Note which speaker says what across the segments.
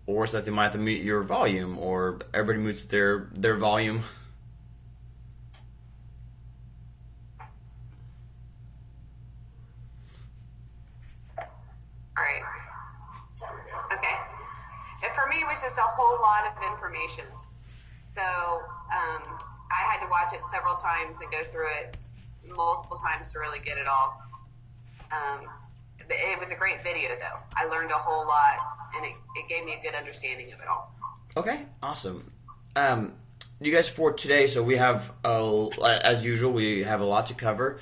Speaker 1: or so that they might have to mute your volume, or everybody mutes their volume.
Speaker 2: All right. Okay. And for me, it was just a whole lot of information. So I had to watch it several times and go through it multiple times to really get it all. It was a great video, though. I learned a whole lot, and it gave me a good understanding of it all.
Speaker 1: Okay, awesome. You guys, for today, so we have, as usual, we have a lot to cover.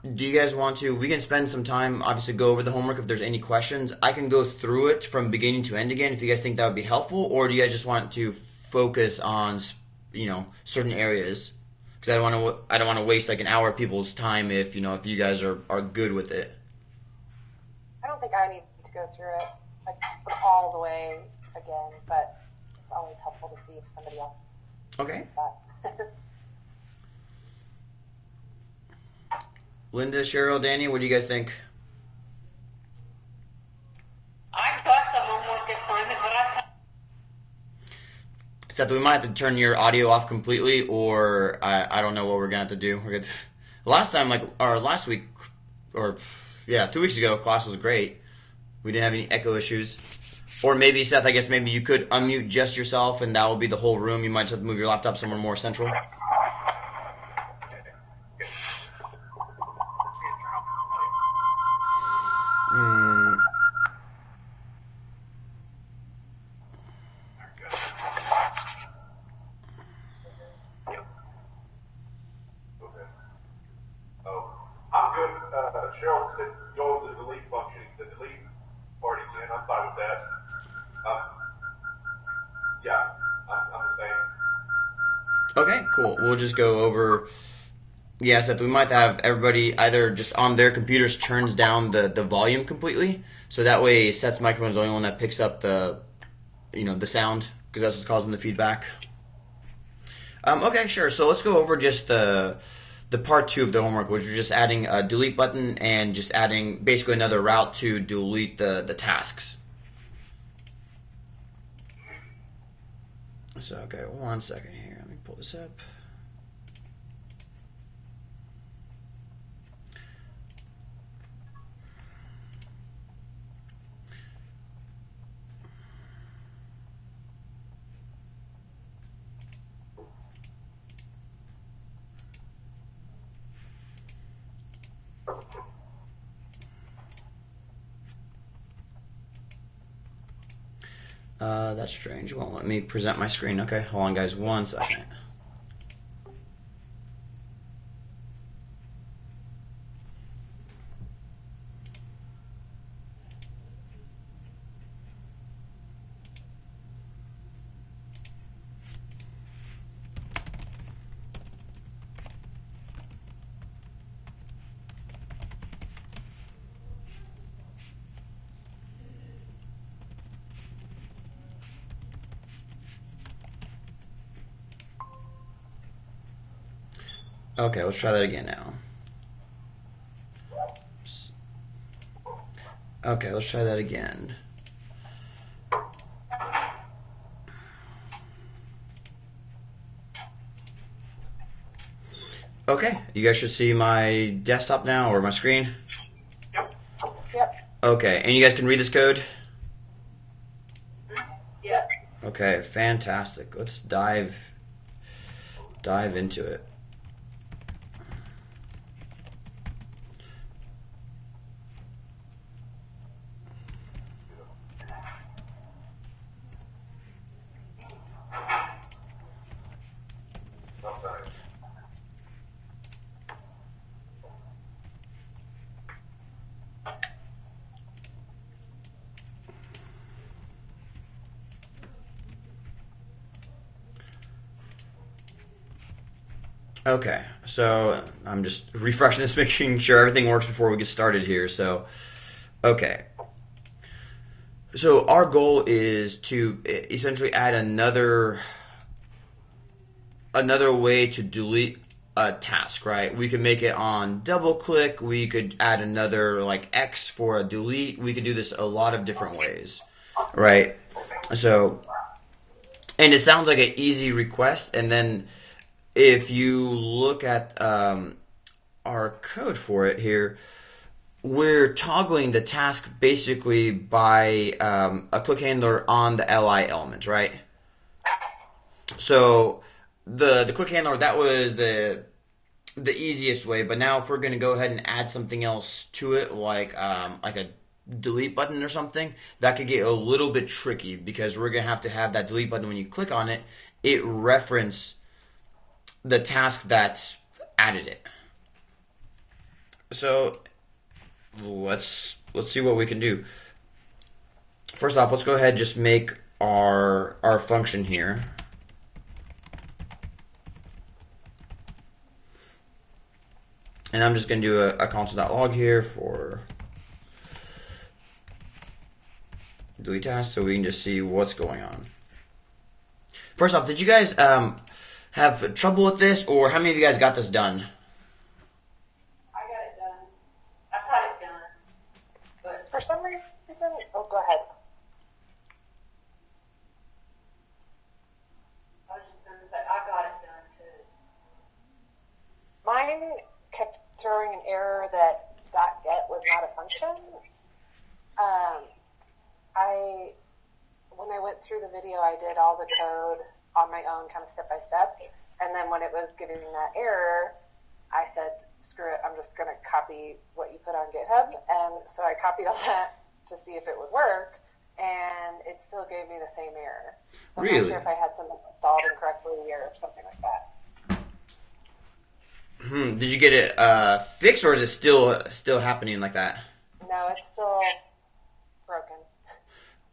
Speaker 1: Do you guys want to? We can spend some time, obviously, go over the homework if there's any questions. I can go through it from beginning to end again if you guys think that would be helpful, or do you guys just want to focus on, certain areas? Because I don't want to waste like an hour of people's time if if you guys are good with it.
Speaker 3: I don't think I need to go through it like all the way again, but it's always helpful to see if somebody else
Speaker 1: Okay.
Speaker 3: does that.
Speaker 1: Linda, Cheryl, Danny, what do you guys think?
Speaker 4: I got the homework assignment, but I
Speaker 1: Except we might have to turn your audio off completely, or I don't know what we're gonna have to do. Last time, or last week, or yeah, 2 weeks ago, class was great. We didn't have any echo issues. Or maybe, Seth, I guess maybe you could unmute just yourself, and that will be the whole room. You might just have to move your laptop somewhere more central. Hmm.
Speaker 5: Oh, I'm good. Cheryl said go to the delete function, the delete part again. I'm fine with that. Um, yeah, I'm the same.
Speaker 1: Okay, cool. We'll just go over. Yeah, Seth, we might have everybody either just on their computers turns down the volume completely, so that way Seth's microphone is the only one that picks up the sound, because that's what's causing the feedback. Okay, sure. So let's go over just the part two of the homework, which is just adding a delete button and just adding basically another route to delete the tasks. So, okay, 1 second here. Let me pull this up. That's strange. Well, let me present my screen. Okay, hold on, guys. 1 second. Okay, let's try that again now. Okay, let's try that again. Okay, you guys should see my desktop now, or my screen.
Speaker 3: Yep.
Speaker 1: Okay, and you guys can read this code?
Speaker 4: Yep.
Speaker 1: Okay, fantastic. Let's dive into it.
Speaker 5: Sometimes.
Speaker 1: Okay, so I'm just refreshing this, making sure everything works before we get started here. So, okay. So our goal is to essentially add another way to delete a task, right? We could make it on double click. We could add another like X for a delete. We could do this a lot of different ways, right? So, and it sounds like an easy request. And then if you look at our code for it here, we're toggling the task basically by a click handler on the li element, right? So the click handler, that was the easiest way. But now if we're going to go ahead and add something else to it, like a delete button or something, that could get a little bit tricky, because we're going to have that delete button. When you click on it, it reference the task that added it. So let's see what we can do. First off, let's go ahead and just make our function here. And I'm just going to do a console.log here for delete task, so we can just see what's going on. First off, did you guys have trouble with this, or how many of you guys got this done?
Speaker 4: I got it done. I got it done. But
Speaker 3: For some reason, oh, go ahead.
Speaker 4: I was just going to say, I got it done too.
Speaker 3: Mine kept throwing an error that .get was not a function. When I went through the video, I did all the code on my own, kind of step by step. And then when it was giving me that error, I said, screw it, I'm just going to copy what you put on GitHub. And so I copied all that to see if it would work, and it still gave me the same error. So I'm
Speaker 1: Really?
Speaker 3: not sure if I had something installed incorrectly or something like that.
Speaker 1: Did you get it fixed, or is it still happening like that?
Speaker 3: No, it's still broken.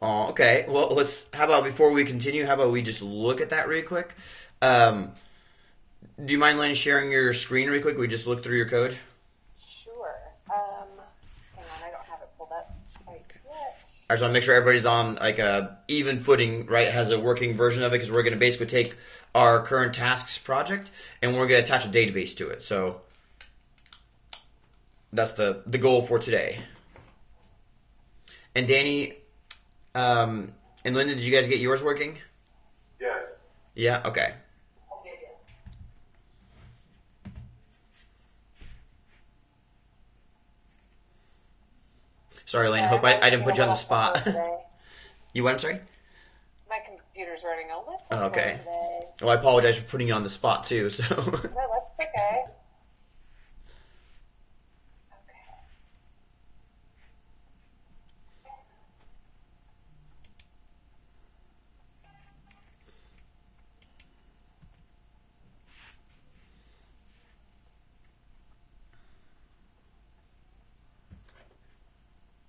Speaker 1: Oh, okay. Well, how about before we continue, how about we just look at that really quick? Do you mind, Lenny, sharing your screen really quick? We just look through your code.
Speaker 3: Sure. Hang on, I don't have it pulled up quite yet.
Speaker 1: I just want to make sure everybody's on like a even footing, right? Has a working version of it, because we're going to basically take our current tasks project and we're going to attach a database to it. So that's the goal for today. And Danny, and Linda, did you guys get yours working?
Speaker 5: Yes.
Speaker 1: Yeah. Okay.
Speaker 4: Okay, yeah.
Speaker 1: Sorry, Lane. Hope I didn't put you on the spot.
Speaker 3: Today.
Speaker 1: You what? I'm sorry.
Speaker 3: My computer's running a little
Speaker 1: Oh, okay.
Speaker 3: slow today.
Speaker 1: Well, I apologize for putting you on the spot too. So.
Speaker 3: No, that's okay.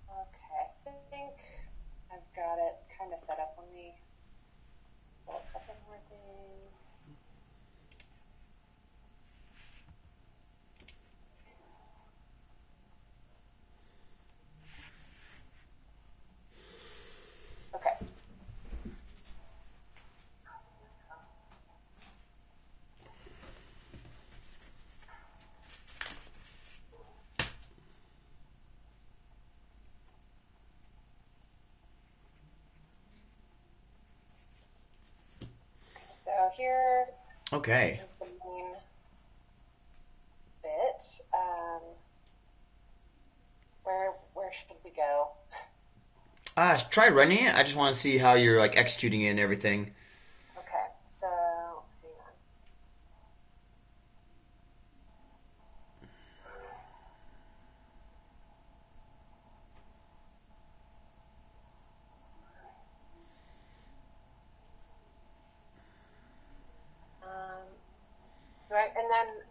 Speaker 3: Okay, I think I've got it kind of set up. Let me pull a couple more things. Okay. So here
Speaker 1: Okay.
Speaker 3: is the main bit. Where should we go?
Speaker 1: Try running it. I just want to see how you're like executing it and everything.
Speaker 3: Okay, so hang on.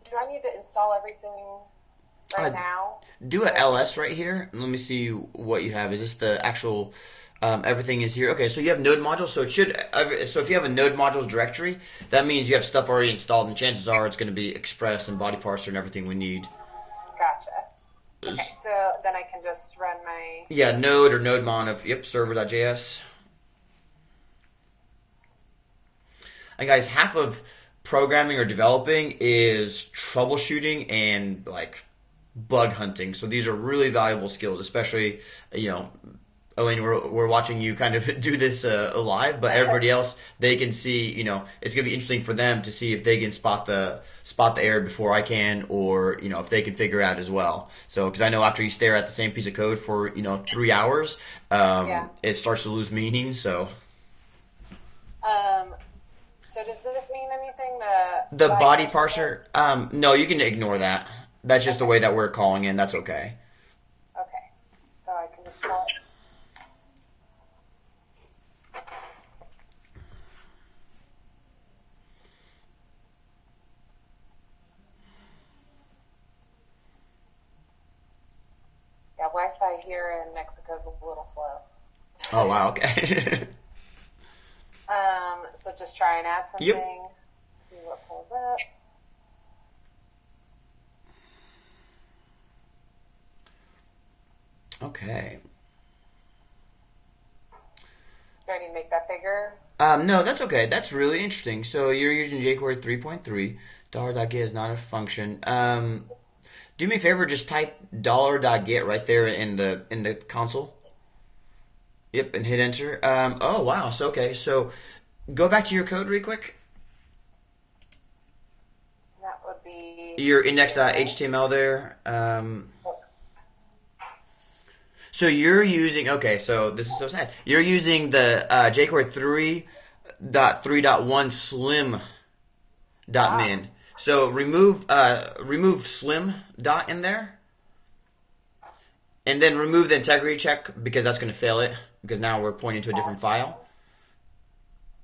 Speaker 3: Do I need to install everything right now?
Speaker 1: Do a ls right here, and let me see what you have. Is this the actual? Everything is here. Okay, so you have node modules. So it should. So if you have a node modules directory, that means you have stuff already installed, and chances are it's going to be Express and body parser and everything we need.
Speaker 3: Gotcha. Okay, so then I can just run my...
Speaker 1: Yeah, node or nodemon of server.js. And guys, half of programming or developing is troubleshooting and like bug hunting. So these are really valuable skills, especially Oh, and we're watching you kind of do this live, but everybody else, they can see. It's gonna be interesting for them to see if they can spot the error before I can, or if they can figure out as well. So, because I know after you stare at the same piece of code for 3 hours, it starts to lose meaning. So.
Speaker 3: So does this mean anything?
Speaker 1: The body parser? No, you can ignore that. That's just the way that we're calling in. That's okay.
Speaker 3: Okay. So I can just call it. Yeah, Wi-Fi here in Mexico is a little slow.
Speaker 1: Oh, wow. Okay.
Speaker 3: So just try and add something.
Speaker 1: Yep.
Speaker 3: See what pulls up.
Speaker 1: Okay.
Speaker 3: Do I need to make that bigger?
Speaker 1: No, that's okay. That's really interesting. So you're using jQuery 3.3. $.get is not a function. Do me a favor, just type $.get right there in the console. Yep, and hit enter. Oh wow. So okay. So go back to your code real quick.
Speaker 3: That would be
Speaker 1: Your index.html there. So you're using, okay, so this is so sad. You're using the jQuery 3.3.1 slim.min. So remove slim dot in there. And then remove the integrity check because that's going to fail it because now we're pointing to a different file.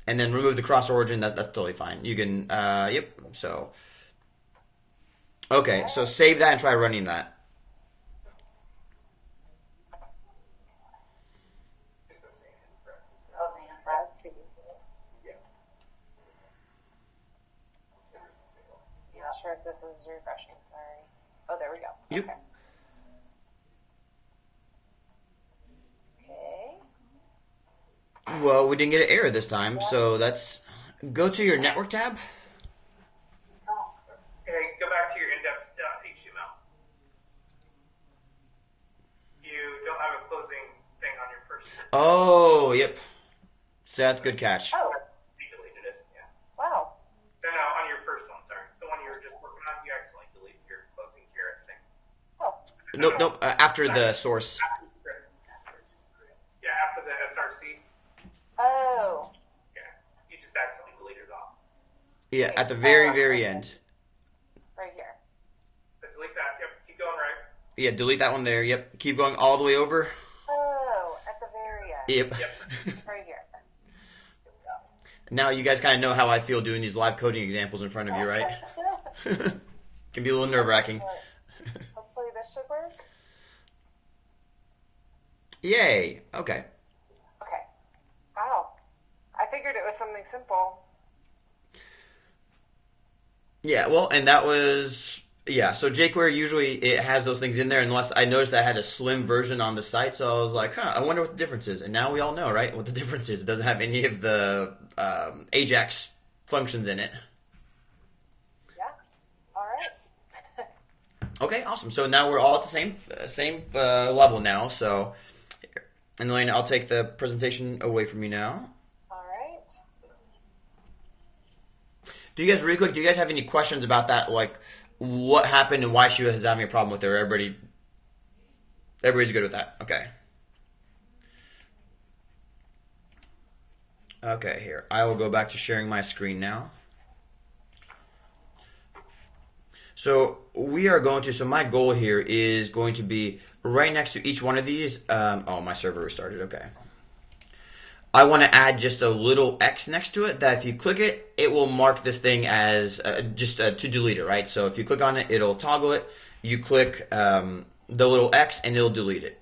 Speaker 1: And then remove the cross origin, that's totally fine. You can, yep, so. Okay, so save that and try running that.
Speaker 3: Not sure if this is refreshing. Sorry. Oh, there we go.
Speaker 1: Yep.
Speaker 3: Okay. Okay.
Speaker 1: Well, we didn't get an error this time, so that's go to your network tab.
Speaker 6: Okay, go back to your index.html. You don't have a closing thing on your first.
Speaker 1: Oh, yep. Seth, good catch.
Speaker 3: Oh,
Speaker 6: You deleted it, yeah.
Speaker 3: wow.
Speaker 6: No, on your first one, sorry. The one you were just working on, you accidentally deleted your closing caret thing.
Speaker 3: Oh,
Speaker 1: Nope. After the source.
Speaker 6: Yeah, after the SRC.
Speaker 3: oh.
Speaker 6: Yeah, you just accidentally deleted it off.
Speaker 1: Yeah, at the very end.
Speaker 3: Right here.
Speaker 6: So delete that. Yep, keep going right.
Speaker 1: Yeah, delete that one there. Yep. Keep going all the way over.
Speaker 3: Oh, at the very end.
Speaker 1: Yep.
Speaker 3: Right here.
Speaker 1: Now you guys kind of know how I feel doing these live coding examples in front of you, right? Can be a little nerve-wracking.
Speaker 3: Hopefully this should work.
Speaker 1: Yay. Okay.
Speaker 3: Okay. Wow. I figured it was something simple.
Speaker 1: Yeah, well, and that was, yeah, so jQuery usually it has those things in there unless I noticed I had a slim version on the site, so I was like, I wonder what the difference is. And now we all know, right, what the difference is. It doesn't have any of the Ajax functions in it.
Speaker 3: Yeah. All right.
Speaker 1: Okay, awesome. So now we're all at the same level now, so, and Elena, I'll take the presentation away from you now.
Speaker 3: All right.
Speaker 1: Do you guys, really quick, do you guys have any questions about that, like what happened and why she was having a problem with it? Everybody's good with that. Okay. Okay, here. I will go back to sharing my screen now. So we are going to, so my goal here is going to be right next to each one of these. Oh, my server restarted. Okay. I want to add just a little X next to it that if you click it, it will mark this thing as to delete it, right? So if you click on it, it'll toggle it. You click the little X and it'll delete it.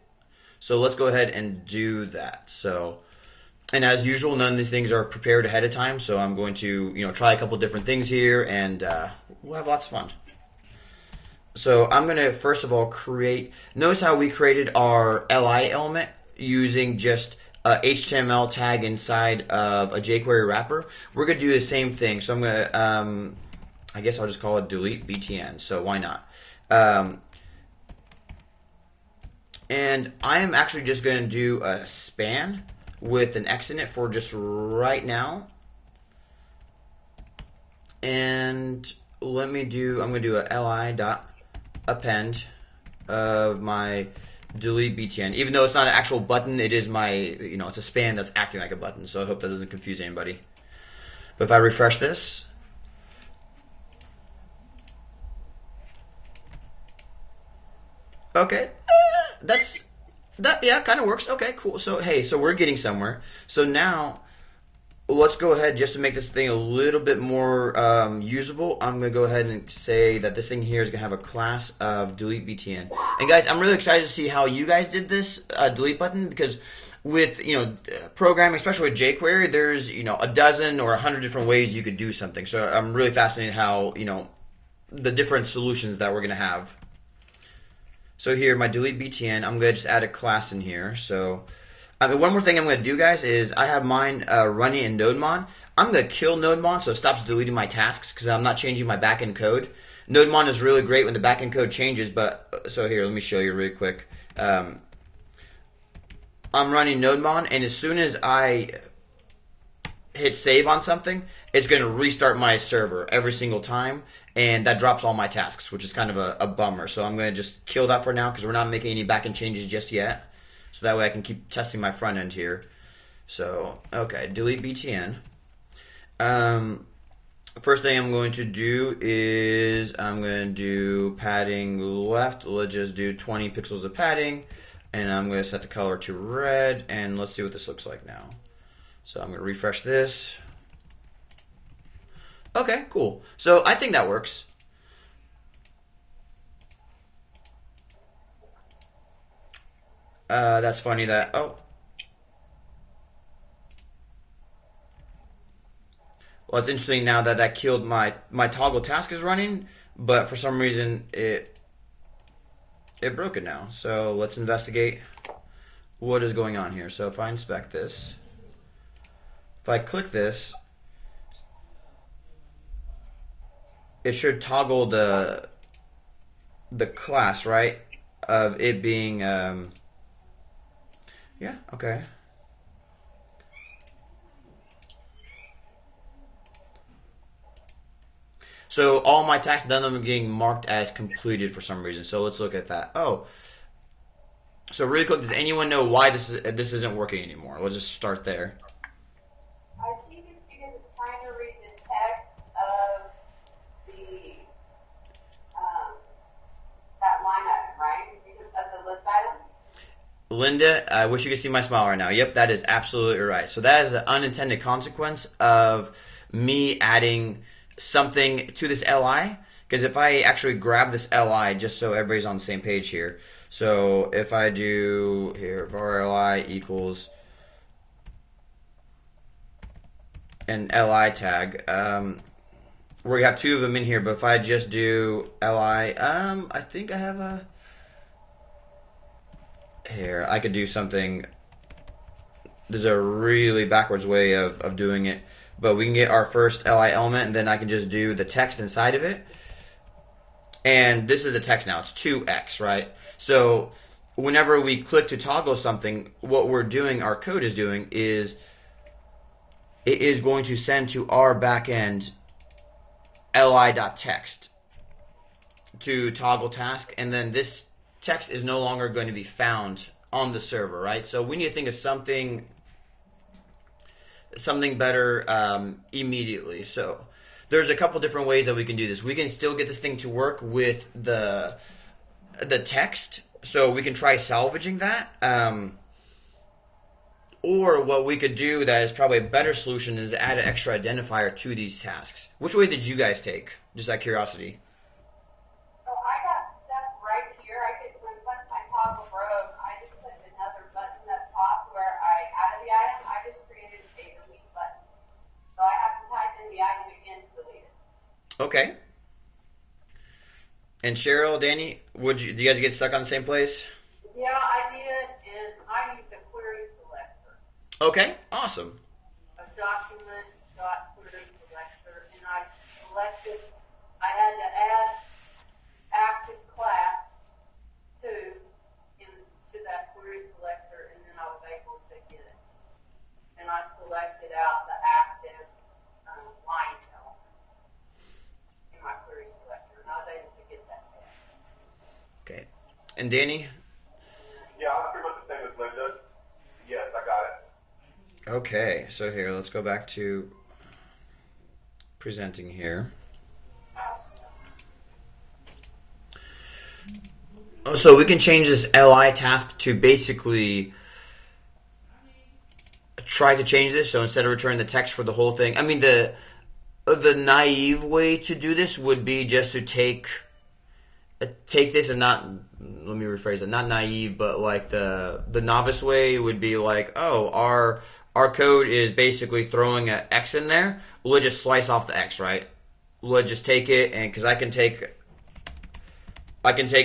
Speaker 1: So let's go ahead and do that. So, and as usual, none of these things are prepared ahead of time. So I'm going to, try a couple different things here and we'll have lots of fun. So I'm going to first of all notice how we created our LI element using just HTML tag inside of a jQuery wrapper. We're going to do the same thing. So I'm going to, I guess I'll just call it delete BTN. So why not? And I am actually just going to do a span with an X in it for just right now. And I'm going to do a li.append of my delete btn. Even though it's not an actual button, it is my, it's a span that's acting like a button. So I hope that doesn't confuse anybody. But if I refresh this, okay, yeah, kind of works. Okay, cool. So hey, so we're getting somewhere. So now let's go ahead, just to make this thing a little bit more usable. I'm gonna go ahead and say that this thing here is gonna have a class of delete btn. And guys, I'm really excited to see how you guys did this delete button, because with programming, especially with jQuery, there's a dozen or 100 different ways you could do something. So I'm really fascinated how the different solutions that we're gonna have. So here, my delete btn, I'm going to just add a class in here. So one more thing I'm going to do, guys, is I have mine running in NodeMon. I'm going to kill NodeMon so it stops deleting my tasks, because I'm not changing my backend code. NodeMon is really great when the backend code changes, but so here, let me show you really quick. I'm running NodeMon, and as soon as I hit save on something, it's going to restart my server every single time, and that drops all my tasks, which is kind of a bummer. So I'm going to just kill that for now, because we're not making any backend changes just yet. So that way I can keep testing my front end here. So, okay, delete btn. First thing I'm going to do is I'm going to do padding left. Let's just do 20 pixels of padding, and I'm going to set the color to red, and let's see what this looks like now. So I'm going to refresh this. Okay, cool. So I think that works. That's funny that, well, it's interesting now that killed my toggle task is running, but for some reason it broke it now. So let's investigate what is going on here. So if I inspect this, if I click this, it should toggle the class, right? Of it being, yeah, okay. So all my tasks, none of them are getting marked as completed for some reason. So let's look at that. Oh, so really quick, does anyone know why this isn't working anymore? We'll just start there.
Speaker 4: I think it's because it's trying to read the text of the that line item, right? Because of the list item.
Speaker 1: Linda, I wish you could see my smile right now. Yep, that is absolutely right. So that is an unintended consequence of me adding something to this li, because if I actually grab this li, just so everybody's on the same page here, so if I do here var li equals an li tag, we have two of them in here, but if I just do li, I think I have a, here, I could do something, there's a really backwards way of doing it. But we can get our first li element, and then I can just do the text inside of it. And this is the text now. It's 2x, right? So whenever we click to toggle something, what we're doing, our code is doing, is it is going to send to our backend li.text to toggle task, and then this text is no longer going to be found on the server, right? So we need to think of something better immediately. So there's a couple different ways that we can do this. We can still get this thing to work with the text, so we can try salvaging that. Or what we could do that is probably a better solution is add an extra identifier to these tasks. Which way did you guys take? Just out of curiosity.
Speaker 4: So I got stuck right here. Once my toggle broke, I just put another button up top where out of the item, I just created a delete button. So I have to type in the item again to delete it.
Speaker 1: Okay. And Cheryl, Danny, do you guys get stuck on the same place?
Speaker 4: Yeah, I did, and I used a query selector.
Speaker 1: Okay, awesome.
Speaker 4: A document dot query selector, and I selected. I had to add active class to
Speaker 1: And Danny?
Speaker 5: Yeah, I'm pretty much the same as Linda. Yes, I got it.
Speaker 1: Okay, so here, let's go back to presenting here. So we can change this li task to basically try to change this. So instead of returning the text for the whole thing, I mean the naive way to do this would be just to take this and not, let me rephrase it, not naive, but like the novice way would be like, oh, our code is basically throwing an X in there. We'll just slice off the X, right? We'll just take it, and because I can take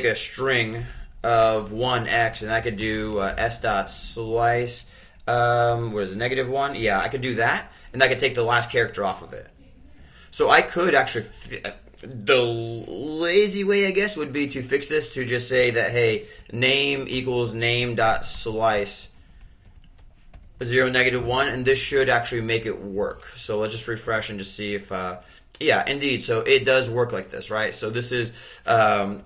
Speaker 1: a string of 1x, and I could do s dot slice. What is it, -1? Yeah, I could do that, and I could take the last character off of it. So I could actually, the lazy way, I guess, would be to fix this to just say that, hey, name equals name dot slice 0 -1, and this should actually make it work. So let's just refresh and just see if, yeah, indeed. So it does work like this, right? So this is a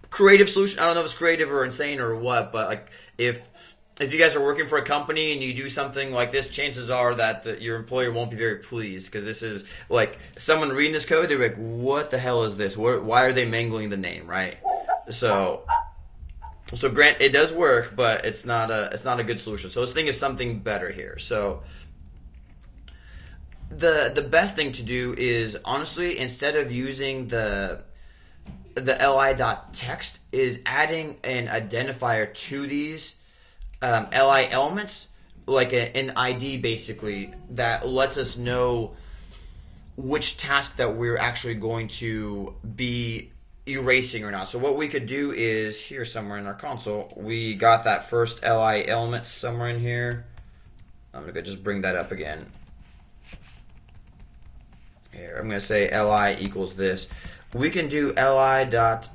Speaker 1: creative solution. I don't know if it's creative or insane or what, but like if you guys are working for a company and you do something like this, chances are that your employer won't be very pleased, because this is like someone reading this code, they're like, what the hell is this? Why are they mangling the name, right? So grant it does work, but it's not a good solution. So let's think of something better here. So the best thing to do is, honestly, instead of using the li.text, is adding an identifier to these li elements, like an ID basically, that lets us know which task that we're actually going to be erasing or not. So what we could do is, here somewhere in our console, we got that first li element somewhere in here. I'm going to just bring that up again. Here, I'm going to say li equals this. We can do li dot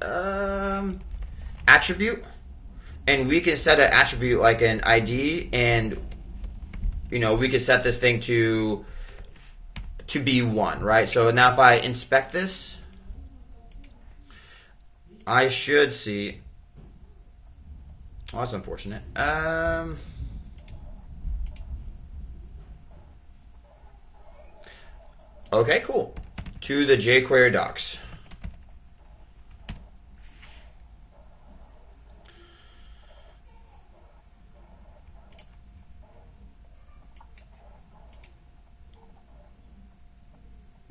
Speaker 1: attribute, and we can set an attribute like an ID, and we can set this thing to be 1, right? So now if I inspect this, I should see. Oh, that's unfortunate. Okay, cool. To the jQuery docs.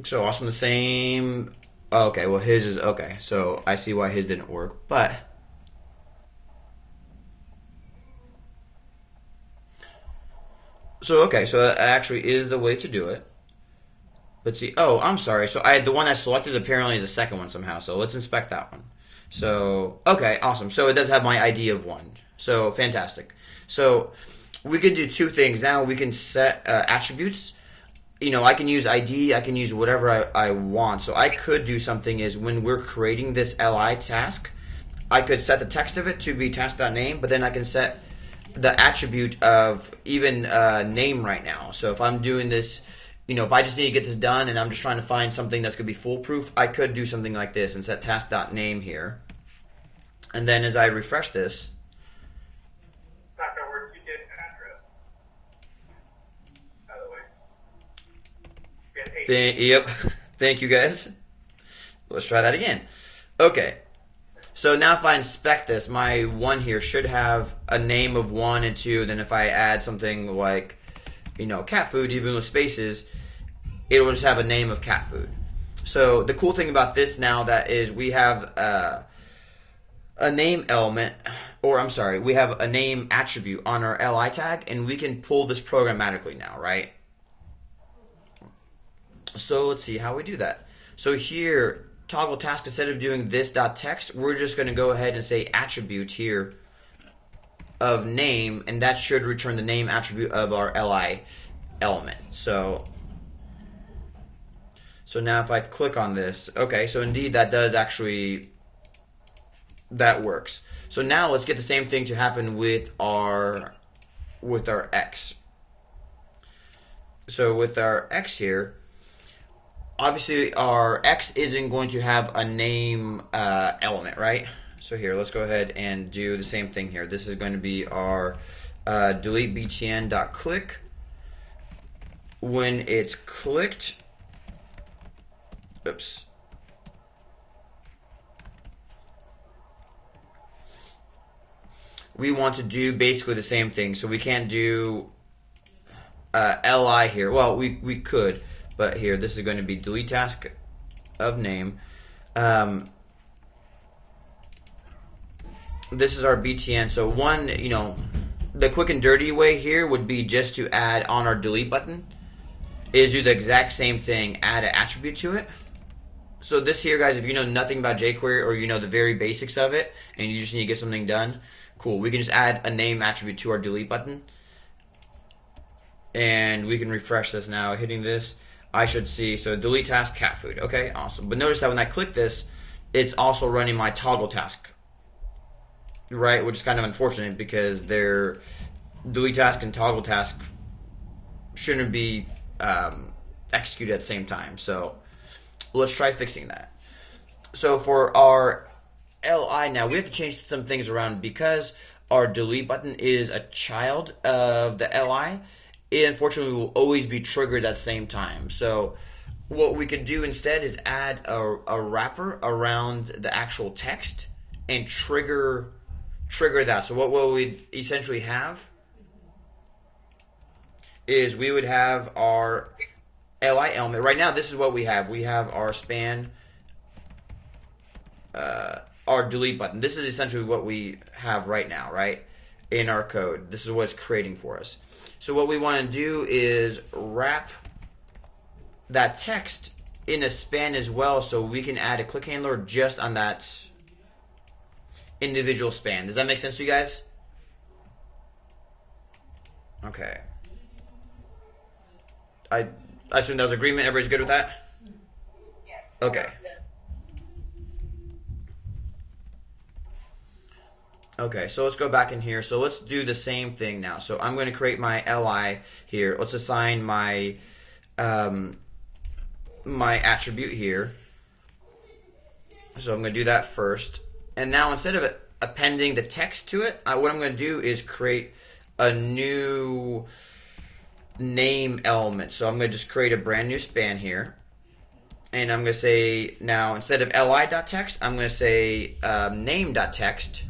Speaker 1: So awesome, the same. Okay, well his is okay. So I see why his didn't work, but so that actually is the way to do it. Let's see. Oh, I'm sorry. So the one I selected apparently is the second one somehow. So let's inspect that one. So okay, awesome. So it does have my ID of 1. So fantastic. So we can do two things now. We can set attributes. I can use ID, I can use whatever I want. So I could do something is, when we're creating this li task, I could set the text of it to be task.name, but then I can set the attribute of even name right now. So if I'm doing this, if I just need to get this done and I'm just trying to find something that's going to be foolproof, I could do something like this and set task.name here. And then as I refresh this, yep. Thank you, guys. Let's try that again. Okay. So now if I inspect this, my 1 here should have a name of 1 and 2. Then if I add something like, cat food, even with spaces, it will just have a name of cat food. So the cool thing about this now that is we have a name element, or I'm sorry, we have a name attribute on our li tag, and we can pull this programmatically now, right? So let's see how we do that. So here, toggle task, instead of doing this.text, we're just going to go ahead and say attribute here of name, and that should return the name attribute of our li element. So now if I click on this, okay, so indeed that does actually, that works. So now let's get the same thing to happen with our x. So with our x here, obviously our x isn't going to have a name element, right? So here, let's go ahead and do the same thing here. This is going to be our delete btn.click. When it's clicked, oops. We want to do basically the same thing. So we can't do li here. Well, we could, but here, this is going to be delete task of name. This is our btn. So one, the quick and dirty way here would be just to add on our delete button is do the exact same thing, add an attribute to it. So this here, guys, if you know nothing about jQuery or you know the very basics of it and you just need to get something done, cool. We can just add a name attribute to our delete button. And we can refresh this now. Hitting this, I should see, so delete task cat food. Okay, awesome. But notice that when I click this, it's also running my toggle task, right? Which is kind of unfortunate because their delete task and toggle task shouldn't be executed at the same time. So let's try fixing that. So for our li now, we have to change some things around because our delete button is a child of the li. It unfortunately will always be triggered at the same time. So what we could do instead is add a wrapper around the actual text and trigger that. So what we'd essentially have is we would have our li element. Right now, this is what we have. We have our span, our delete button. This is essentially what we have right now, right, in our code. This is what it's creating for us. So what we want to do is wrap that text in a span as well, so we can add a click handler just on that individual span. Does that make sense to you guys? Okay. I assume that was agreement. Everybody's good with that?
Speaker 4: Yeah.
Speaker 1: Okay. Okay, so let's go back in here. So let's do the same thing now. So I'm going to create my li here. Let's assign my my attribute here. So I'm going to do that first. And now instead of appending the text to it, what I'm going to do is create a new name element. So I'm going to just create a brand new span here. And I'm going to say, now instead of li.text, I'm going to say name.text.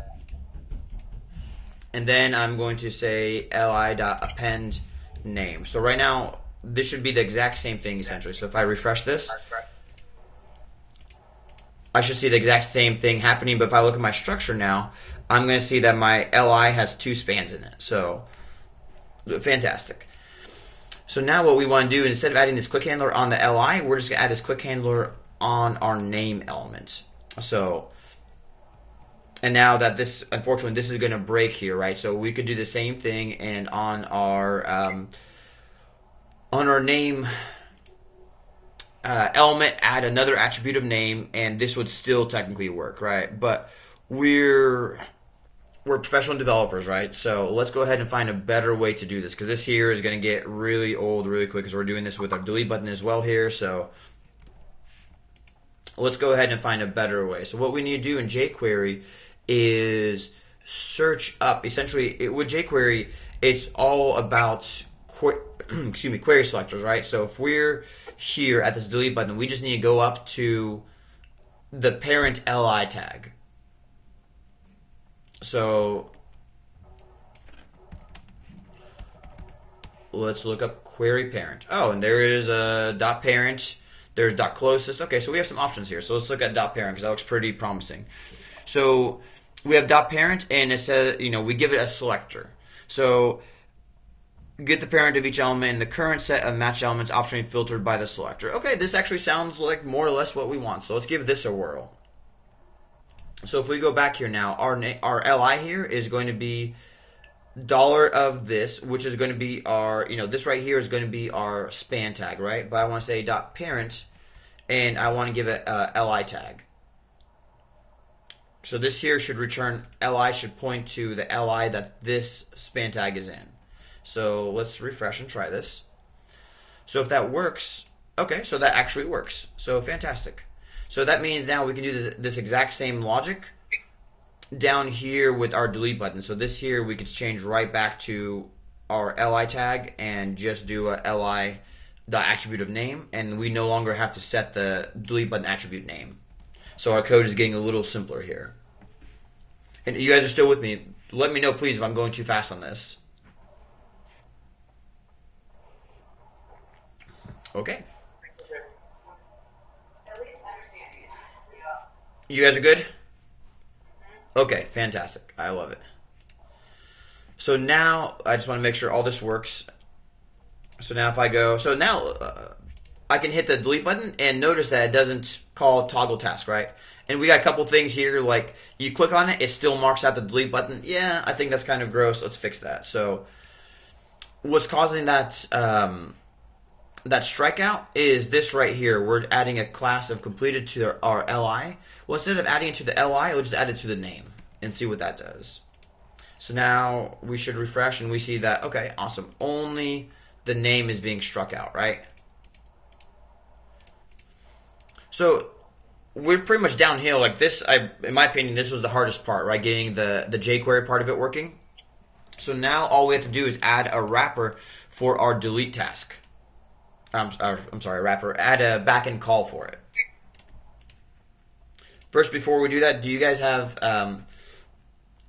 Speaker 1: And then I'm going to say li.append name. So right now, this should be the exact same thing essentially. So if I refresh this, I should see the exact same thing happening. But if I look at my structure now, I'm going to see that my li has two spans in it. So fantastic. So now what we want to do, instead of adding this click handler on the li, we're just going to add this click handler on our name element. So, and now that this, unfortunately, this is going to break here, right? So we could do the same thing, and on our name element, add another attribute of name, and this would still technically work, right? But we're professional developers, right? So let's go ahead and find a better way to do this, because this here is going to get really old really quick, because we're doing this with our delete button as well here. So let's go ahead and find a better way. So what we need to do in jQuery is search up. Essentially, with jQuery, it's all about query selectors, right? So if we're here at this delete button, we just need to go up to the parent li tag. So let's look up query parent. Oh, and there is a dot parent. There's dot closest. Okay, so we have some options here. So let's look at dot parent, because that looks pretty promising. So we have dot parent, and it says, we give it a selector. So get the parent of each element in the current set of match elements optionally filtered by the selector. Okay, this actually sounds like more or less what we want. So let's give this a whirl. So if we go back here now, our li here is going to be dollar of this, which is going to be our, this right here is going to be our span tag, right? But I want to say dot parent, and I want to give it a li tag. So this here should return li, should point to the li that this span tag is in. So let's refresh and try this. So if that works, okay, so that actually works. So fantastic. So that means now we can do this exact same logic down here with our delete button. So this here we could change right back to our li tag and just do a li dot attribute of name, and we no longer have to set the delete button attribute name. So our code is getting a little simpler here. And you guys are still with me. Let me know, please, if I'm going too fast on this. Okay.
Speaker 2: At least understanding it.
Speaker 1: You guys are good? Okay, fantastic. I love it. So now I just want to make sure all this works. So now if I go, so now I can hit the delete button and notice that it doesn't call toggle task, right? And we got a couple things here, like you click on it, it still marks out the delete button. Yeah, I think that's kind of gross. Let's fix that. So what's causing that that strikeout is this right here. We're adding a class of completed to our li. Well, instead of adding it to the li, we'll just add it to the name and see what that does. So now we should refresh and we see that, okay, awesome. Only the name is being struck out, right? So we're pretty much downhill. Like this, in my opinion, this was the hardest part, right? Getting the jQuery part of it working. So now all we have to do is add a wrapper for our delete task. I'm sorry, wrapper. Add a backend call for it. First, before we do that, do you guys have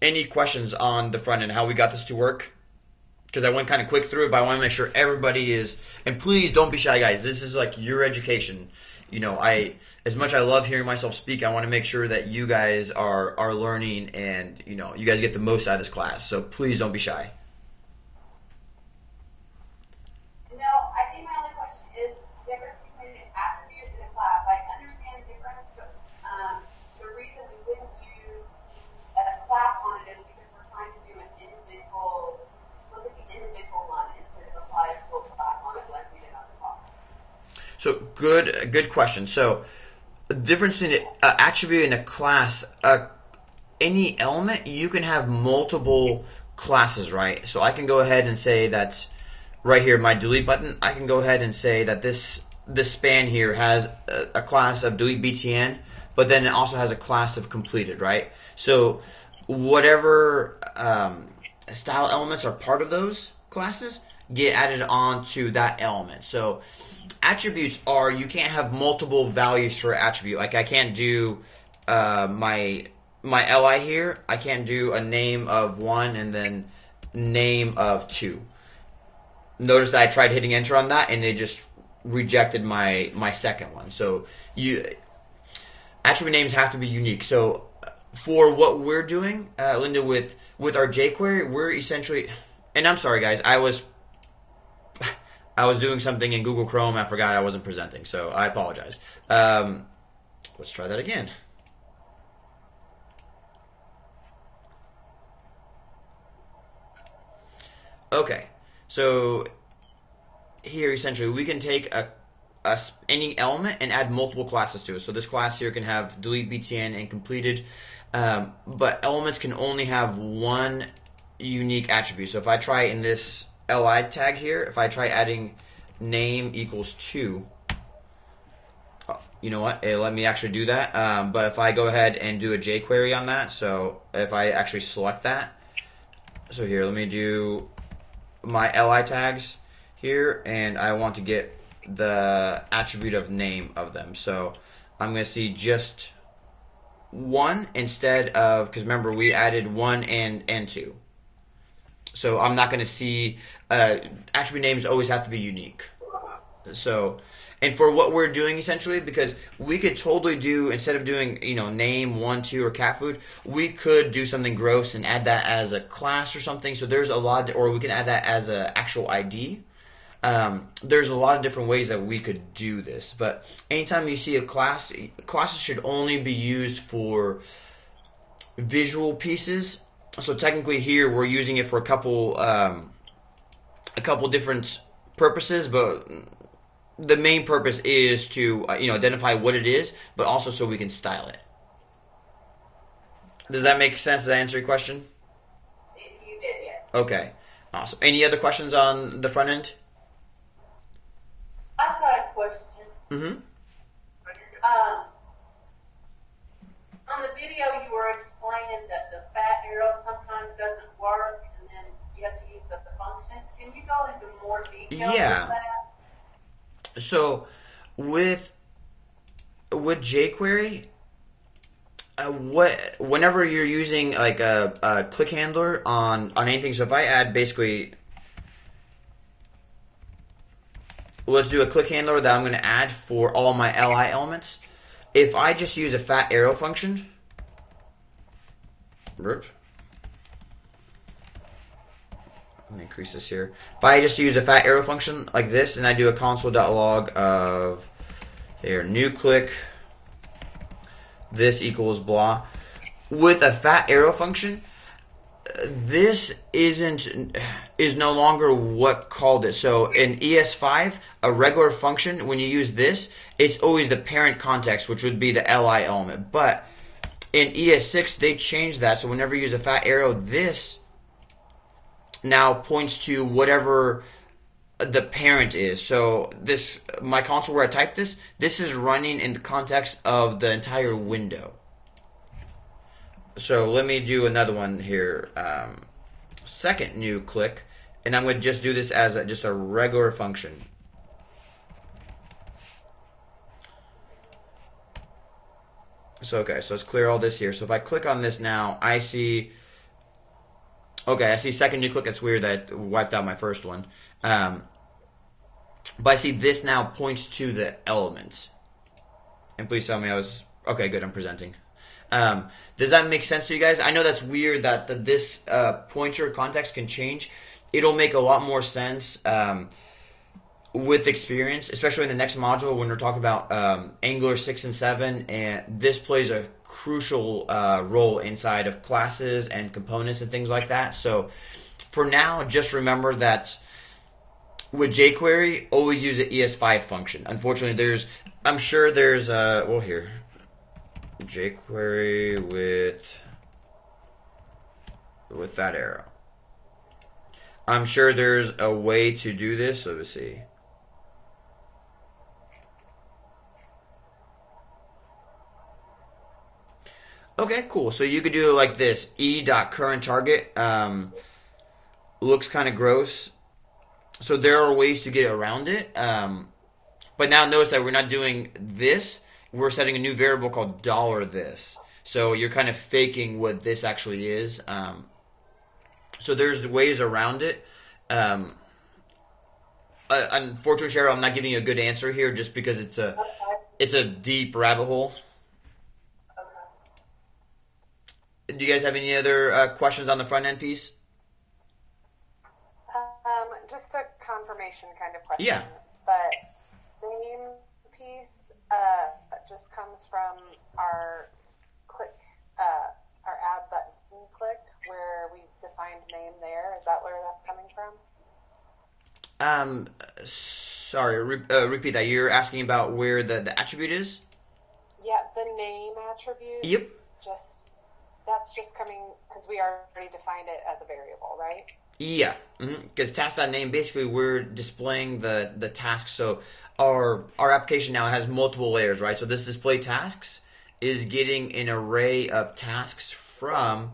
Speaker 1: any questions on the front end, how we got this to work? Because I went kind of quick through it, but I want to make sure everybody is, and please don't be shy, guys. This is like your education. You know, as much I love hearing myself speak, I want to make sure that you guys are learning and, you know, you guys get the most out of this class. So please don't be shy.
Speaker 4: No, I think my only question is the difference between an attribute and a class. I understand the difference, but the reason we wouldn't use a class on it is because we're trying to do an individual, look at the individual one instead of apply a full class on it like we did on the class.
Speaker 1: So good question. So the difference between an attribute and a class, any element, you can have multiple classes, right? So I can go ahead and say that right here, my delete button, I can go ahead and say that this span here has a class of delete btn, but then it also has a class of completed, right? So whatever style elements are part of those classes get added on to that element. So attributes are, you can't have multiple values for attribute. Like I can't do my li here. I can't do a name of 1 and then name of 2. Notice that I tried hitting enter on that and they just rejected my second one. So attribute names have to be unique. So for what we're doing, Linda, with our jQuery, we're essentially, and I'm sorry guys, I was doing something in Google Chrome. I forgot I wasn't presenting, so I apologize. Let's try that again. Okay, so here essentially we can take any element and add multiple classes to it. So this class here can have delete btn and completed, but elements can only have one unique attribute. So if I try in this li tag here, if I try adding name equals 2, you know what, let me actually do that. But if I go ahead and do a jQuery on that, so if I actually select that, so here, let me do my li tags here, and I want to get the attribute of name of them. So I'm going to see just 1 instead of, because remember we added 1 and 2. So I'm not going to see, attribute names always have to be unique. So, and for what we're doing essentially, because we could totally do, instead of doing, you know, name, 1, 2, or cat food, we could do something gross and add that as a class or something. So there's a lot, or we can add that as an actual ID. There's a lot of different ways that we could do this. But anytime you see a class, classes should only be used for visual pieces. So technically here we're using it for a couple different purposes, but the main purpose is to identify what it is, but also so we can style it. Does that make sense? Does that answer your question?
Speaker 4: You did, yes.
Speaker 1: Okay, awesome. Any other questions on the front end?
Speaker 4: I've got a question.
Speaker 1: Mm-hmm.
Speaker 4: On the video, you were explaining that the go into more detail
Speaker 1: Yeah.
Speaker 4: with that?
Speaker 1: So with jQuery, whenever you're using like a click handler on anything, so if I add basically, let's do a click handler that I'm going to add for all my li elements. If I just use a fat arrow function, let me increase this here. If I just use a fat arrow function like this, and I do a console.log of here new click, this equals blah. With a fat arrow function, this is no longer what called it. So in ES5, a regular function, when you use this, it's always the parent context, which would be the li element. But in ES6, they changed that. So whenever you use a fat arrow, this now points to whatever the parent is. So this, my console where I type this is running in the context of the entire window. So let me do another one here. Second new click, and I'm going to just do this as just a regular function. So okay, so let's clear all this here. So if I click on this now, I see. Okay, I see second new click. It's weird that wiped out my first one. But I see this now points to the element. And please tell me I was okay. Good, I'm presenting. Does that make sense to you guys? I know that's weird that this pointer context can change. It'll make a lot more sense with experience, especially in the next module when we're talking about Angular 6 and 7. And this plays a crucial role inside of classes and components and things like that. So for now, just remember that with jQuery, always use an ES5 function. Unfortunately, I'm sure there's well here, jQuery with that arrow. I'm sure there's a way to do this. So let's see. Okay, cool. So you could do it like this. e.currentTarget looks kind of gross. So there are ways to get around it. But now notice that we're not doing this. We're setting a new variable called $this. So you're kind of faking what this actually is. So there's ways around it. Unfortunately, Cheryl, I'm not giving you a good answer here just because it's a deep rabbit hole. Do you guys have any other questions on the front end piece?
Speaker 3: Just a confirmation kind of question.
Speaker 1: Yeah.
Speaker 3: But the name piece just comes from our click, our add button click, where we defined name there. Is that where that's coming from?
Speaker 1: Sorry, repeat that. You're asking about where the attribute is?
Speaker 3: Yeah, the name attribute.
Speaker 1: Yep.
Speaker 3: That's just coming because we already defined it as a variable, right?
Speaker 1: Yeah, because task.name, basically we're displaying the tasks. So our application now has multiple layers, right? So this display tasks is getting an array of tasks from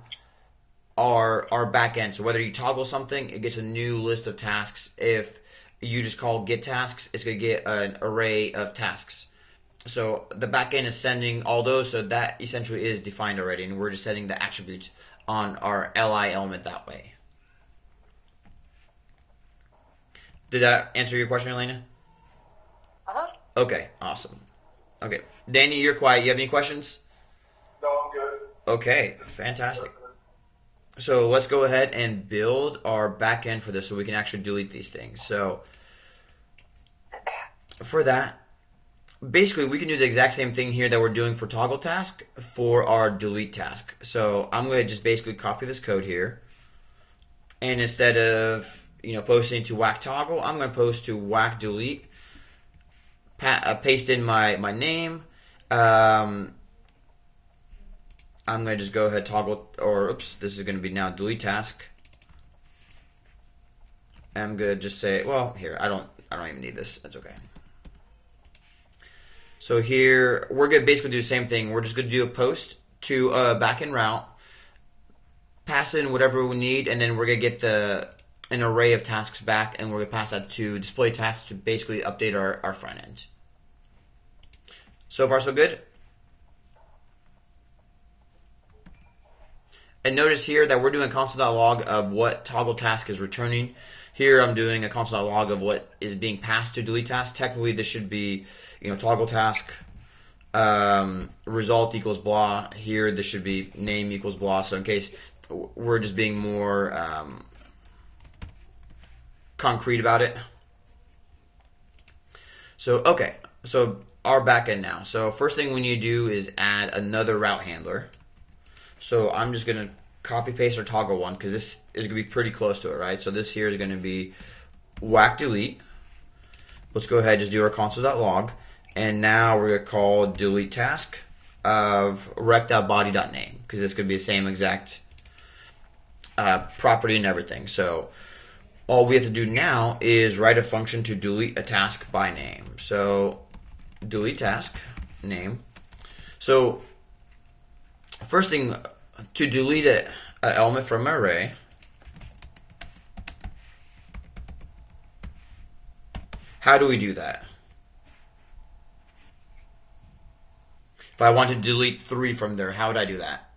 Speaker 1: our backend. So whether you toggle something, it gets a new list of tasks. If you just call get tasks, it's going to get an array of tasks. So the backend is sending all those, so that essentially is defined already, and we're just setting the attributes on our li element that way. Did that answer your question, Elena?
Speaker 3: Uh-huh.
Speaker 1: Okay, awesome. Okay, Danny, you're quiet. You have any questions?
Speaker 5: No, I'm good.
Speaker 1: Okay, fantastic. So let's go ahead and build our backend for this so we can actually delete these things. So for that, basically we can do the exact same thing here that we're doing for toggle task for our delete task. So I'm going to just basically copy this code here. And instead of posting to whack toggle, I'm going to post to whack delete. Paste in my name. I'm going to just go ahead toggle, or oops, this is going to be now delete task. I'm going to just say, well, here, I don't even need this. That's okay. So here, we're going to basically do the same thing. We're just going to do a post to a backend route, pass in whatever we need, and then we're going to get the an array of tasks back, and we're going to pass that to display tasks to basically update our front end. So far, so good. And notice here that we're doing a console.log of what toggle task is returning. Here I'm doing a console.log of what is being passed to delete task. Technically, this should be, toggle task result equals blah. Here, this should be name equals blah. So in case we're just being more concrete about it. So, okay. So our backend now. So first thing we need to do is add another route handler. So I'm just going to copy paste our toggle one because this is going to be pretty close to it, right? So this here is going to be whack delete. Let's go ahead and just do our console.log. And now we're going to call delete task of rect.body.name because this could be the same exact property and everything. So all we have to do now is write a function to delete a task by name. So delete task name. So first thing, to delete an element from an array, how do we do that? If I want to delete 3 from there, how would I do that?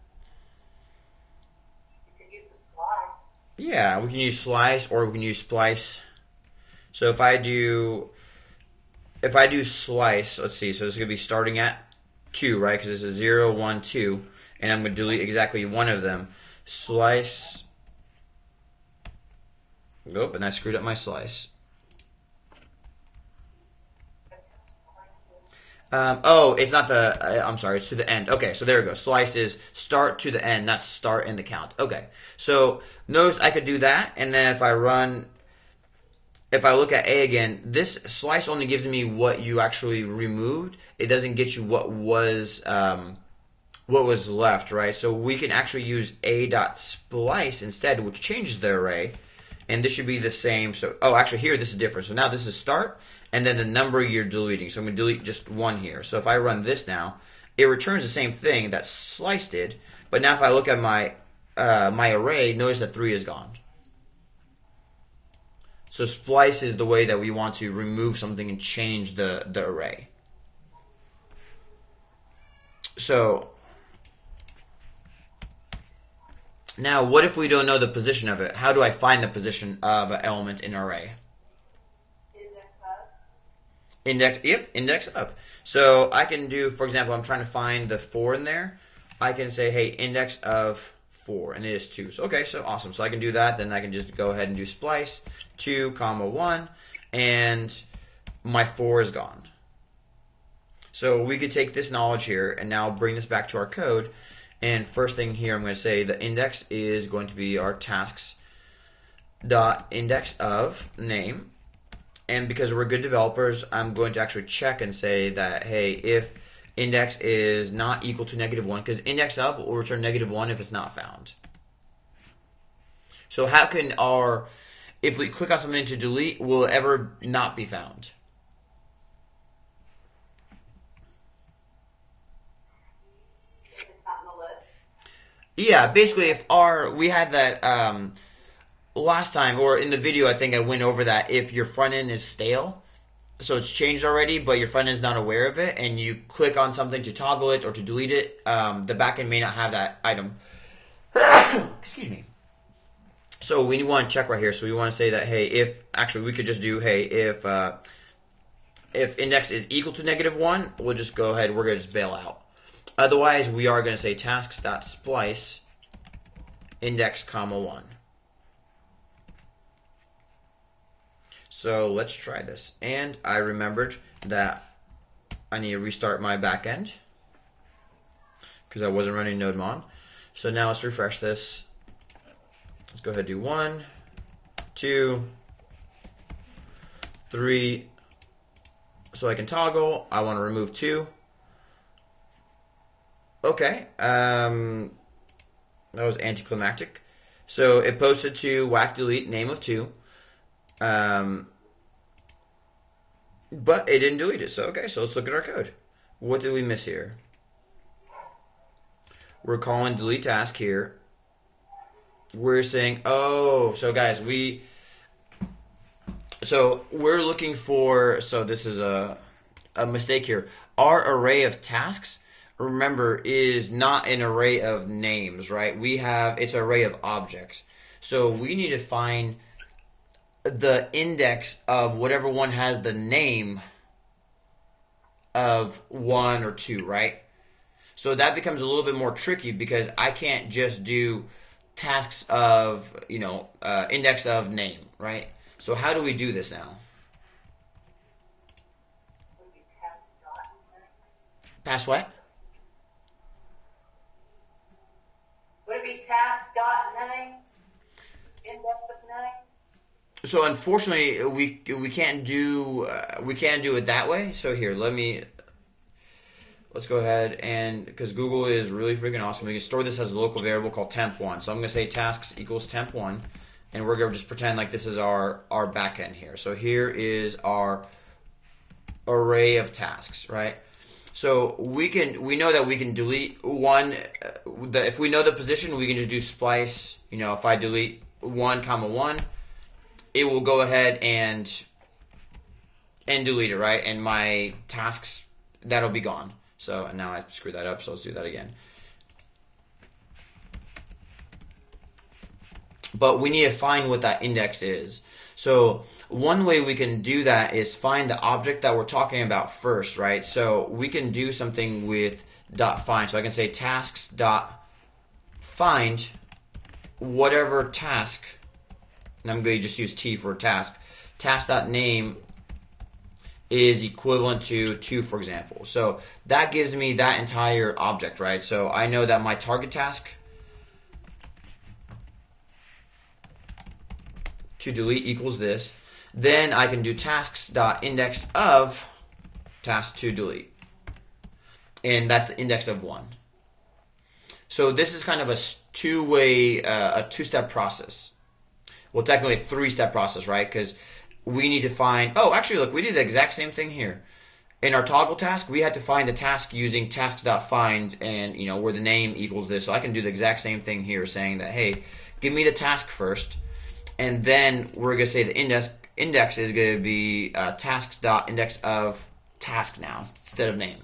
Speaker 4: You can use a slice.
Speaker 1: Yeah, we can use slice or we can use splice. So if I do slice, let's see, so this is going to be starting at 2, right? Because this is 0, 1, 2. And I'm going to delete exactly one of them. Slice. Nope, and I screwed up my slice. It's not the, I'm sorry, it's to the end. Okay, so there we go. Slice is start to the end, not start in the count. Okay, so notice I could do that, and then if I look at A again, this slice only gives me what you actually removed. It doesn't get you what was left, right? So we can actually use a.splice instead, which changes the array, and this should be the same. So, actually here this is different. So now this is start, and then the number you're deleting. So I'm going to delete just 1 here. So if I run this now, it returns the same thing that slice did, but now if I look at my my array, notice that 3 is gone. So splice is the way that we want to remove something and change the array. So now, what if we don't know the position of it? How do I find the position of an element in an array? Index of. So I can do, for example, I'm trying to find the 4 in there. I can say, hey, index of 4, and it is 2. So okay, so awesome. So I can do that. Then I can just go ahead and do splice 2, 1, and my 4 is gone. So we could take this knowledge here and now bring this back to our code. And first thing here, I'm going to say the index is going to be our tasks dot index of name. And because we're good developers, I'm going to actually check and say that, hey, if index is not equal to -1, because index of will return -1 if it's not found. So how can if we click on something to delete, will it ever not be found? Yeah, basically, if we had that last time, or in the video, I think I went over that. If your front end is stale, so it's changed already, but your front end is not aware of it, and you click on something to toggle it or to delete it, the backend may not have that item. Excuse me. So we want to check right here. So we want to say that, hey, we could just do, hey, if index is equal to -1, we'll just go ahead. We're going to just bail out. Otherwise, we are going to say tasks.splice index, 1. So let's try this. And I remembered that I need to restart my backend because I wasn't running NodeMon. So now let's refresh this. Let's go ahead and do 1, 2, 3. So I can toggle. I want to remove 2. Okay, that was anticlimactic. So it posted to whack delete name of 2, but it didn't delete it. So okay, so let's look at our code. What did we miss here? We're calling delete task here. We're saying, so guys, So we're looking for, so this is a mistake here. Our array of tasks, remember, is not an array of names, right? It's an array of objects. So we need to find the index of whatever one has the name of 1 or 2, right? So that becomes a little bit more tricky because I can't just do tasks of, index of name, right? So how do we do this now? Pass what?
Speaker 4: Would it be task.name? Index of name?
Speaker 1: So unfortunately, we can't do it that way. So here, let's go ahead and, because Google is really freaking awesome, we can store this as a local variable called temp1. So I'm going to say tasks equals temp1, and we're going to just pretend like this is our backend here. So here is our array of tasks, right? So we know that we can delete one. If we know the position, we can just do splice. If I delete 1, 1, it will go ahead and delete it, right? And my tasks, that'll be gone. So, and now I screwed that up, so let's do that again. But we need to find what that index is. So one way we can do that is find the object that we're talking about first, right? So we can do something with .find. So I can say tasks.find whatever task, and I'm going to just use T for task. Task.name is equivalent to 2, for example. So that gives me that entire object, right? So I know that my target task to delete equals this. Then I can do tasks.index of task to delete. And that's the index of 1. So this is kind of a two-step process. Well, technically a 3-step process, right? Because we need to find, actually, look, we did the exact same thing here. In our toggle task, we had to find the task using tasks.find and, where the name equals this. So I can do the exact same thing here, saying that, hey, give me the task first, and then we're going to say the index is going to be tasks.index of task now instead of name.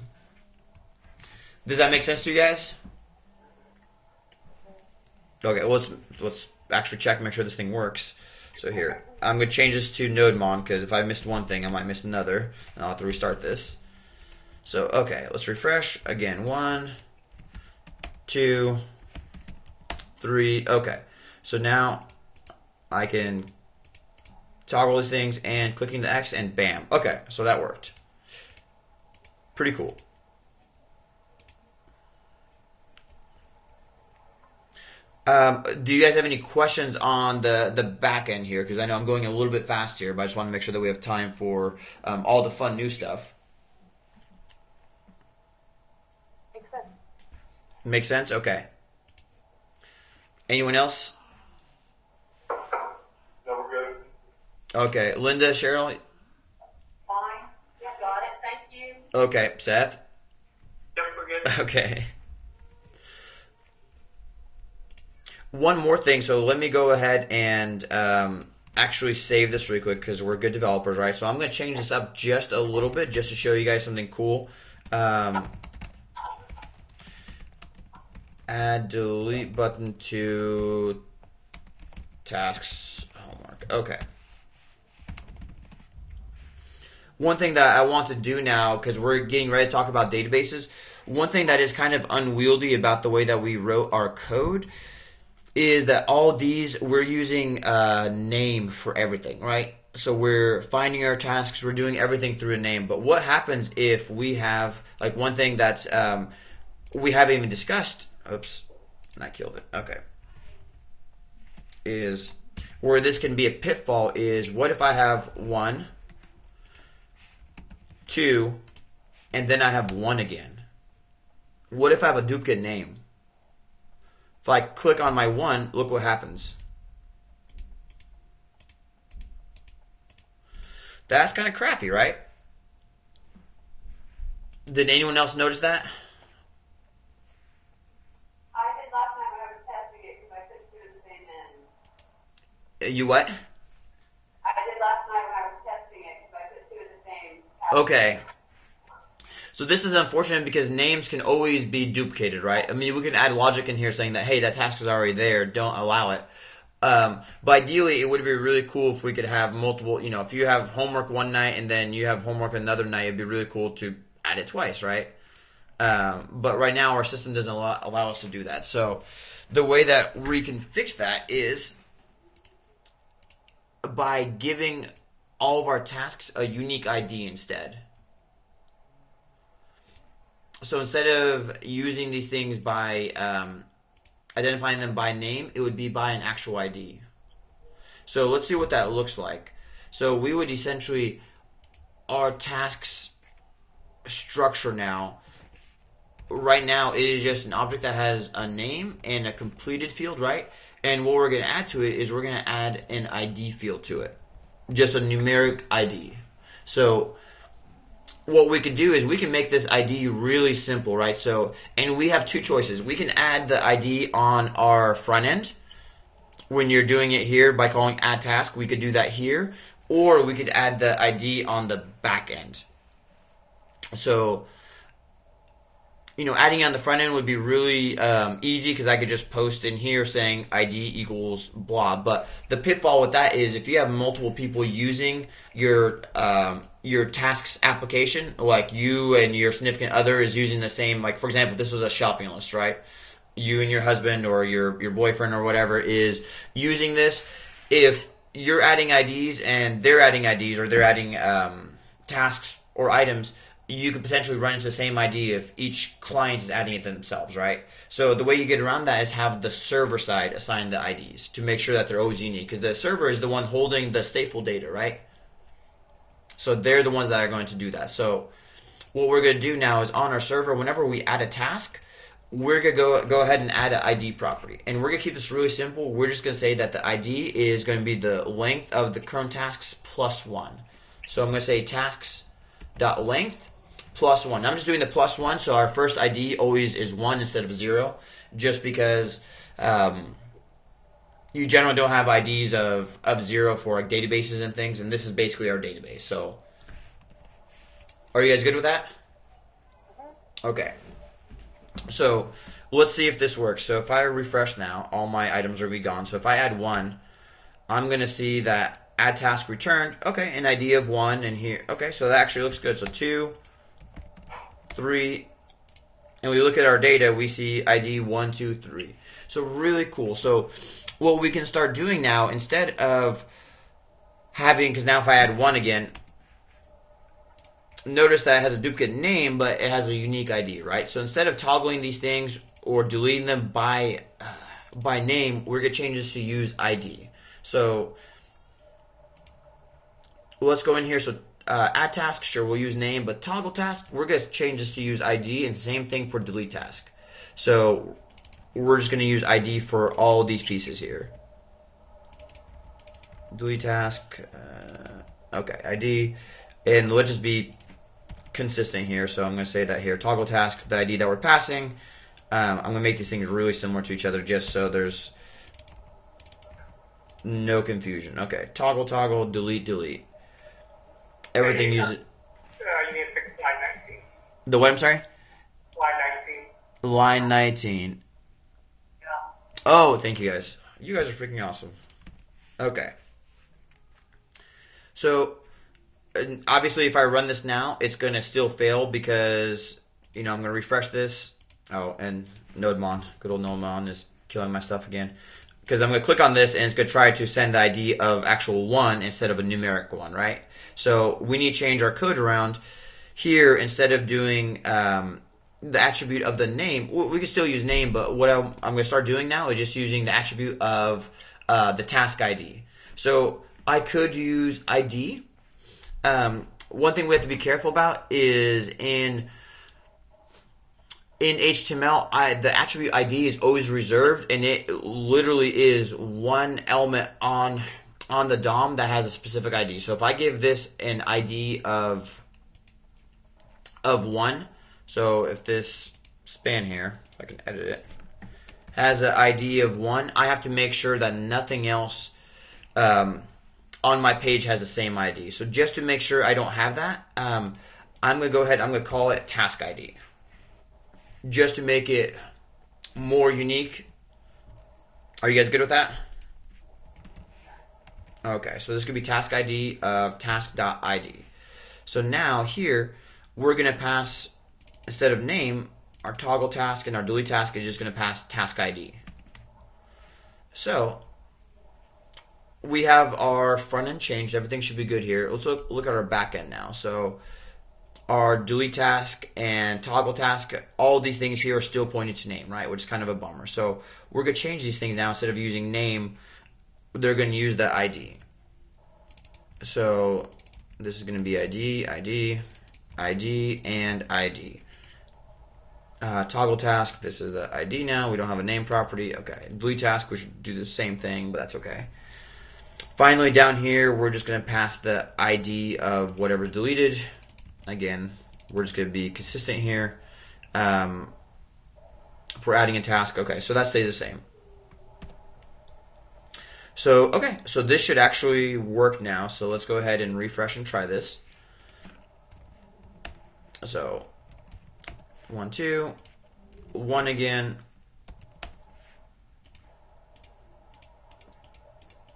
Speaker 1: Does that make sense to you guys? Okay, well, let's actually check, make sure this thing works. So here, I'm going to change this to NodeMon, because if I missed one thing, I might miss another, and I'll have to restart this. So, okay, let's refresh. Again, 1, 2, 3. Okay, so now I can toggle these things and clicking the X, and bam. Okay, so that worked. Pretty cool. Do you guys have any questions on the back end here? Because I know I'm going a little bit fast here, but I just want to make sure that we have time for all the fun new stuff.
Speaker 3: Makes sense.
Speaker 1: Makes sense? Okay. Anyone else?
Speaker 5: No, we're good.
Speaker 1: Okay. Linda, Cheryl?
Speaker 4: Fine. Yeah, got it. Thank you.
Speaker 1: Okay. Seth?
Speaker 6: Yep, we're good.
Speaker 1: Okay. One more thing, so let me go ahead and actually save this really quick because we're good developers, right? So I'm going to change this up just a little bit just to show you guys something cool. Add delete button to tasks homework. Okay. One thing that I want to do now, because we're getting ready to talk about databases, one thing that is kind of unwieldy about the way that we wrote our code is that all these, we're using a name for everything, right? So we're finding our tasks, we're doing everything through a name. But what happens if we have, like one thing that we haven't even discussed, oops, I killed it, okay, is where this can be a pitfall is, what if I have 1, 2, and then I have 1 again? What if I have a duplicate name? If I click on my 1, look what happens. That's kind of crappy, right? Did anyone else notice that?
Speaker 4: I did last night when I was testing it because I couldn't do the same end.
Speaker 1: You what?
Speaker 4: I did last night when I was
Speaker 1: Okay. So this is unfortunate because names can always be duplicated, right? I mean, we can add logic in here saying that, hey, that task is already there, don't allow it. But ideally, it would be really cool if we could have multiple, if you have homework one night and then you have homework another night, it'd be really cool to add it twice, right? But right now, our system doesn't allow us to do that. So the way that we can fix that is by giving all of our tasks a unique ID instead. So instead of using these things by identifying them by name, it would be by an actual ID. So let's see what that looks like. So we would essentially, our tasks structure now, right now it is just an object that has a name and a completed field, right? And what we're going to add to it is we're going to add an ID field to it. Just a numeric ID. So what we can do is we can make this ID really simple, right? So, and we have two choices. We can add the ID on our front end when you're doing it here by calling add task. We could do that here, or we could add the ID on the back end. So, adding on the front end would be really easy because I could just post in here saying ID equals blah. But the pitfall with that is if you have multiple people using your tasks application, like you and your significant other is using the same, like for example, this was a shopping list, right? You and your husband or your boyfriend or whatever is using this. If you're adding IDs and they're adding IDs or they're adding tasks or items, you could potentially run into the same ID if each client is adding it themselves, right? So the way you get around that is have the server side assign the IDs to make sure that they're always unique, because the server is the one holding the stateful data, right? So they're the ones that are going to do that. So what we're going to do now is on our server, whenever we add a task, we're going to go ahead and add an ID property. And we're going to keep this really simple. We're just going to say that the ID is going to be the length of the current tasks plus 1. So I'm going to say tasks.length plus 1. I'm just doing the plus 1, so our first ID always is 1 instead of 0, just because you generally don't have IDs of 0 for like databases and things, and this is basically our database. So are you guys good with that? Okay. So let's see if this works. So if I refresh now, all my items will be gone. So if I add 1, I'm going to see that add task returned. Okay, an ID of 1 and here. Okay, so that actually looks good. So 2, 3, and we look at our data, we see ID 1, 2, 3. So really cool. So what we can start doing now, instead of having, because now if I add 1 again, notice that it has a duplicate name, but it has a unique ID, right? So instead of toggling these things or deleting them by name, we're going to change this to use ID. So let's go in here. So add task, sure, we'll use name, but toggle task, we're going to change this to use ID, and same thing for delete task. So we're just going to use ID for all of these pieces here. Delete task, okay, ID, and let's just be consistent here. So I'm going to say that here, toggle task, the ID that we're passing. I'm going to make these things really similar to each other just so there's no confusion. Okay, toggle, toggle, delete, delete. Everything uses.
Speaker 6: You need to fix line 19.
Speaker 1: The what? I'm sorry.
Speaker 6: Line 19.
Speaker 1: Line 19.
Speaker 6: Yeah.
Speaker 1: Oh, thank you guys. You guys are freaking awesome. Okay. So obviously, if I run this now, it's going to still fail because I'm going to refresh this. Oh, and NodeMon, good old NodeMon is killing my stuff again. Because I'm going to click on this and it's going to try to send the ID of actual 1 instead of a numeric 1, right? So we need to change our code around here. Instead of doing the attribute of the name, we can still use name, but what I'm going to start doing now is just using the attribute of the task ID. So I could use ID. One thing we have to be careful about is in HTML, the attribute ID is always reserved, and it literally is one element on the DOM that has a specific ID. So if I give this an ID of 1, so if this span here, if I can edit it, has an ID of 1, I have to make sure that nothing else on my page has the same ID. So just to make sure I don't have that, I'm going to go ahead, I'm going to call it task ID. Just to make it more unique. Are you guys good with that? Okay, so this could be task ID of task.id. So now here, we're going to pass, instead of name, our toggle task and our delete task is just going to pass task ID. So we have our front end changed. Everything should be good here. Let's look at our back end now. So our delete task and toggle task, all these things here are still pointing to name, right? Which is kind of a bummer. So we're going to change these things now. Instead of using name, they're going to use the ID. So this is going to be ID, ID, ID, and ID. Toggle task, this is the ID now. We don't have a name property. Okay. Delete task, we should do the same thing, but that's okay. Finally, down here, we're just going to pass the ID of whatever's deleted. Again, we're just going to be consistent here. If we're adding a task, okay, so that stays the same. So, okay, so this should actually work now. So let's go ahead and refresh and try this. So, 1, 2, 1 again.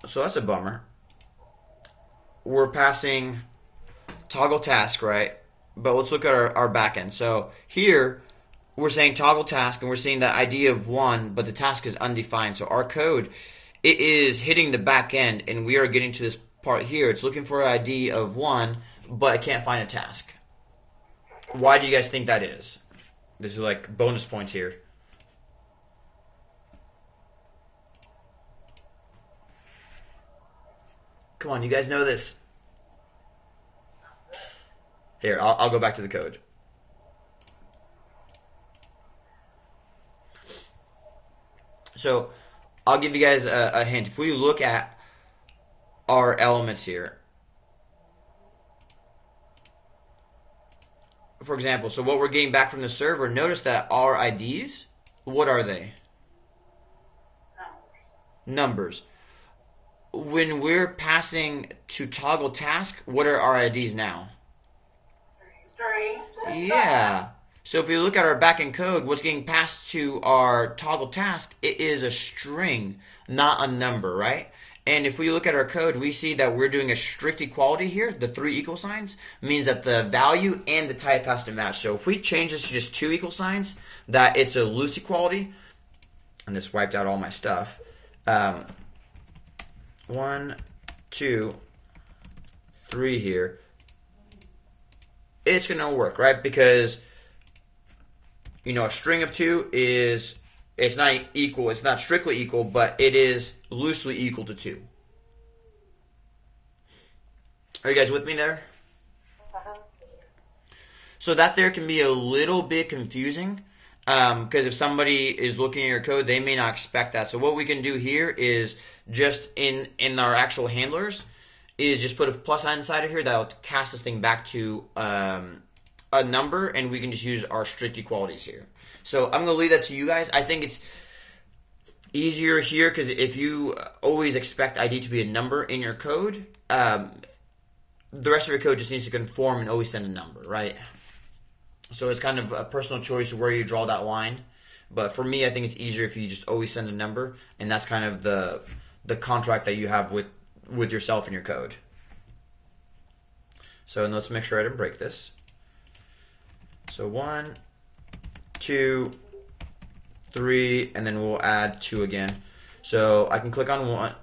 Speaker 1: So that's a bummer. We're passing toggle task, right? But let's look at our backend. So here, we're saying toggle task, and we're seeing the ID of 1, but the task is undefined. So our code, it is hitting the back end, and we are getting to this part here. It's looking for an ID of 1, but it can't find a task. Why do you guys think that is? This is like bonus points here. Come on, you guys know this. Here, I'll go back to the code. So I'll give you guys a hint. If we look at our elements here, for example, so what we're getting back from the server, notice that our IDs, what are they? Numbers. When we're passing to toggle task, what are our IDs now?
Speaker 4: Strings.
Speaker 1: Yeah. So if we look at our backend code, what's getting passed to our toggle task, it is a string, not a number, right? And if we look at our code, we see that we're doing a strict equality here. The 3 equal signs means that the value and the type has to match. So if we change this to just 2 equal signs, that it's a loose equality, and this wiped out all my stuff. 1, 2, 3 here. It's going to work, right? Because, you know, a string of 2 is, it's not equal, it's not strictly equal, but it is loosely equal to 2. Are you guys with me there? So that there can be a little bit confusing, because if somebody is looking at your code, they may not expect that. So what we can do here is just in our actual handlers is just put a plus sign inside of here that will cast this thing back to a number, and we can just use our strict equalities here. So I'm going to leave that to you guys. I think it's easier here because if you always expect ID to be a number in your code, the rest of your code just needs to conform and always send a number, right? So it's kind of a personal choice of where you draw that line. But for me, I think it's easier if you just always send a number, and that's kind of the contract that you have with yourself and your code. So let's make sure I didn't break this. So 1, 2, 3, and then we'll add 2 again. So I can click on 1.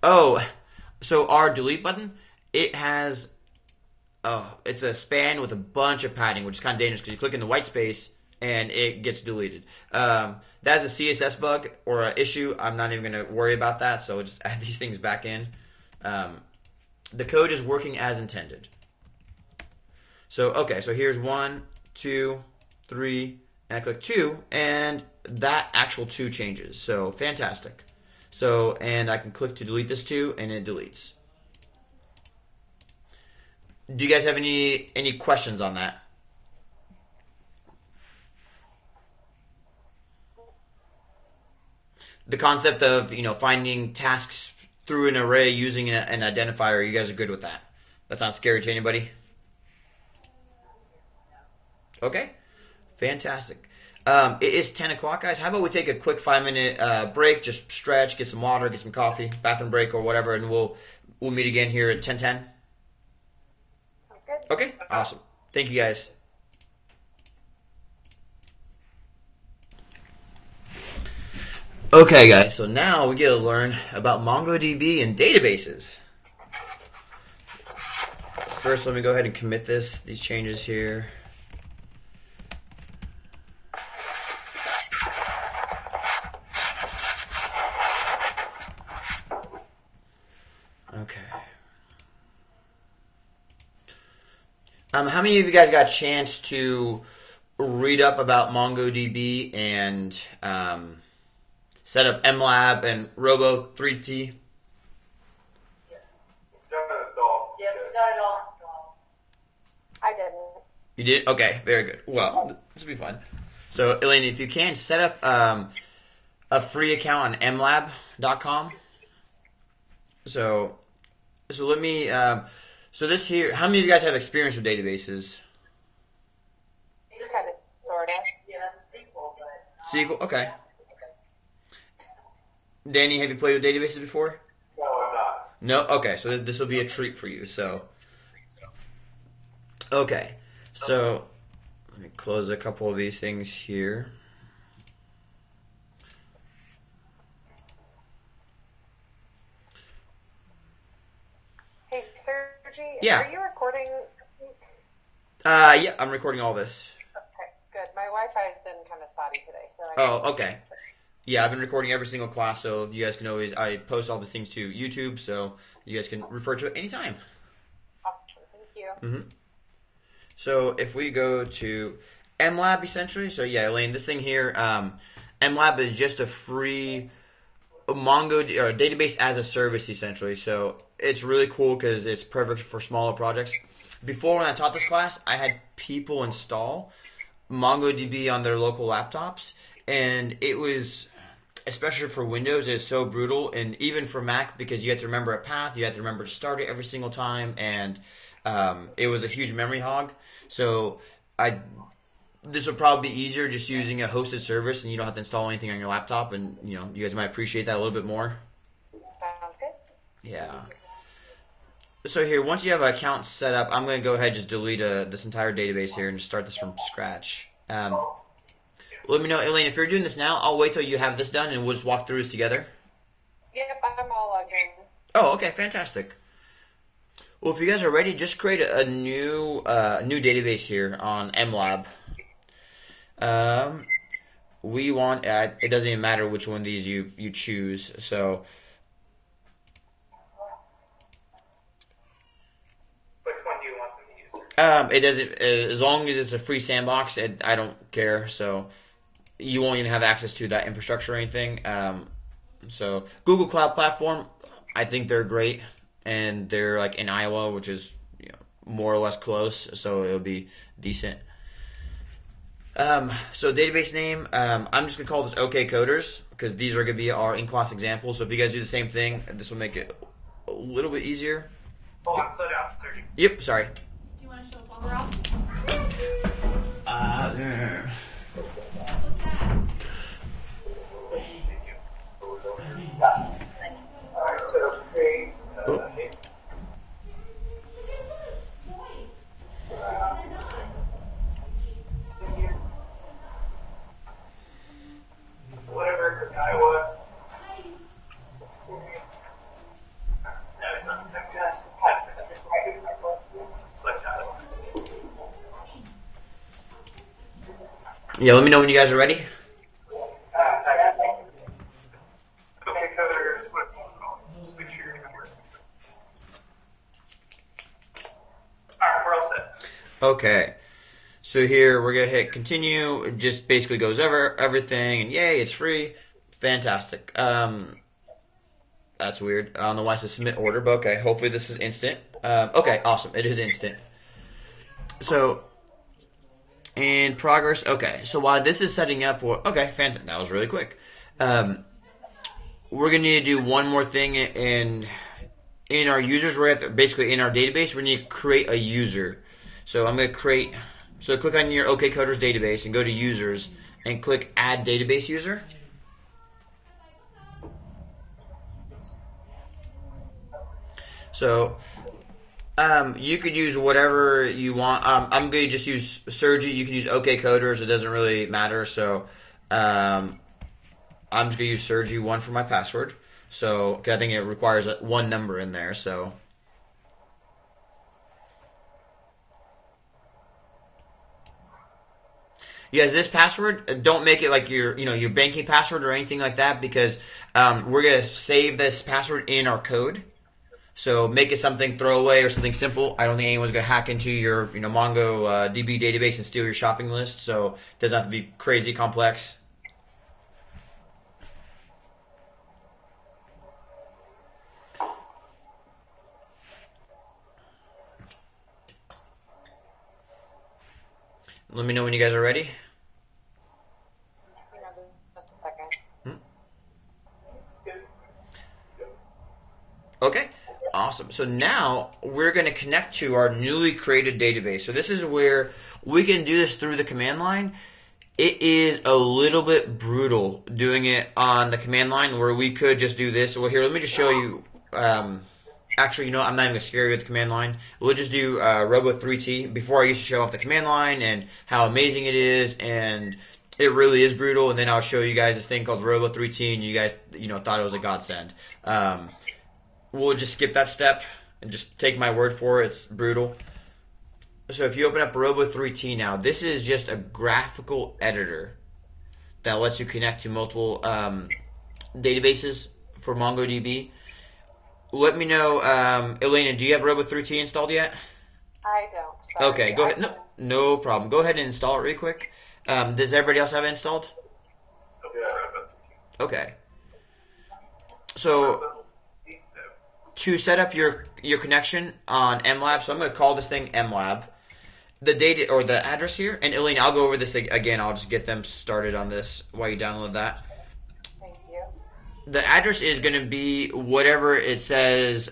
Speaker 1: Oh, so our delete button, it has, it's a span with a bunch of padding, which is kind of dangerous because you click in the white space and it gets deleted. That's a CSS bug or an issue. I'm not even going to worry about that, so we'll just add these things back in. The code is working as intended. So, okay, so here's 1, 2, 3, and I click 2, and that actual 2 changes. So, fantastic. So, and I can click to delete this 2, and it deletes. Do you guys have any questions on that? The concept of, you know, finding tasks through an array using an identifier, you guys are good with that? That's not scary to anybody? Okay, fantastic. It is 10 o'clock, guys. How about we take a quick 5-minute break, just stretch, get some water, get some coffee, bathroom break or whatever, and we'll meet again here at 10:10.
Speaker 3: Sounds good.
Speaker 1: Okay, awesome. Thank you, guys. Okay, guys, so now we get to learn about MongoDB and databases. First, let me go ahead and commit these changes here. Okay. How many of you guys got a chance to read up about MongoDB and set up MLab and Robo 3T?
Speaker 3: I didn't.
Speaker 1: You did? Okay, very good. Well, this will be fun. So, Elaine, if you can, set up a free account on mlab.com. So let me, so this here, how many of you guys have experience with databases?
Speaker 3: Kind of, sort of.
Speaker 4: Yeah, that's a SQL, but.
Speaker 1: SQL? Okay. Danny, have you played with databases before?
Speaker 5: No, I'm not.
Speaker 1: No? Okay, so this will be a treat for you. So, okay. So, let me close a couple of these things here.
Speaker 3: Hey, Sergi,
Speaker 1: Yeah.
Speaker 3: are you recording?
Speaker 1: Yeah, I'm recording all this.
Speaker 3: Okay, good. My Wi-Fi's been kind of spotty today, so
Speaker 1: Oh, okay. Yeah, I've been recording every single class, so you guys can always, I post all these things to YouTube, so you guys can refer to it anytime.
Speaker 3: Awesome. Thank you.
Speaker 1: Mm-hmm. So if we go to MLab, essentially, so yeah, Elaine, this thing here, MLab is just a free Mongo or database as a service, essentially. So it's really cool because it's perfect for smaller projects. Before, when I taught this class, I had people install MongoDB on their local laptops, and it was, especially for Windows, it's so brutal, and even for Mac, because you have to remember a path, you have to remember to start it every single time, and it was a huge memory hog. So this would probably be easier just using a hosted service, and you don't have to install anything on your laptop, and you guys might appreciate that a little bit more.
Speaker 3: Sounds good.
Speaker 1: Yeah. So here, once you have an account set up, I'm going to go ahead and just delete this entire database here and just start this from scratch. Let me know, Elaine, if you're doing this now, I'll wait till you have this done and we'll just walk through this together.
Speaker 3: Yep, I'm all logged in.
Speaker 1: Oh, okay, fantastic. Well, if you guys are ready, just create a new database here on MLab. We want, it doesn't even matter which one of these you choose, so...
Speaker 6: Which one do you want them to use?
Speaker 1: It doesn't, as long as it's a free sandbox, I don't care, so you won't even have access to that infrastructure or anything. So Google Cloud Platform, I think they're great, and they're like in Iowa, which is more or less close, so it'll be decent. So database name, I'm just gonna call this OK Coders because these are gonna be our in-class examples. So if you guys do the same thing, this will make it a little bit easier.
Speaker 6: Hold on, slow down, Sergi.
Speaker 1: Yep, sorry.
Speaker 7: Do you want to show us while we're out? So sad.
Speaker 6: Alright, so create whatever Iowa. No, it's not. Select Iowa.
Speaker 1: Yeah, let me know when you guys are ready.
Speaker 6: Okay, Coders, what just make sure you remember. Alright, we're all set.
Speaker 1: Okay. So here we're gonna hit continue. It just basically goes over everything, and yay, it's free. Fantastic. That's weird. I don't know why it says submit order, but okay. Hopefully this is instant. Okay, awesome. It is instant. So in progress. Okay. So while this is setting up, okay, fantastic. That was really quick. We're gonna need to do one more thing in our users. We're basically in our database. We need to create a user. So I'm gonna create So click on your OKCoders database and go to users and click add database user. So you could use whatever you want. I'm going to just use Sergi. You can use OKCoders. It doesn't really matter. So I'm just going to use Sergi1 for my password. So 'cause I think it requires one number in there. So you guys, this password, don't make it like your banking password or anything like that, because we're going to save this password in our code. So make it something throwaway or something simple. I don't think anyone's going to hack into your MongoDB database and steal your shopping list. So it doesn't have to be crazy complex. Let me know when you guys are ready.
Speaker 3: Just a second.
Speaker 1: Okay, awesome. So now we're going to connect to our newly created database. So this is where we can do this through the command line. It is a little bit brutal doing it on the command line where we could just do this. Well, here, let me just show you. Actually, I'm not even going to scare you with the command line. We'll just do Robo3T. Before I used to show off the command line and how amazing it is, and it really is brutal. And then I'll show you guys this thing called Robo3T, and you guys, thought it was a godsend. We'll just skip that step and just take my word for it. It's brutal. So if you open up Robo3T now, this is just a graphical editor that lets you connect to multiple databases for MongoDB. Let me know, Elena, do you have Robo3T installed yet?
Speaker 3: I don't. Sorry.
Speaker 1: Okay, go ahead. No problem. Go ahead and install it real quick. Does everybody else have it installed? Okay. So to set up your connection on MLab, so I'm going to call this thing MLab. The data or the address here, and Elena, I'll go over this again. I'll just get them started on this while you download that.
Speaker 3: Thank you.
Speaker 1: The address is going to be whatever it says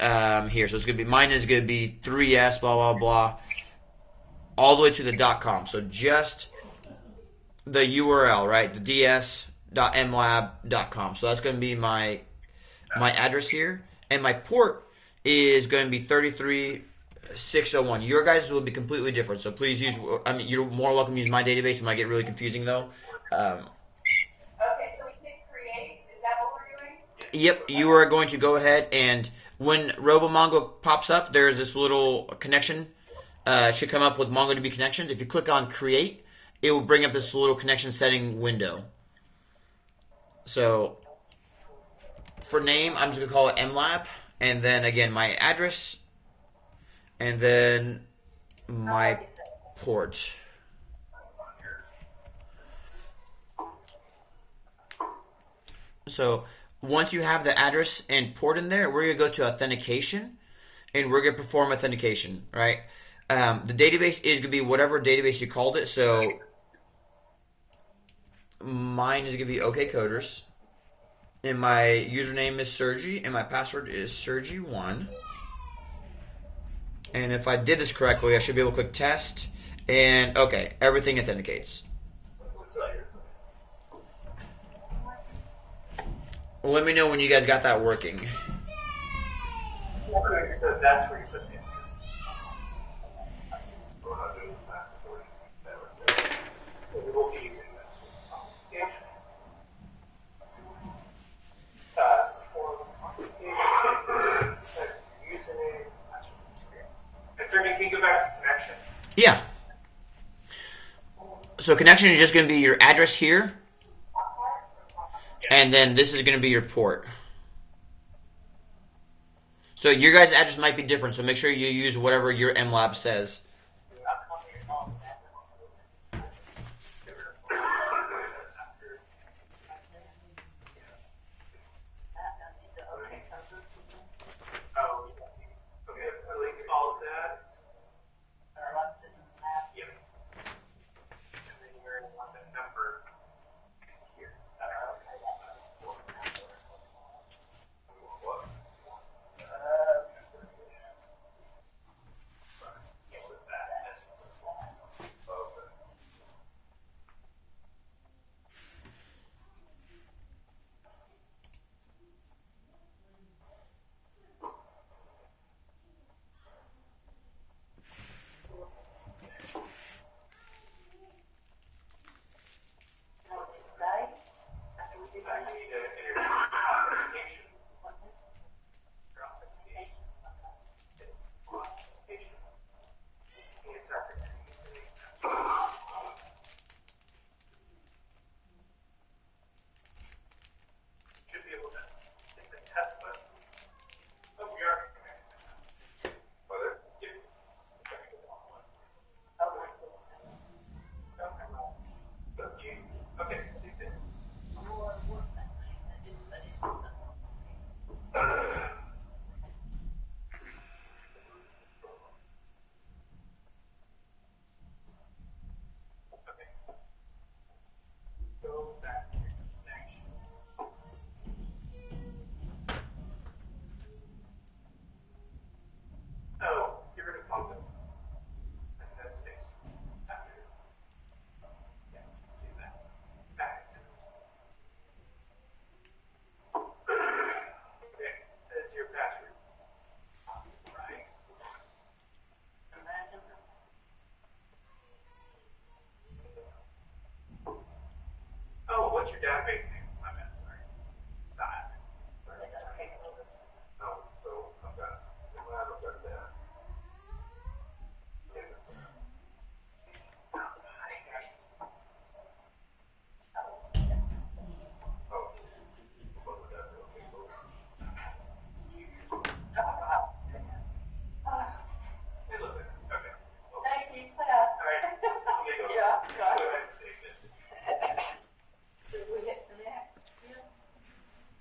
Speaker 1: here. So it's going to be, mine is going to be 3s blah blah blah, all the way to the .com. So just the URL, right? The ds.mlab.com. So that's going to be my address here, and my port is going to be 33601. Your guys will be completely different. So please use. You're more welcome to use my database. It might get really confusing though.
Speaker 4: Okay, so we click create. Is that what we're doing?
Speaker 1: Yep, you are going to go ahead, and when RoboMongo pops up, there's this little connection. It should come up with MongoDB connections. If you click on create, it will bring up this little connection setting window. So for name, I'm just going to call it MLab, and then again my address, and then my port. So once you have the address and port in there, we're going to go to authentication, and we're going to perform authentication, right? The database is going to be whatever database you called it. So mine is going to be OKCoders, and my username is Sergi, and my password is Sergi1. And if I did this correctly, I should be able to click test, and okay, everything authenticates. Let me know when you guys got that working.
Speaker 6: Okay, so that's where you put the can you go back to connection?
Speaker 1: Yeah. So connection is just going to be your address here, and then this is going to be your port. So your guys' address might be different, so make sure you use whatever your MLab says.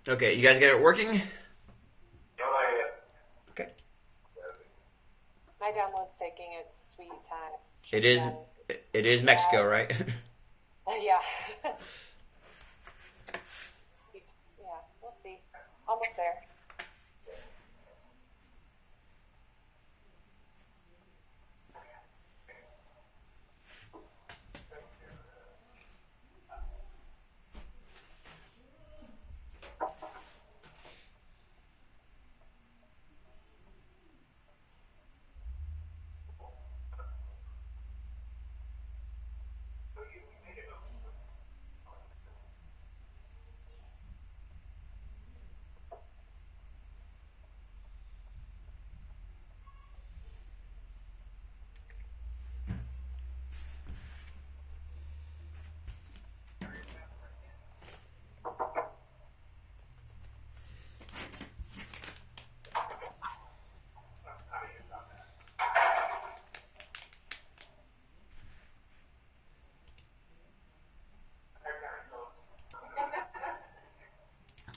Speaker 1: Okay, you guys get it working? Okay.
Speaker 3: My download's taking its sweet time.
Speaker 1: It is. It is Mexico, right?
Speaker 3: Yeah. Yeah, we'll see. Almost there.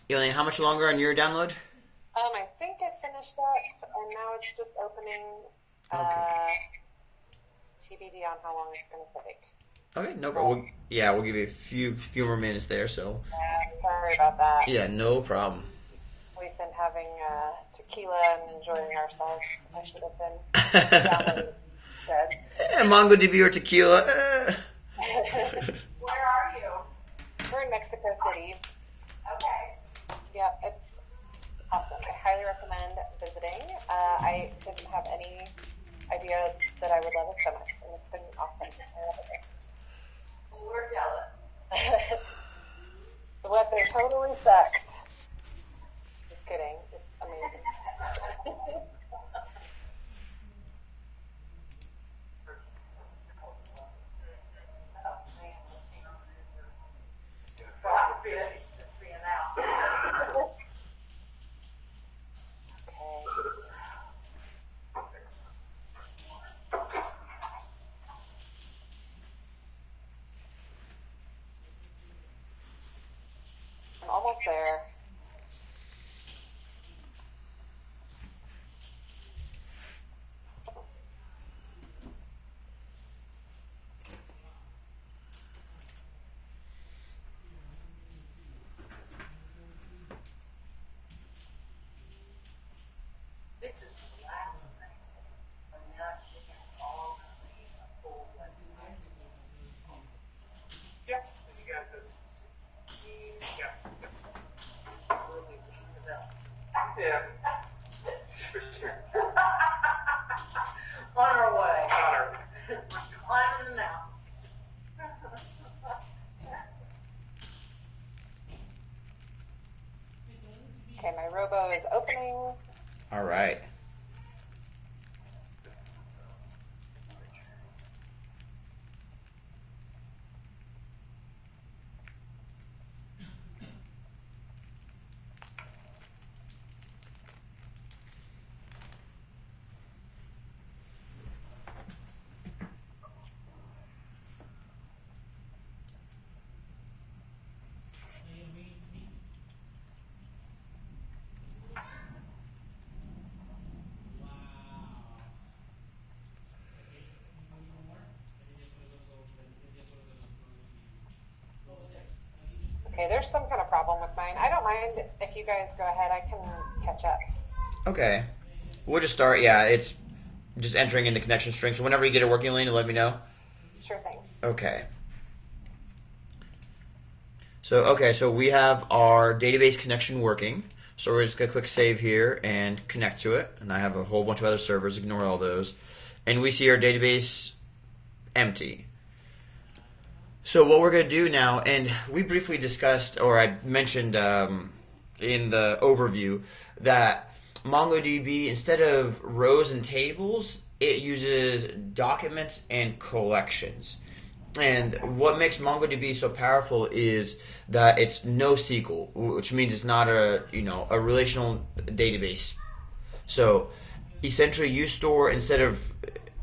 Speaker 1: Elaine, how much longer on your download?
Speaker 3: I think it finished up, and now it's just opening. TBD on how long it's going to take.
Speaker 1: Okay, no problem. We'll give you a few more minutes there. So.
Speaker 3: Yeah, sorry about that.
Speaker 1: Yeah, no problem.
Speaker 3: We've been having tequila and enjoying ourselves. I should have been downloading instead.
Speaker 1: MongoDB or tequila.
Speaker 4: Where are you?
Speaker 3: We're in Mexico City.
Speaker 4: Okay.
Speaker 3: Yeah, it's awesome. I highly recommend visiting. I didn't have any idea that I would love it so much, and it's been awesome. I love it.
Speaker 4: Well, we're jealous.
Speaker 3: The weather totally sucks. Just kidding. It's amazing.
Speaker 4: Frostbite just being out.
Speaker 3: I'm almost there.
Speaker 4: This is the last thing. And then I think it's all going to be a full website.
Speaker 6: Yeah, and you guys have seen, really leaned it out. Yeah. For sure.
Speaker 4: On our way.
Speaker 6: Got her.
Speaker 4: We're climbing the mountain.
Speaker 3: Okay, my robo is opening.
Speaker 1: All right.
Speaker 3: Okay, there's some kind of problem with mine. I don't mind if you guys go ahead. I can catch up.
Speaker 1: Okay. We'll just start. Yeah, it's just entering in the connection string. So whenever you get it working, Elaine, let me know.
Speaker 3: Sure thing.
Speaker 1: Okay. So we have our database connection working. So we're just going to click save here and connect to it. And I have a whole bunch of other servers. Ignore all those. And we see our database empty. So what we're going to do now, and we briefly discussed, or I mentioned in the overview, that MongoDB, instead of rows and tables, it uses documents and collections. And what makes MongoDB so powerful is that it's NoSQL, which means it's not a relational database. So essentially, you store, instead of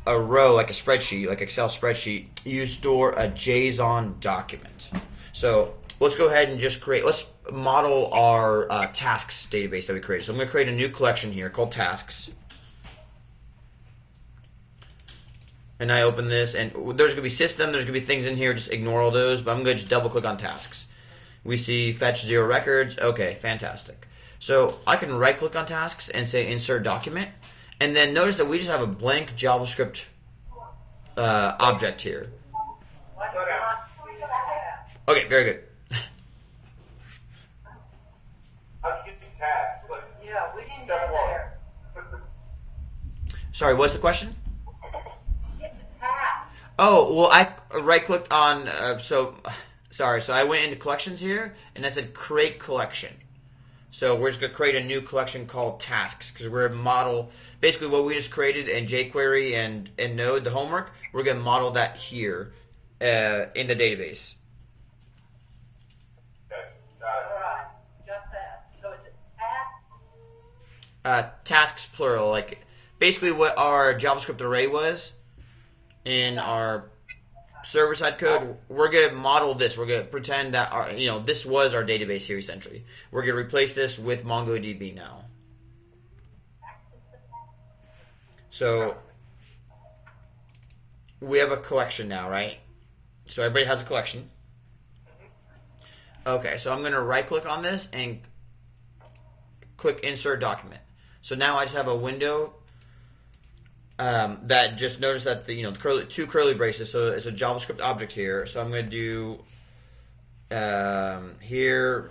Speaker 1: a row like a spreadsheet, like Excel spreadsheet, you store a JSON document. So let's go ahead and just create. Let's model our tasks database that we created. So I'm going to create a new collection here called tasks. And I open this, and there's going to be system, there's going to be things in here, just ignore all those, but I'm going to just double click on tasks. We see fetch 0 records. Okay, fantastic. So I can right click on tasks and say insert document, and then notice that we just have a blank JavaScript object here. Okay, very good.
Speaker 5: How'd you get these tasks? Like,
Speaker 4: Yeah, we didn't
Speaker 5: step
Speaker 4: get
Speaker 5: one.
Speaker 4: there.
Speaker 1: Sorry, what's the question?
Speaker 4: Get the task.
Speaker 1: Oh, well, I right clicked on, so I went into collections here, and I said create collection. So we're just going to create a new collection called tasks, because we're going to model, basically what we just created in jQuery and Node, the homework, we're going to model that here in the database.
Speaker 5: Okay, got it.
Speaker 4: Alright, just that. So is it task?
Speaker 1: Tasks plural, like basically what our JavaScript array was in our server-side code. We're gonna model this. We're gonna pretend that our, this was our database here essentially. We're gonna replace this with MongoDB now. So we have a collection now, right? So everybody has a collection. Okay, so I'm gonna right-click on this and click Insert Document. So now I just have a window that just notice that the two curly braces. So it's a JavaScript object here. So I'm going to do here,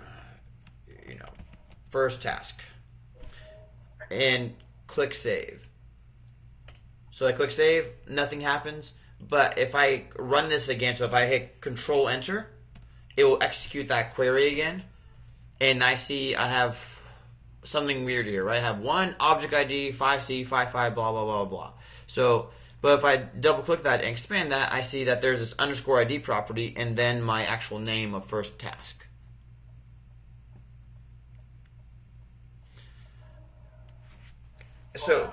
Speaker 1: first task, and click save. So I click save, nothing happens. But if I run this again, so if I hit Control Enter, it will execute that query again, and I see I have something weird here, right? I have one object ID 5C55 blah blah blah blah. So, but if I double click that and expand that, I see that there's this underscore ID property and then my actual name of first task. So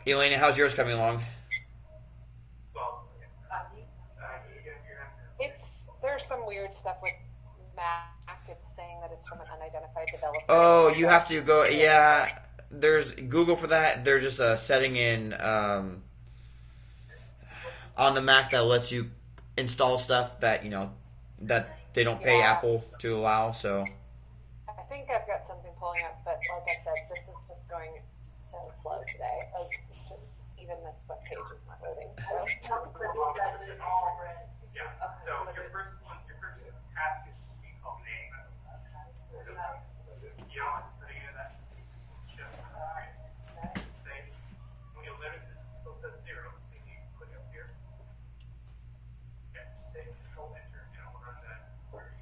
Speaker 1: Elena, how's yours coming along?
Speaker 3: There's some weird stuff with Mac. It's saying that it's from an unidentified developer.
Speaker 1: Oh, you have to go. Yeah, there's Google for that. There's just a setting in on the Mac that lets you install stuff that that they don't pay Apple to allow. So
Speaker 3: I think I've got something pulling up, but like I said, this is just going so slow today. Just even this web page is not loading. So.
Speaker 6: Yeah. So your first task is just being called name. You don't have to put any of that. Just say when you'll notice it still says 0. So you click up here. Yeah, just say Control Enter and it'll run that query.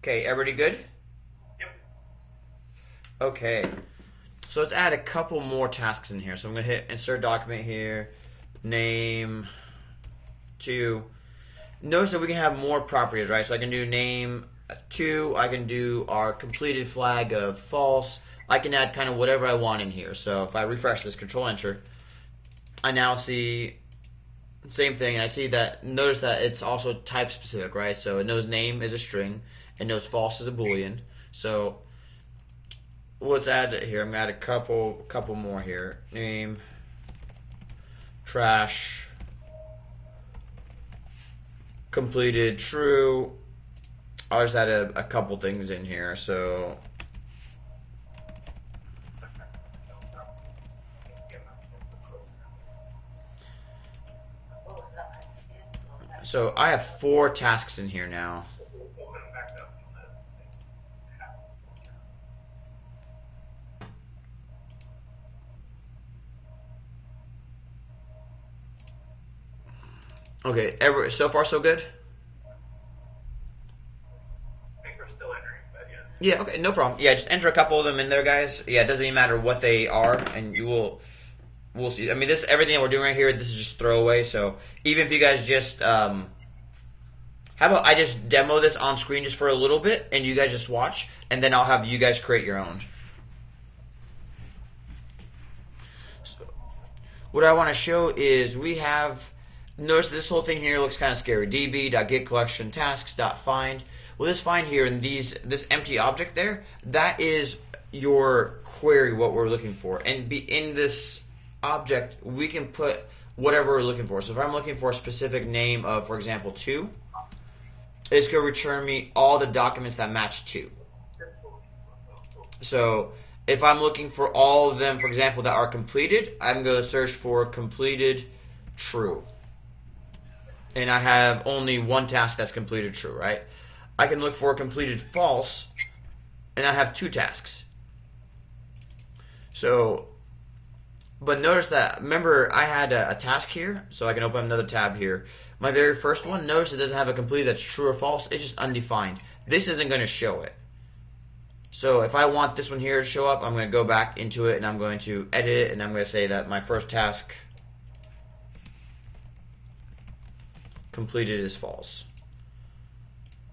Speaker 1: okay, everybody good?
Speaker 6: Yep.
Speaker 1: Okay, so let's add a couple more tasks in here. So I'm gonna hit Insert Document here, name 2. Notice that we can have more properties, right? So I can do name 2. I can do our completed flag of false. I can add kind of whatever I want in here. So if I refresh this, Control Enter, I now see the same thing. I see that, notice that it's also type specific, right? So it knows name is a string, it knows false is a boolean. So let's add it here. I'm gonna add a couple more here. Name, trash, completed true. I'll just add a couple things in here. So I have 4 tasks in here now. Okay, so far so good?
Speaker 6: I think we're still entering, but yes.
Speaker 1: Yeah, okay, no problem. Yeah, just enter a couple of them in there, guys. Yeah, it doesn't even matter what they are, and we'll we'll see. I mean, this everything that we're doing right here, this is just throwaway. So even if you guys just, how about I just demo this on screen just for a little bit, and you guys just watch, and then I'll have you guys create your own. So what I want to show is we have, notice this whole thing here looks kind of scary. db.getCollection tasks.find. Well, this find here and this empty object there, that is your query, what we're looking for. And in this object, we can put whatever we're looking for. So if I'm looking for a specific name of, for example, 2, it's going to return me all the documents that match 2. So if I'm looking for all of them, for example, that are completed, I'm going to search for completed true. And I have only one task that's completed true, right? I can look for completed false, and I have 2 tasks. So, but notice that, remember I had a task here, so I can open another tab here. My very first one, notice it doesn't have a completed that's true or false, it's just undefined. This isn't going to show it. So if I want this one here to show up, I'm going to go back into it and I'm going to edit it, and I'm going to say that my first task completed is false.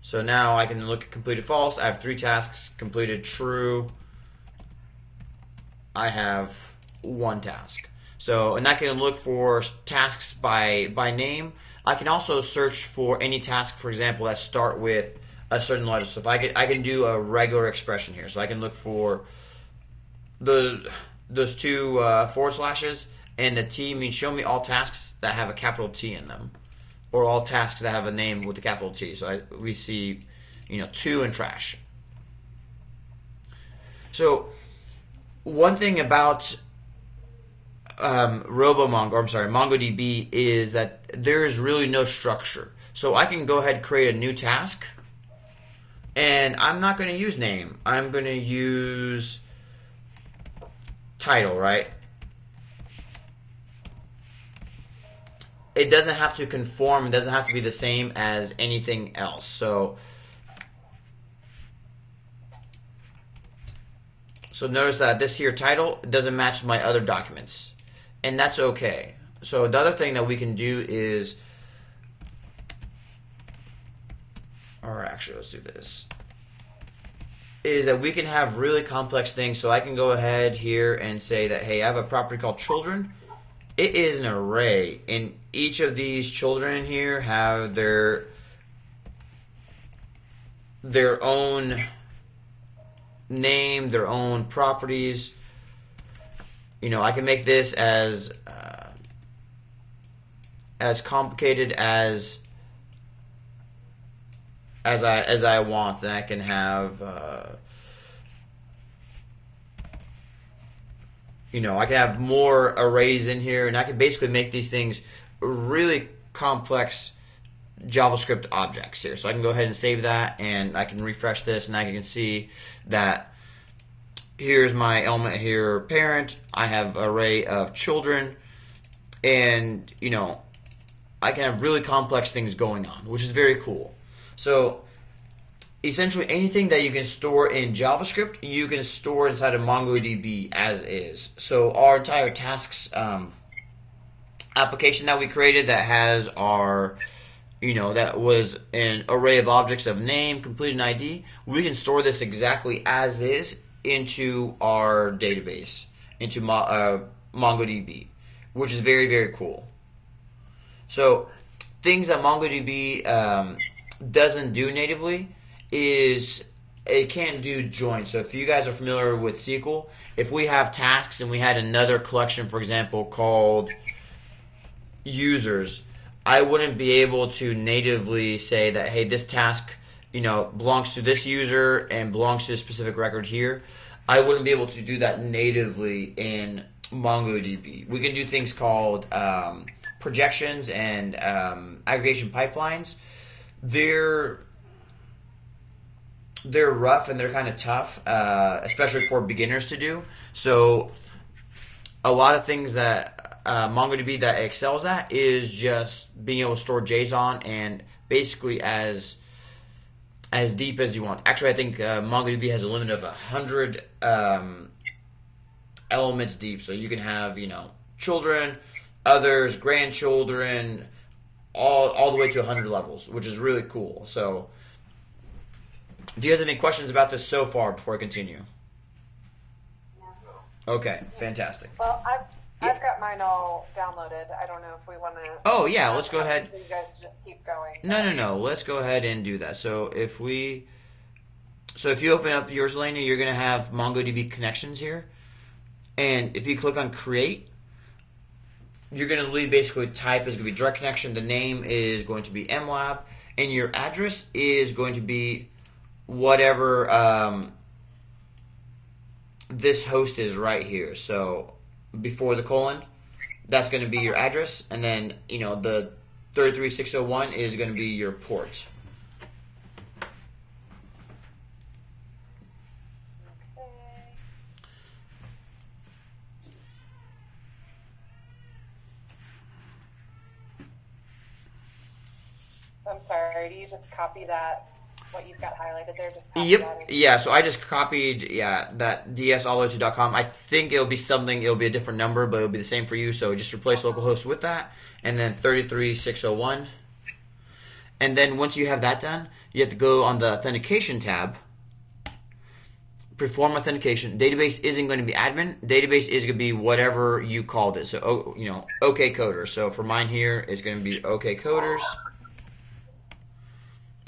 Speaker 1: So now I can look at completed false. I have 3 tasks. Completed true, I have 1 task. So, and I can look for tasks by name. I can also search for any task, for example, that start with a certain letter. So if I can do a regular expression here. So I can look for those 2 forward slashes, and the T means show me all tasks that have a capital T in them, or all tasks that have a name with a capital T. So we see, 2 and trash. So one thing about MongoDB is that there is really no structure. So I can go ahead and create a new task, and I'm not going to use name. I'm going to use title, right? It doesn't have to conform. It doesn't have to be the same as anything else. So notice that this here title doesn't match my other documents, and that's okay. So the other thing that we can do is, or actually let's do this, is that we can have really complex things. So I can go ahead here and say that, hey, I have a property called children. It is an array, and each of these children here have their own name, their own properties. I can make this as complicated as I want. Then I can have I can have more arrays in here, and I can basically make these things really complex JavaScript objects here. So I can go ahead and save that, and I can refresh this, and I can see that here's my element here, parent. I have an array of children, and I can have really complex things going on, which is very cool. So essentially anything that you can store in JavaScript, you can store inside of MongoDB as is. So our entire tasks application that we created that has our, that was an array of objects of name, complete, and ID, we can store this exactly as is into our database, into MongoDB, which is very, very cool. So things that MongoDB doesn't do natively is it can't do joins. So if you guys are familiar with SQL, if we have tasks and we had another collection, for example, called users, I wouldn't be able to natively say that, hey, this task, belongs to this user and belongs to this specific record here. I wouldn't be able to do that natively in MongoDB. We can do things called projections and aggregation pipelines. They're rough and they're kind of tough, especially for beginners to do. So a lot of things that MongoDB that excels at is just being able to store JSON and basically as deep as you want. Actually, I think MongoDB has a limit of 100 elements deep, so you can have children, others, grandchildren, all the way to 100 levels, which is really cool. So, do you guys have any questions about this so far before I continue? Okay, fantastic.
Speaker 3: Well, I've got mine all downloaded. I don't know if we want to.
Speaker 1: Oh yeah, let's go ahead.
Speaker 3: You guys just keep going.
Speaker 1: No. Let's go ahead and do that. So if you open up yours, Elena, you're gonna have MongoDB connections here, and if you click on create, you're gonna basically type is gonna be direct connection. The name is going to be MLab, and your address is going to be whatever this host is right here. So before the colon, that's going to be your address, and then the 33601 is going to be your port.
Speaker 3: I'm sorry, do you just copy that, what you've got highlighted there? Just copy
Speaker 1: Yep.
Speaker 3: that
Speaker 1: Yeah. So I just copied that dsallotoo.com. I think it'll be a different number, but it'll be the same for you. So just replace localhost with that, and then 33601. And then once you have that done, you have to go on the authentication tab. Perform authentication. Database isn't going to be admin. Database is going to be whatever you called it. So OK Coders. So for mine here, it's going to be OK Coders.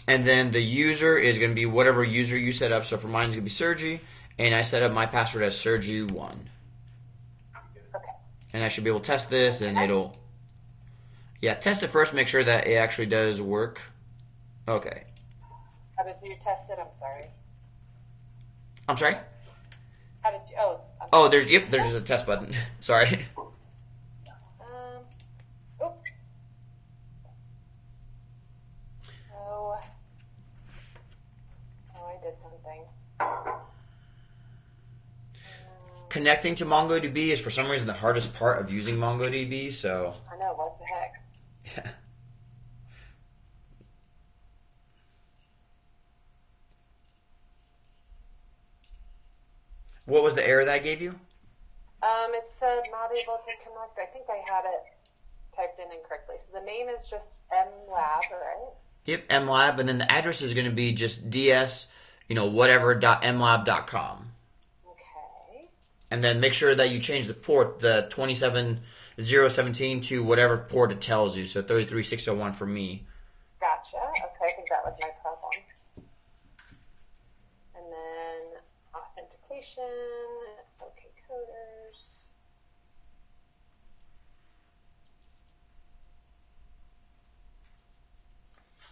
Speaker 1: And then the user is going to be whatever user you set up. So for mine, it's going to be Sergi. And I set up my password as Sergi1.
Speaker 3: Okay.
Speaker 1: And I should be able to test this, and it'll... Yeah, test it first. Make sure that it actually does work. Okay.
Speaker 3: How did you test it? I'm sorry.
Speaker 1: I'm sorry?
Speaker 3: How did you...
Speaker 1: Oh, there's just a test button. Sorry.
Speaker 3: Oop. I did something.
Speaker 1: Connecting to MongoDB is for some reason the hardest part of using MongoDB, so...
Speaker 3: I know, what the heck?
Speaker 1: Yeah. What was the error that I gave you?
Speaker 3: It said not able to connect. I think I had it typed in incorrectly. So the name is just MLab, right?
Speaker 1: Yep, MLab, and then the address is going to be just ds, whatever.mlab.com.
Speaker 3: Okay.
Speaker 1: And then make sure that you change the port, the 27017 to whatever port it tells you. So 33601 for me.
Speaker 3: Gotcha. Okay, I think that was my problem. And then authentication. Okay, coders.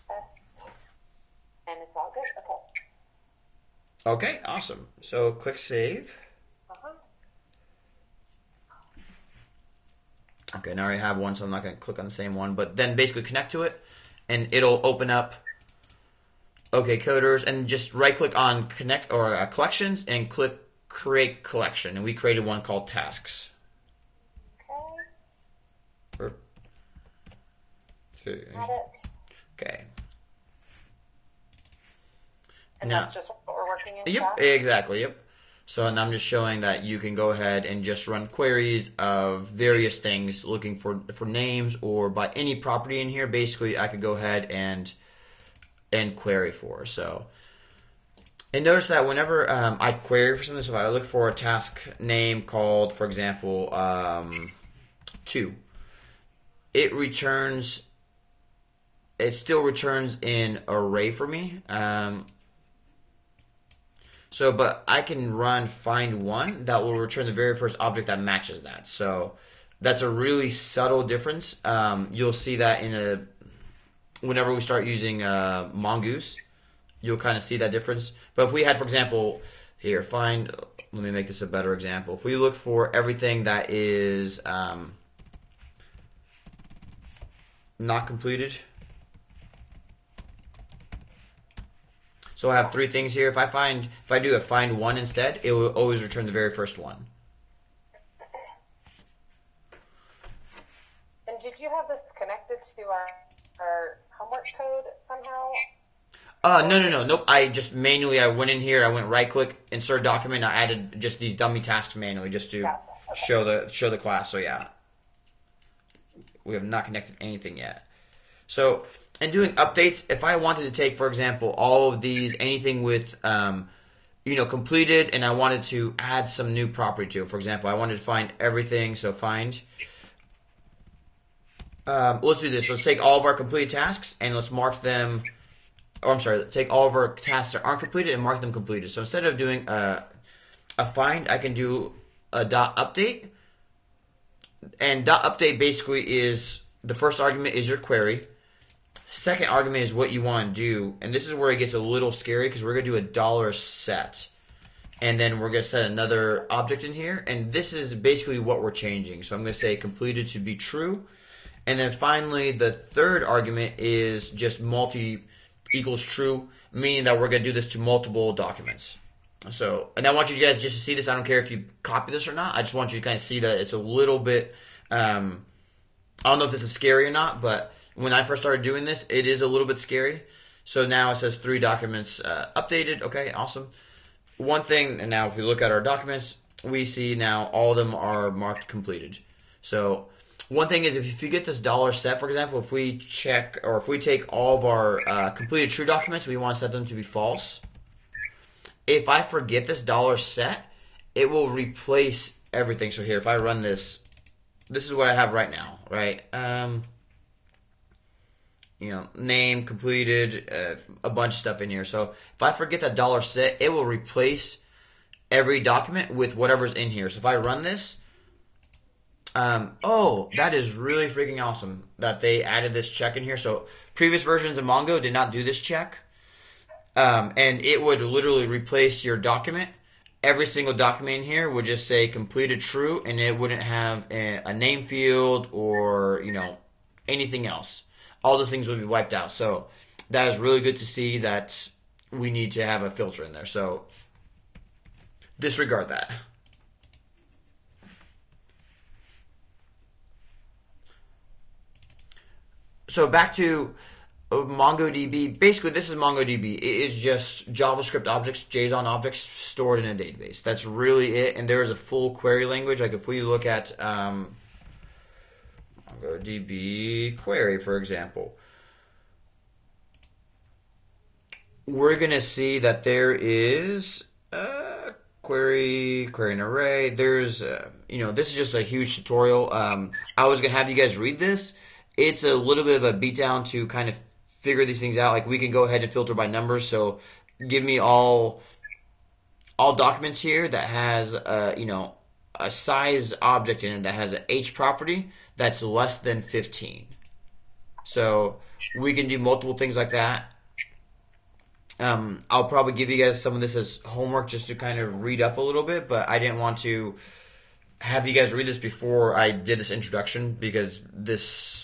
Speaker 3: Test. And it's all good. Okay.
Speaker 1: Okay, awesome. So click save. Okay, now I already have one, so I'm not going to click on the same one. But then basically connect to it, and it'll open up OK Coders, and just right-click on Connect or Collections, and click Create Collection. And we created one called Tasks.
Speaker 3: Okay. Got it.
Speaker 1: Okay.
Speaker 3: And
Speaker 1: Now,
Speaker 3: that's just what we're working in?
Speaker 1: Yep, exactly, yep. So, and I'm just showing that you can go ahead and just run queries of various things, looking for names or by any property in here. Basically, I could go ahead and query for. So, and notice that whenever I query for something, so if I look for a task name called, for example, 2, it still returns an array for me. But I can run find one that will return the very first object that matches that. So that's a really subtle difference. You'll see that whenever we start using Mongoose, you'll kind of see that difference. But if we had, for example, let me make this a better example. If we look for everything that is not completed. So I have 3 things here. If I do a find one instead, it will always return the very first one.
Speaker 3: And did you have this connected to our homework code somehow?
Speaker 1: Nope. I just manually, I went in here, I went right click, insert document, I added just these dummy tasks manually just to show the class. So yeah. We have not connected anything yet. So, in doing updates, if I wanted to take, for example, all of these, anything with, completed, and I wanted to add some new property to it. For example, I wanted to find everything, so find. Let's do this. Let's take all of our completed tasks, and let's mark them, take all of our tasks that aren't completed and mark them completed. So instead of doing a find, I can do a .update. And .update basically is, the first argument is your query. Second argument is what you want to do. And this is where it gets a little scary because we're going to do a $set. And then we're going to set another object in here. And this is basically what we're changing. So I'm going to say completed to be true. And then finally, the third argument is just multi equals true, meaning that we're going to do this to multiple documents. So, and I want you guys just to see this. I don't care if you copy this or not. I just want you to kind of see that it's a little bit, I don't know if this is scary or not, but when I first started doing this, it is a little bit scary. So now it says 3 documents updated. Okay, awesome. One thing, and now if we look at our documents, we see now all of them are marked completed. So one thing is, if you get this $set, for example, if we check, or if we take all of our completed true documents, we want to set them to be false. If I forget this $set, it will replace everything. So here, if I run this, this is what I have right now, right? Name, completed, a bunch of stuff in here. So if I forget that $set, it will replace every document with whatever's in here. So if I run this, that is really freaking awesome that they added this check in here. So previous versions of Mongo did not do this check. And it would literally replace your document. Every single document in here would just say completed true, and it wouldn't have a name field or, anything else. All the things would be wiped out. So that is really good to see that we need to have a filter in there. So disregard that. So back to MongoDB. Basically, this is MongoDB. It is just JavaScript objects, JSON objects stored in a database. That's really it. And there is a full query language. Like if we look at MongoDB query, for example, we're going to see that there is query and array. There's, this is just a huge tutorial. I was going to have you guys read this. It's a little bit of a beatdown to kind of figure these things out. Like we can go ahead and filter by numbers. So give me all documents here that has a size object in it that has an H property that's less than 15. So we can do multiple things like that. I'll probably give you guys some of this as homework just to kind of read up a little bit, but I didn't want to have you guys read this before I did this introduction because this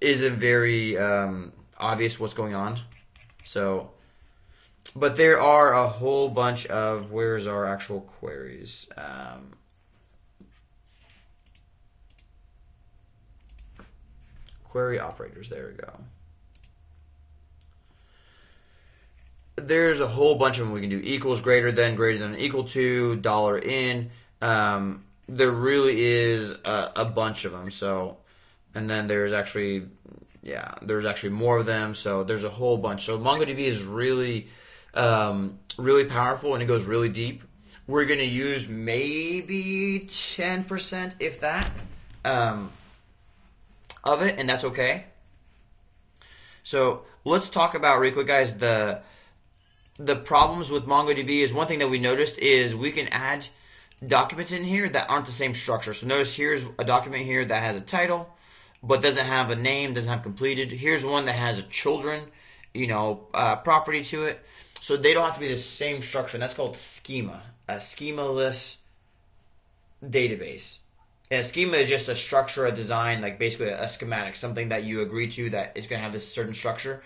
Speaker 1: isn't very obvious what's going on. So, but there are a whole bunch of, where's our actual queries? Query operators, there we go. There's a whole bunch of them we can do. Equals, greater than, equal to, $in. There really is a bunch of them. So, and then there's actually more of them. So there's a whole bunch. So MongoDB is really, really powerful and it goes really deep. We're going to use maybe 10%, if that, of it, and that's okay. So let's talk about real quick, guys, the problems with MongoDB is one thing that we noticed is we can add documents in here that aren't the same structure. So notice here's a document here that has a title, but doesn't have a name, doesn't have completed. Here's one that has a children, property to it. So they don't have to be the same structure, and that's called schema, a schemaless database. And a schema is just a structure, a design, like basically a schematic, something that you agree to that is going to have this certain structure.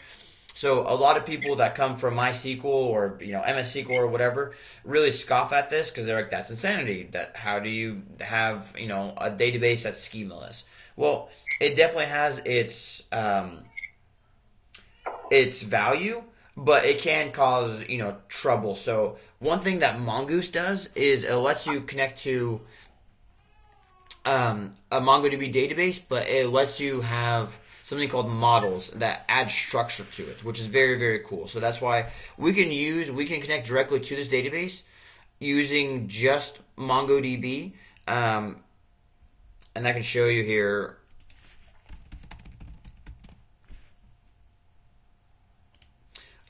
Speaker 1: So a lot of people that come from MySQL or MS SQL or whatever really scoff at this because they're like, that's insanity. That how do you have a database that's schemaless? Well, it definitely has its value, but it can cause trouble. So one thing that Mongoose does is it lets you connect to a MongoDB database, but it lets you have something called models that add structure to it, which is very, very cool. So that's why we can connect directly to this database using just MongoDB. And I can show you here.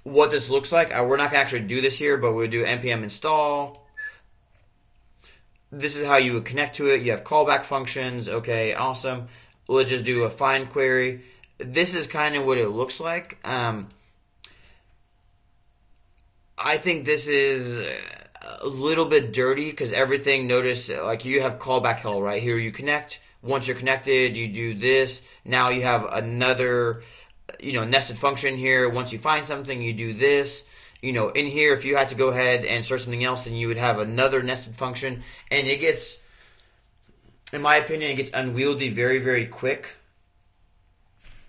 Speaker 1: What this looks like. We're not going to actually do this here, but we'll do npm install. This is how you would connect to it. You have callback functions. Okay, awesome. We'll just do a find query. This is kind of what it looks like. I think this is a little bit dirty because everything, notice, like you have callback hell right here. You connect. Once you're connected, you do this. Now you have another, nested function here. Once you find something, you do this. In here, if you had to go ahead and search something else, then you would have another nested function. And it gets, in my opinion, it gets unwieldy very, very quick.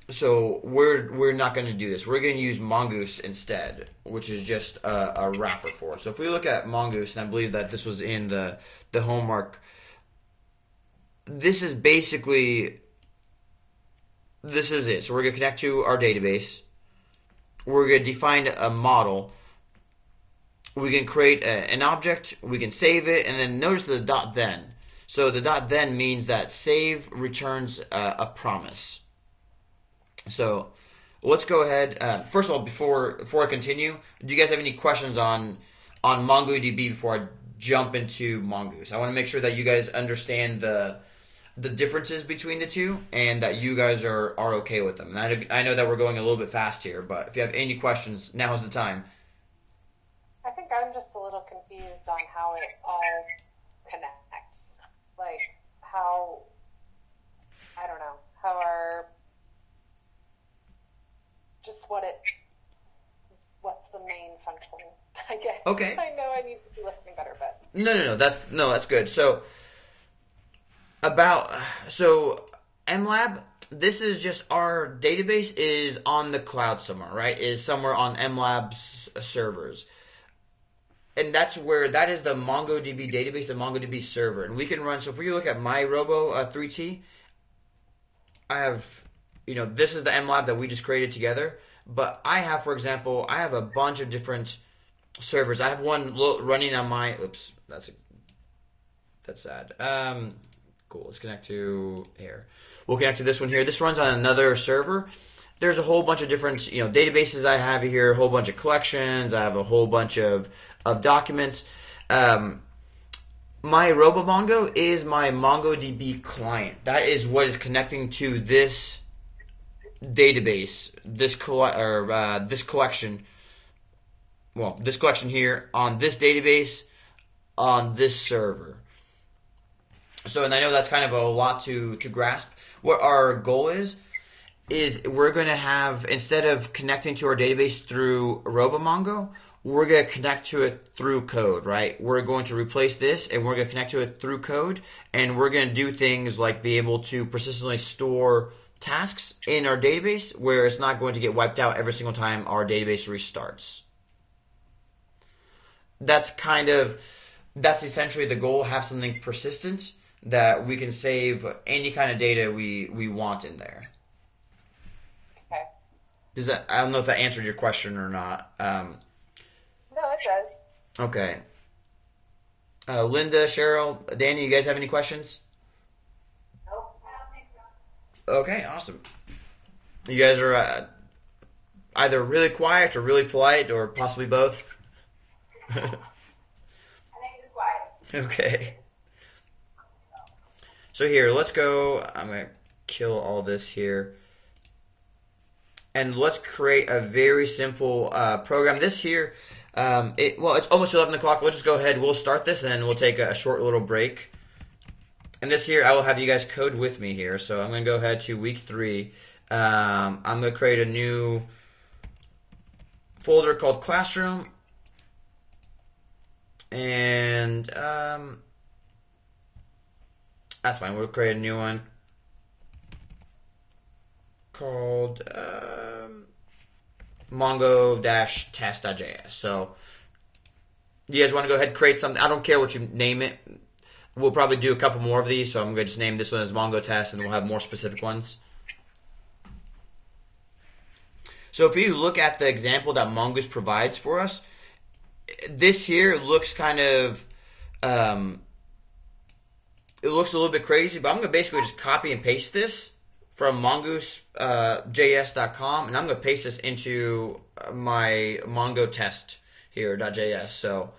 Speaker 1: So we're not going to do this. We're going to use Mongoose instead, which is just a wrapper for it. So if we look at Mongoose, and I believe that this was in the homework, this is basically, this is it. So we're going to connect to our database. We're going to define a model. We can create an object. We can save it. And then notice the dot then. So the dot then means that save returns a promise. So let's go ahead. First of all, before I continue, do you guys have any questions on MongoDB before I jump into Mongoose? I want to make sure that you guys understand the differences between the two and that you guys are okay with them. And I know that we're going a little bit fast here, but if you have any questions, now is the time.
Speaker 3: I think I'm just a little confused on how it all connects. Like how, I don't know, how what's the main function, I guess.
Speaker 1: Okay.
Speaker 3: I know I need to be listening better, but.
Speaker 1: No, that's good. So MLab, this is just our database is on the cloud somewhere, right? Is somewhere on MLab's servers. And that is the MongoDB database, the MongoDB server. And we can run, so if we look at my Robo 3T, I have, this is the MLab that we just created together. But I have, for example, a bunch of different servers. I have one running on my, oops, that's sad. Cool, let's connect to here. We'll connect to this one here. This runs on another server. There's a whole bunch of different, databases I have here, a whole bunch of collections. I have a whole bunch of documents. My RoboMongo is my MongoDB client. That is what is connecting to this database, this collection. Well, this collection here on this database on this server. So, and I know that's kind of a lot to grasp. What our goal is we're going to have, instead of connecting to our database through RoboMongo, we're going to connect to it through code, right? We're going to replace this and we're going to connect to it through code, and we're going to do things like be able to persistently store tasks in our database where it's not going to get wiped out every single time our database restarts. That's essentially the goal, have something persistent that we can save any kind of data we want in there.
Speaker 3: Okay.
Speaker 1: I don't know if that answered your question or not.
Speaker 3: No, it does.
Speaker 1: Okay. Linda, Cheryl, Danny, you guys have any questions?
Speaker 4: Nope, I don't think so.
Speaker 1: Okay, awesome. You guys are either really quiet or really polite or possibly both.
Speaker 4: I think it's quiet.
Speaker 1: Okay. So here, let's go. I'm going to kill all this here. And let's create a very simple program. This here, it's almost 11 o'clock. We'll just go ahead. We'll start this, and then we'll take a short little break. And this here, I will have you guys code with me here. So I'm going to go ahead to week 3. I'm going to create a new folder called Classroom. And that's fine. We'll create a new one called Mongo-test.js. So you guys want to go ahead and create something. I don't care what you name it. we'll probably do a couple more of these, so I'm going to just name this one as Mongo test, and we'll have more specific ones. So if you look at the example that Mongoose provides for us, this here looks kind of, it looks a little bit crazy, but I'm going to basically just copy and paste this from MongoosJS.com, and I'm going to paste this into my Mongo test here, .js. So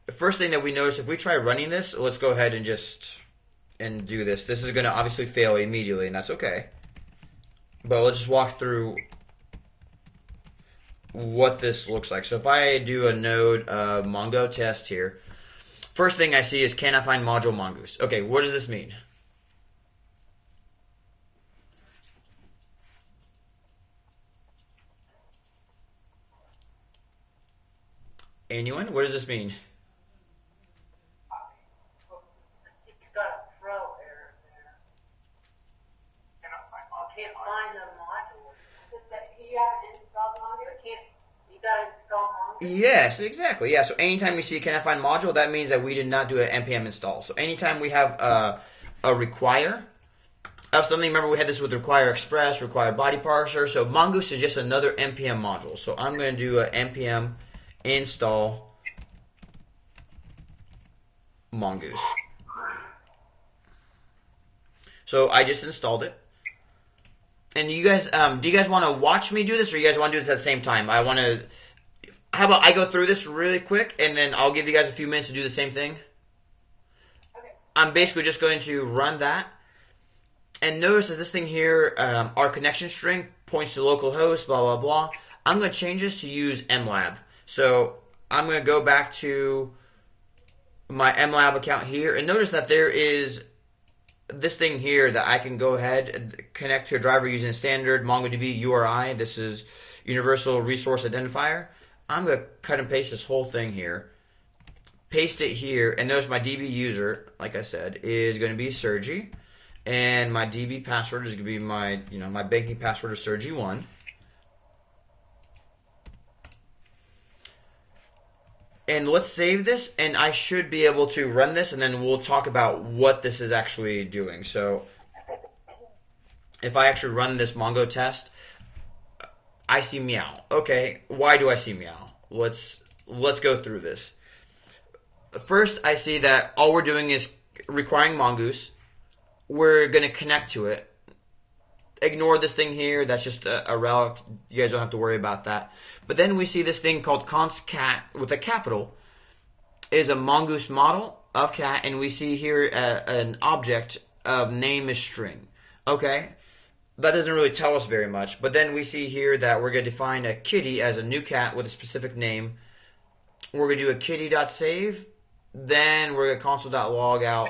Speaker 1: the first thing that we notice, if we try running this, let's go ahead and do this. This is going to obviously fail immediately, and that's okay. But let's just walk through what this looks like. So if I do a node Mongo test here, first thing I see is, can I find module Mongoose? Okay, what does this mean? Anyone? What does this mean?
Speaker 8: It's got a throw error there.
Speaker 6: Cannot find module.
Speaker 8: Can't find the modules.
Speaker 4: You haven't installed the module?
Speaker 8: You gotta install Mongo.
Speaker 1: Yes, exactly. Yeah, so anytime we see can I find module, that means that we did not do an npm install. So anytime we have a require of something, remember we had this with require express, require body parser. So Mongoose is just another npm module. So I'm going to do a npm install Mongoose. So I just installed it. And you guys, do you guys want to watch me do this, or you guys want to do this at the same time? How about I go through this really quick, and then I'll give you guys a few minutes to do the same thing?
Speaker 4: Okay.
Speaker 1: I'm basically just going to run that. And notice that this thing here, our connection string points to localhost, blah, blah, blah. I'm going to change this to use mlab. So I'm going to go back to my mlab account here, and notice that there is this thing here that I can go ahead and connect to a driver using standard MongoDB URI. This is Universal Resource Identifier. I'm going to cut and paste this whole thing here, paste it here, and notice my DB user, like I said, is going to be Sergi, and my DB password is going to be my banking password is Sergi1. And let's save this, and I should be able to run this, and then we'll talk about what this is actually doing. So if I actually run this Mongo test, I see meow. Okay, why do I see meow? Let's go through this. First, I see that all we're doing is requiring Mongoose. We're going to connect to it. Ignore this thing here. That's just a relic. You guys don't have to worry about that. But then we see this thing called const cat with a capital is a Mongoose model of cat, and we see here an object of name is string. Okay, that doesn't really tell us very much. But then we see here that we're going to define a kitty as a new cat with a specific name. We're going to do a kitty.save. Then we're going to console.log out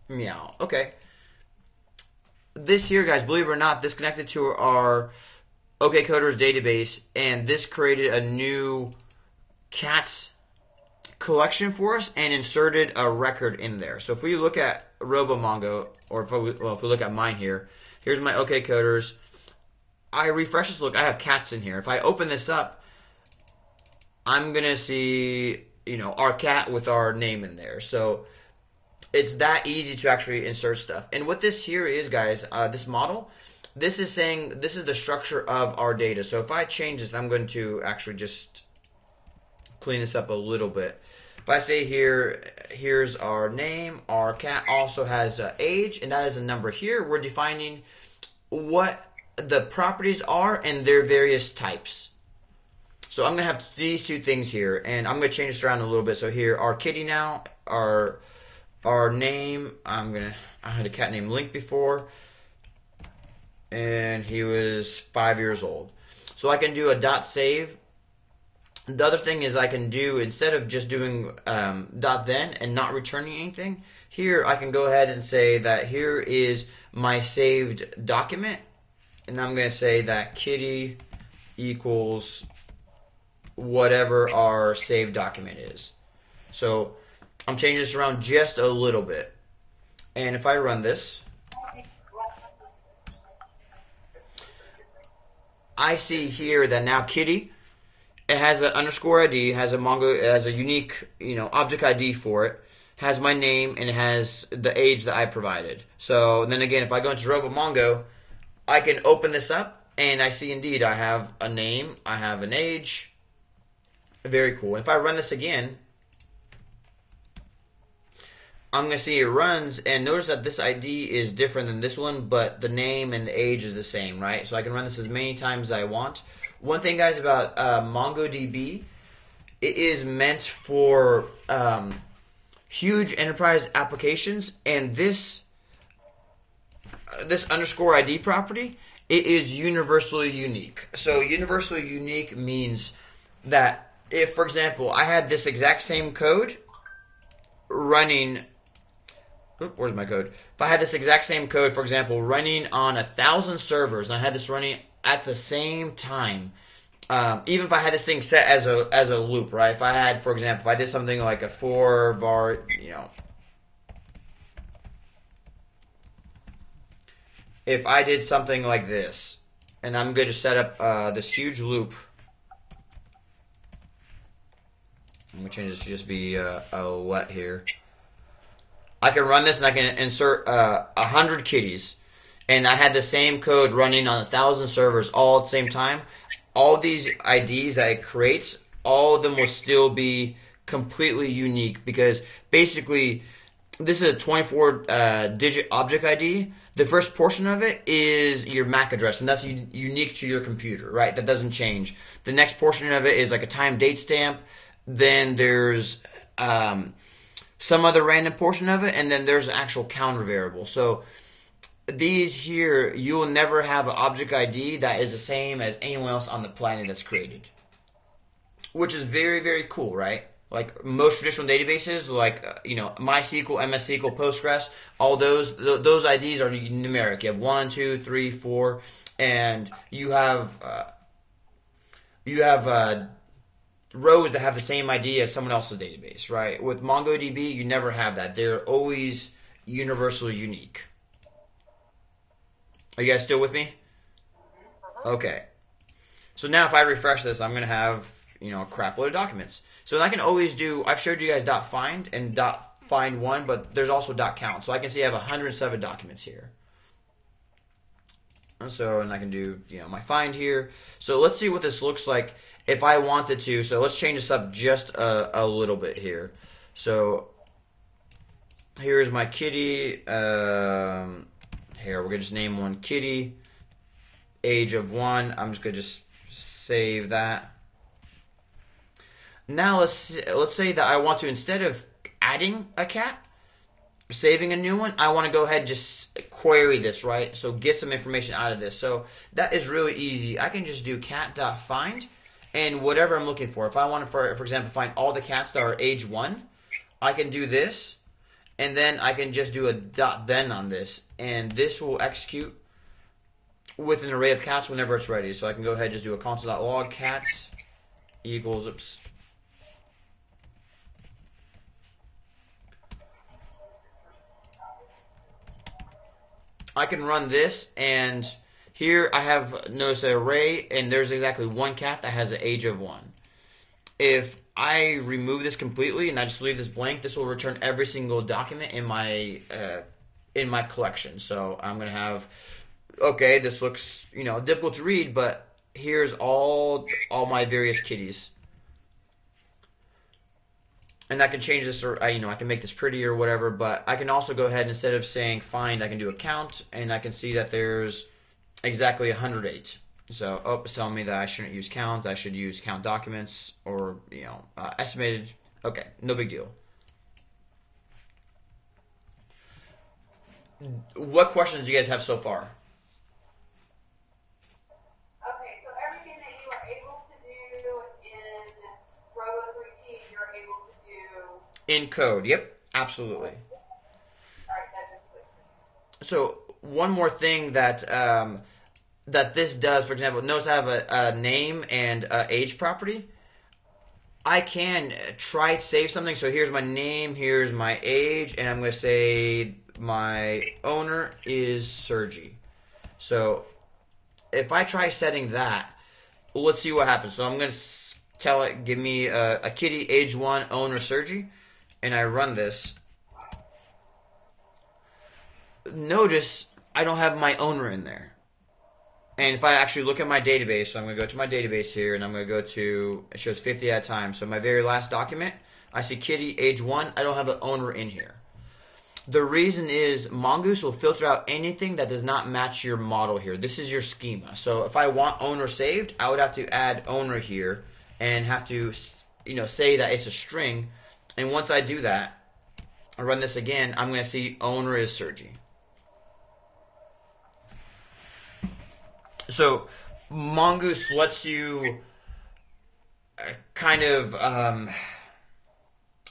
Speaker 1: meow. Okay. This here, guys, believe it or not, this connected to our OKCoders database, and this created a new cats collection for us and inserted a record in there. So if we look at RoboMongo, or if we look at mine here, here's my OKCoders. I refresh this look, I have cats in here. If I open this up, I'm going to see, our cat with our name in there. So it's that easy to actually insert stuff. And what this here is, guys, this model, this is saying this is the structure of our data. So if I change this, I'm going to actually just clean this up a little bit. If I say here, here's our name, our cat also has age, and that is a number here. We're defining what the properties are and their various types. So I'm going to have these two things here, and I'm going to change this around a little bit. So here, our kitty now, our name, I had a cat named Link before, and he was 5 years old. So I can do a dot save. The other thing is I can do, instead of just doing dot then and not returning anything, here I can go ahead and say that here is my saved document, and I'm going to say that kitty equals whatever our saved document is. So I'm changing this around just a little bit. And if I run this, I see here that now kitty It has an underscore ID, has it has a unique, object ID for it, has my name, and it has the age that I provided. So then again, if I go into RoboMongo, I can open this up, and I see indeed I have a name, I have an age. Very cool. If I run this again, I'm going to see it runs, and notice that this ID is different than this one, but the name and the age is the same, right? So I can run this as many times as I want. One thing, guys, about MongoDB, it is meant for huge enterprise applications, and this underscore ID property, it is universally unique. So universally unique means that if, for example, I had this exact same code running... Where's my code? If I had this exact same code, for example, running on 1,000 servers, and I had this running at the same time, even if I had this thing set as a loop, right? If I had, for example, if I did something like a for var, if I did something like this, and I'm going to set up this huge loop. I'm going to change this to just be a let here. I can run this and I can insert 100 kitties, and I had the same code running on 1,000 servers all at the same time. All these IDs that it creates, all of them will still be completely unique, because basically this is a 24-digit object ID. The first portion of it is your MAC address, and that's unique to your computer, right? That doesn't change. The next portion of it is like a time date stamp. Then there's some other random portion of it, and then there's an actual counter variable. So these here, you will never have an object ID that is the same as anyone else on the planet that's created, which is very, very cool, right? Like most traditional databases, like MySQL, MS SQL, Postgres, all those IDs are numeric. You have 1, 2, 3, 4, and you have rows that have the same ID as someone else's database, right? With MongoDB, you never have that. They're always universally unique. Are you guys still with me? Okay. So now if I refresh this, I'm going to have, a crap load of documents. So I can always do, I've showed you guys .find and .find1, but there's also .count. So I can see I have 107 documents here. And I can do, my find here. So let's see what this looks like if I wanted to. So let's change this up just a little bit here. So here's my kitty. Here, we're going to just name one kitty. Age of 1. I'm just going to just save that. Now let's say that I want to, instead of adding a cat, saving a new one, I want to go ahead and just query this, right? So get some information out of this. So that is really easy. I can just do cat.find and whatever I'm looking for. If I want to, for example, find all the cats that are age 1, I can do this, and then I can just do a .then on this, and this will execute with an array of cats whenever it's ready. So I can go ahead and just do a console.log cats equals, oops. I can run this, and here I have, notice an array, and there's exactly one cat that has an age of 1. If I remove this completely and I just leave this blank, this will return every single document in my collection. So I'm going to have, okay, this looks, difficult to read, but here's all my various kitties. And I can change this, or I can make this pretty or whatever, but I can also go ahead and instead of saying find, I can do a count, and I can see that there's exactly 108. So, it's telling me that I shouldn't use count, I should use count documents, or, estimated. Okay, no big deal. What questions do you guys have so far?
Speaker 4: Okay, so everything that you were able to do in Robo3T, you're able to do
Speaker 1: In code, yep, absolutely.
Speaker 4: Alright, that is good.
Speaker 1: So, one more thing that that this does, for example, notice I have a name and age property. I can try to save something. So here's my name, here's my age, and I'm going to say my owner is Sergi. So if I try setting that, let's see what happens. So I'm going to tell it, give me a kitty, age 1, owner Sergi, and I run this. Notice I don't have my owner in there. And if I actually look at my database, so I'm going to go to my database here, and I'm going to go to, it shows 50 at a time. So my very last document, I see kitty, age 1. I don't have an owner in here. The reason is Mongoose will filter out anything that does not match your model here. This is your schema. So if I want owner saved, I would have to add owner here and have to, say that it's a string. And once I do that, I run this again, I'm going to see owner is Sergi. So Mongoose lets you kind of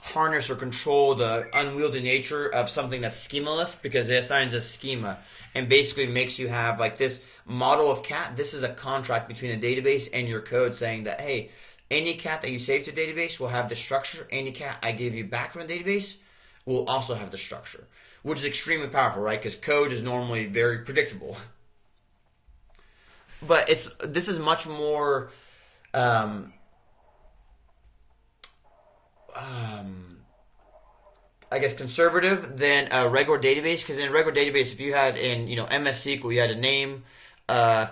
Speaker 1: harness or control the unwieldy nature of something that's schemaless, because it assigns a schema and basically makes you have like this model of cat. This is a contract between the database and your code saying that, hey, any cat that you save to the database will have the structure. Any cat I give you back from the database will also have the structure, which is extremely powerful, right? Because code is normally very predictable. But this is much more I guess conservative than a regular database, because in a regular database, if you had in MS SQL, you had a name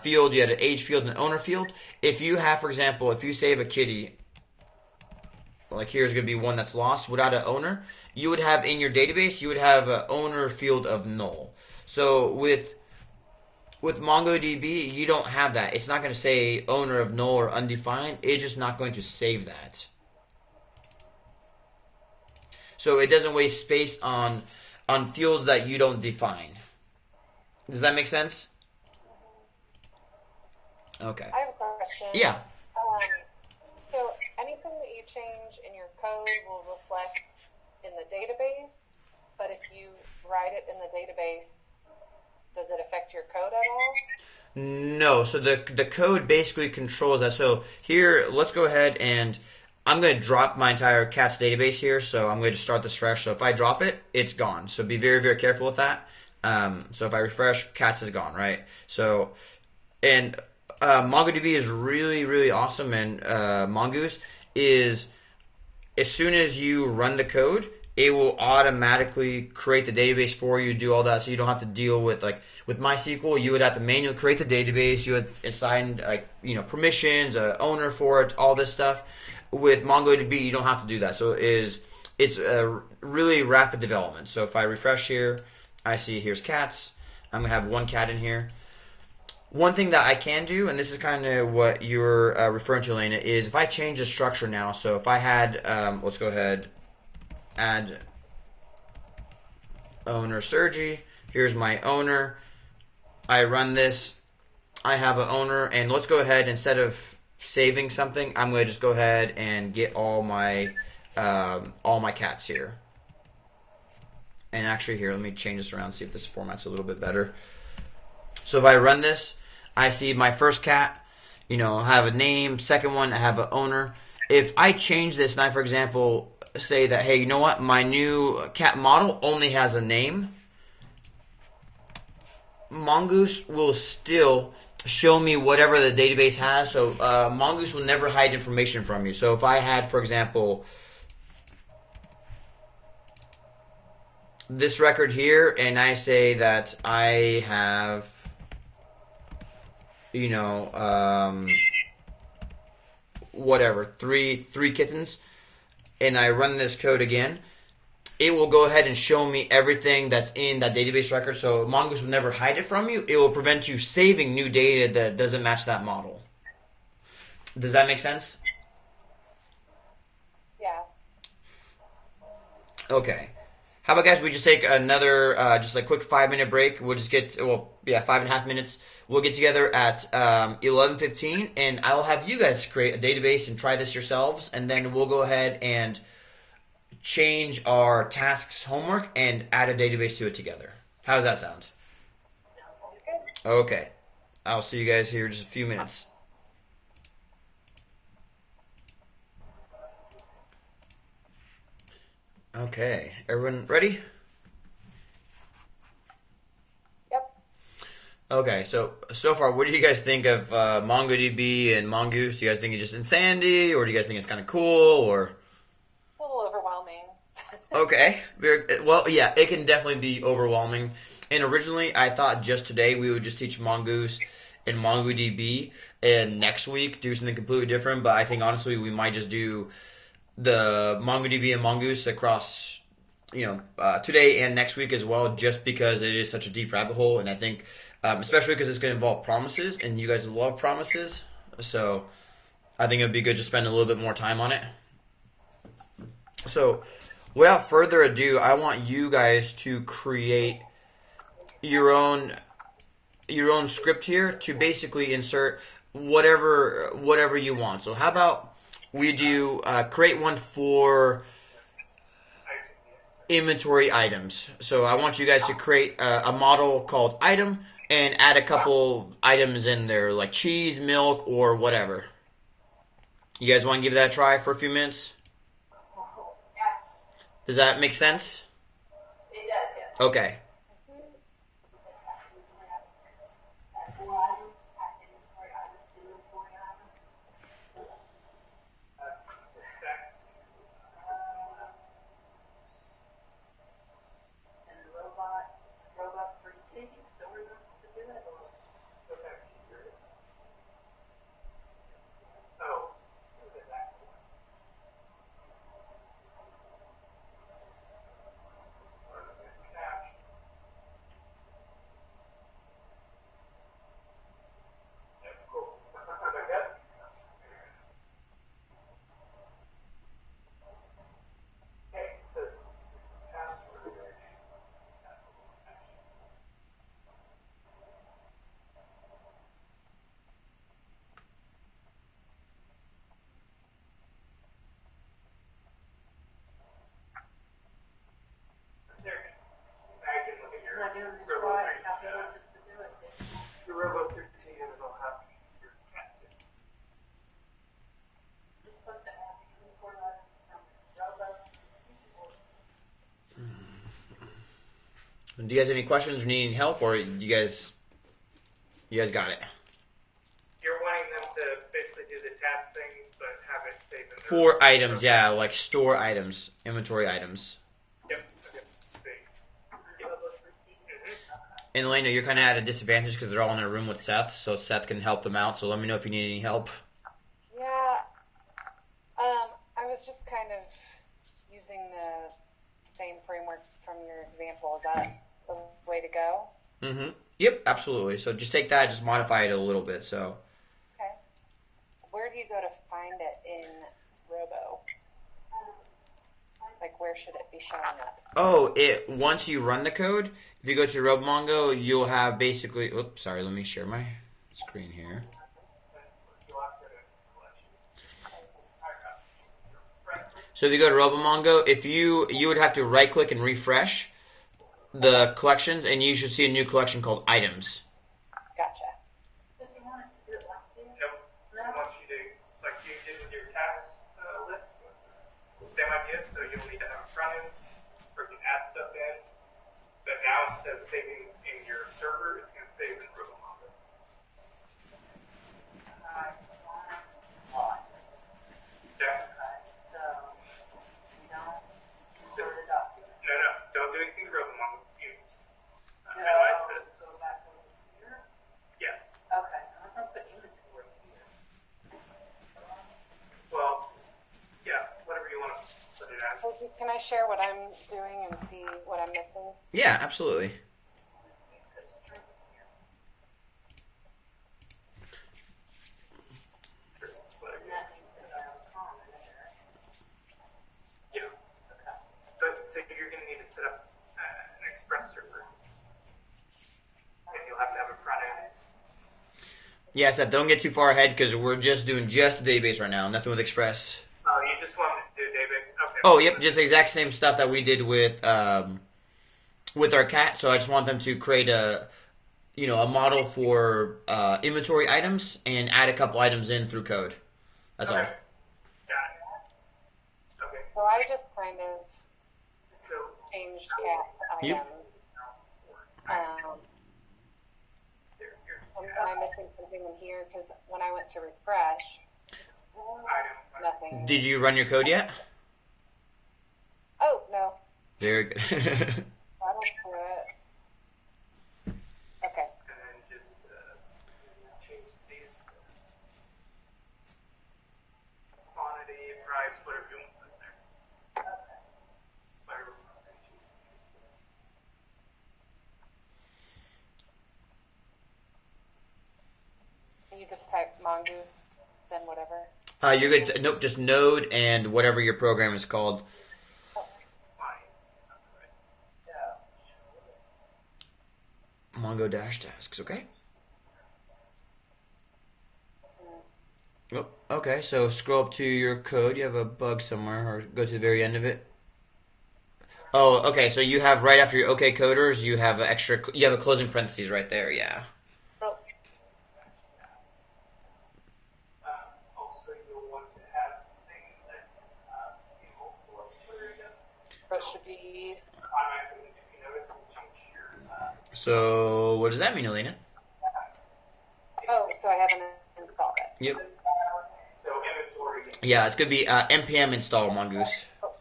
Speaker 1: field, you had an age field, and an owner field. If you have, for example, if you save a kitty, like here's going to be one that's lost without an owner, you would have in your database, you would have an owner field of null. So with MongoDB, you don't have that. It's not going to say owner of null or undefined. It's just not going to save that. So it doesn't waste space on fields that you don't define. Does that make sense? Okay.
Speaker 3: I have a question.
Speaker 1: Yeah.
Speaker 3: So anything that you change in your code will reflect in the database, but if you write it in the database, does it affect your code at all?
Speaker 1: No. So the code basically controls that. So here, let's go ahead and I'm going to drop my entire cats database here. So I'm going to start this fresh. So if I drop it, it's gone. So be very, very careful with that. So if I refresh, cats is gone, right? So, and MongoDB is really, really awesome. And Mongoose is, as soon as you run the code, it will automatically create the database for you, do all that, so you don't have to deal with, like, with MySQL, you would have to manually create the database, you would assign, like, permissions, owner for it, all this stuff. With MongoDB, you don't have to do that. So it's a really rapid development. So if I refresh here, I see here's cats. I'm going to have one cat in here. One thing that I can do, and this is kind of what you're referring to, Elena, is if I change the structure now. So if I had, let's go ahead, add owner Sergi. Here's my owner. I run this. I have an owner, and let's go ahead, instead of saving something, I'm going to just go ahead and get all my cats here. And actually here, let me change this around, see if this format's a little bit better. So if I run this, I see my first cat, I have a name. Second one, I have an owner. If I change this and I, for example, say that, hey, you know what, my new cat model only has a name, Mongoose will still show me whatever the database has. So Mongoose will never hide information from you. So if I had, for example, this record here, and I say that I have, whatever, three kittens, and I run this code again, it will go ahead and show me everything that's in that database record. So Mongoose will never hide it from you. It will prevent you saving new data that doesn't match that model. Does that make sense?
Speaker 3: Yeah.
Speaker 1: Okay. How about, guys, we just take another, just a quick 5-minute break. We'll just get, 5.5 minutes. We'll get together at 11:15, and I will have you guys create a database and try this yourselves, and then we'll go ahead and change our tasks homework and add a database to it together. How does that sound? Okay. I'll see you guys here in just a few minutes. Okay. Everyone ready?
Speaker 3: Yep.
Speaker 1: Okay, so far, what do you guys think of MongoDB and Mongoose? Do you guys think it's just insanity, or do you guys think it's kind of cool, or?
Speaker 3: A little overwhelming.
Speaker 1: Okay, well, yeah, it can definitely be overwhelming. And originally, I thought just today we would just teach Mongoose and MongoDB, and next week do something completely different. But I think honestly, we might just do the MongoDB and Mongoose across, today and next week as well, just because it is such a deep rabbit hole, and I think, especially because it's going to involve promises, and you guys love promises, so I think it would be good to spend a little bit more time on it. So, without further ado, I want you guys to create your own script here to basically insert whatever you want. So, how about we do create one for inventory items. So, I want you guys to create a model called item and add a couple items in there, like cheese, milk, or whatever. You guys want to give that a try for a few minutes? Does that make sense?
Speaker 4: It does, yes.
Speaker 1: Okay.
Speaker 8: And robot for tea. So we're supposed to do it.
Speaker 6: Oh.
Speaker 8: Not doing this right. I'll be able just to do it.
Speaker 6: Your Robo 13 and it'll have your cats in.
Speaker 8: You're supposed to have the inventory items from robot
Speaker 1: Do you guys have any questions or need any help, or you guys got it?
Speaker 6: You're wanting them to basically do the task things, but have it saved in
Speaker 1: For items, yeah, like store items, inventory items.
Speaker 6: Yep. Okay. Sweet.
Speaker 1: And Elena, you're kind of at a disadvantage because they're all in a room with Seth, so Seth can help them out. So let me know if you need any help.
Speaker 3: Yeah. I was just kind of using the same framework from your example. Is that the way to go?
Speaker 1: Mm-hmm. Yep, absolutely. So just take that, just modify it a little bit. So.
Speaker 3: Okay. Where do you go to find it in Robo? Like, where should it be showing up?
Speaker 1: Oh, once you run the code, if you go to RoboMongo, you'll have basically. Oops, sorry. Let me share my screen here. So if you go to RoboMongo, if you would have to right click and refresh the collections, and you should see a new collection called items.
Speaker 3: Gotcha.
Speaker 8: Does he want us to do it like this?
Speaker 6: Nope. I want you to, like you did with your task list, same idea. So you'll need to have a front end, or you can add stuff in. But now instead of saving in your server, it's going to save in RoboMongo.
Speaker 8: Awesome.
Speaker 6: Okay.
Speaker 8: So we don't sort it up.
Speaker 6: No, don't do anything to RoboMongo. You just
Speaker 8: No,
Speaker 6: analyze this.
Speaker 8: Go back over here.
Speaker 6: Yes.
Speaker 8: Okay. I was going to put inventory here.
Speaker 6: Well, yeah, whatever you want to put it as.
Speaker 3: Can I share what I'm doing and see what I'm missing?
Speaker 1: Yeah, absolutely.
Speaker 8: Put a string here.
Speaker 6: Whatever.
Speaker 8: And that means that I was on there.
Speaker 6: Yeah.
Speaker 8: Okay.
Speaker 6: But so you're going to need to set up an Express server. And you'll have to have a front end.
Speaker 1: Yeah, Seth, don't get too far ahead because we're just doing just the database right now. Nothing with Express.
Speaker 6: Oh, you just want to do a database? Okay.
Speaker 1: Oh, yep, just the exact same stuff that we did with our cat. So I just want them to create a model for inventory items and add a couple items in through code. That's all.
Speaker 6: Okay. Got it. Okay.
Speaker 3: So I just kind of
Speaker 6: So
Speaker 3: changed cat to
Speaker 1: Yep.
Speaker 3: items. something in here because when I went to refresh, nothing.
Speaker 1: Did you run your code yet?
Speaker 3: Oh, no.
Speaker 1: Very good.
Speaker 3: I don't do it. Okay.
Speaker 6: And then just change these to quantity, price, whatever you want to put there. Whatever.
Speaker 3: You just type Mongoose, then whatever.
Speaker 1: You're good. Nope, just Node and whatever your program is called. Mongo dash tasks. Okay. Oh, okay. So scroll up to your code. You have a bug somewhere, or go to the very end of it. Oh, okay. So you have right after your OK coders, you have an extra. You have a closing parentheses right there. Yeah.
Speaker 3: Oh,
Speaker 6: Also, you'll want to have things that be multiple areas.
Speaker 3: that should be.
Speaker 6: Automatically, if you notice, will change your.
Speaker 1: So what does that mean, Elena?
Speaker 3: Oh, so I haven't installed it.
Speaker 1: Yep.
Speaker 6: So inventory.
Speaker 1: Yeah, it's gonna be npm install mongoose.
Speaker 3: Oh,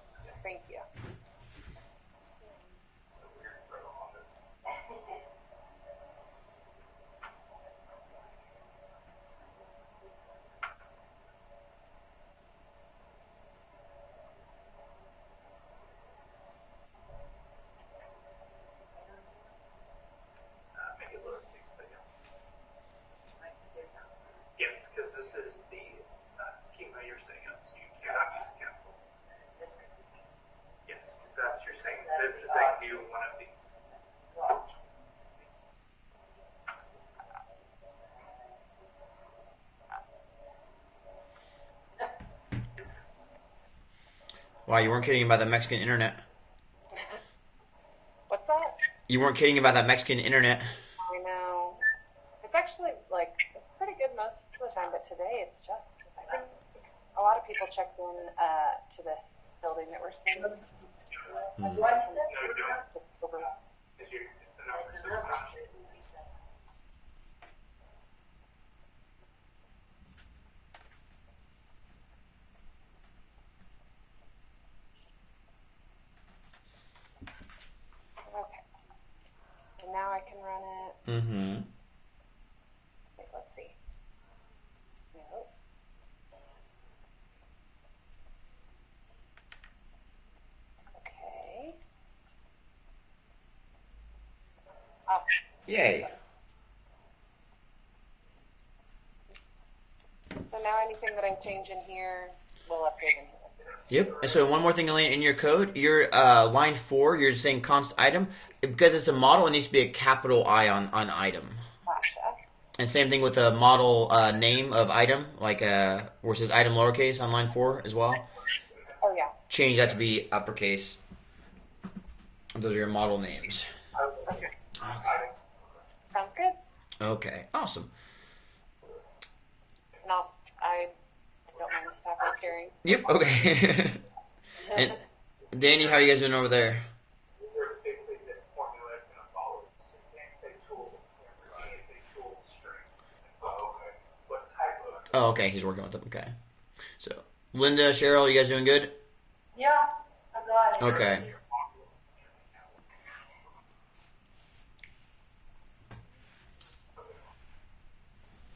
Speaker 3: thank you.
Speaker 6: Make it lowercase, but yeah. Yes, because this is the schema you're setting up, so you cannot use capital. Yes, because that's you're saying this is a new one of these.
Speaker 1: Wow, you weren't kidding about the Mexican internet.
Speaker 3: What's that?
Speaker 1: You weren't kidding about that Mexican internet.
Speaker 3: I know. It's actually like pretty good most of the time, but today it's just. I think a lot of people checked in to this building that we're staying in.
Speaker 6: No, you don't. Because it's a number, so it's not.
Speaker 3: Okay. And now I can run it.
Speaker 1: Mm-hmm.
Speaker 3: Wait, let's see. Nope. Okay. Awesome.
Speaker 1: Yay.
Speaker 3: So now anything that I change in here will update in here.
Speaker 1: Yep. And so one more thing, Elaine, in your code, your line 4, you're saying const item. Because it's a model, it needs to be a capital I on item.
Speaker 3: Gotcha.
Speaker 1: And same thing with the model name of item, like where it says item lowercase on line 4 as well.
Speaker 3: Oh yeah.
Speaker 1: Change that to be uppercase. Those are your model names.
Speaker 3: Okay. Sounds good.
Speaker 1: Okay. Awesome.
Speaker 3: And I don't mind to stop recording.
Speaker 1: Yep. Okay. And Danny, how are you guys doing over there?
Speaker 6: There's basically the formula it's going to follow. So you can't say tool, you can't say tool string. Okay. What type of.
Speaker 1: Oh, okay. He's working with them. Okay. So, Linda, Cheryl, you guys doing good?
Speaker 8: Yeah, I got it.
Speaker 1: Okay.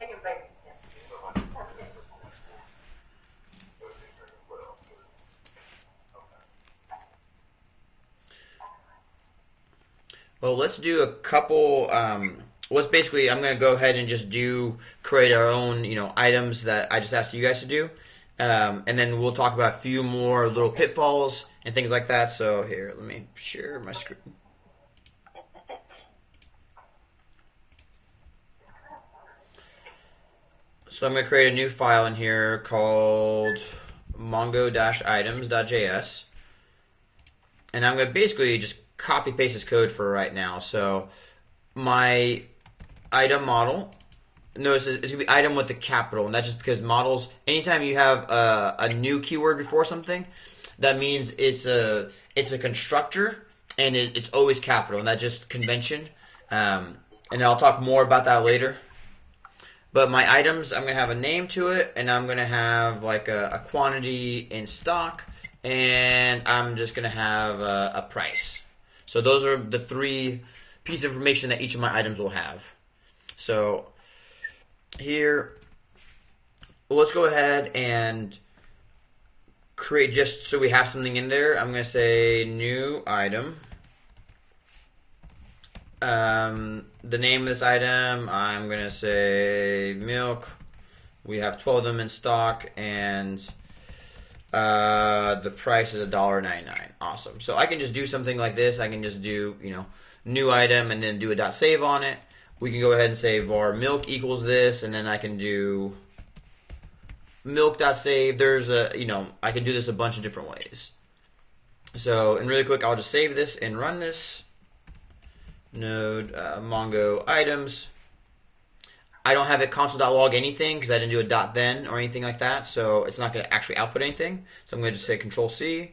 Speaker 8: Take a baby step.
Speaker 1: Well, let's do a couple. Let's basically, I'm going to go ahead and just create our own, items that I just asked you guys to do. And then we'll talk about a few more little pitfalls and things like that. So here, let me share my screen. So I'm going to create a new file in here called mongo-items.js. And I'm going to basically just copy paste this code for right now. So my item model, notice it's going to be item with the capital. And that's just because models, anytime you have a new keyword before something, that means it's a constructor and it's always capital. And that's just convention. And I'll talk more about that later. But my items, I'm going to have a name to it, and I'm going to have like a quantity in stock, and I'm just going to have a price. So those are the 3 pieces of information that each of my items will have. So here, let's go ahead and create, just so we have something in there. I'm going to say new item. The name of this item, I'm going to say milk. We have 12 of them in stock, and the price is $1.99. Awesome. So I can just do something like this. I can just do, new item and then do a .save on it. We can go ahead and say var milk equals this, and then I can do milk.save. There's I can do this a bunch of different ways. So, and really quick, I'll just save this and run this. Node Mongo items. I don't have it console.log anything because I didn't do a .then or anything like that, so it's not going to actually output anything. So I'm going to just say Control-C.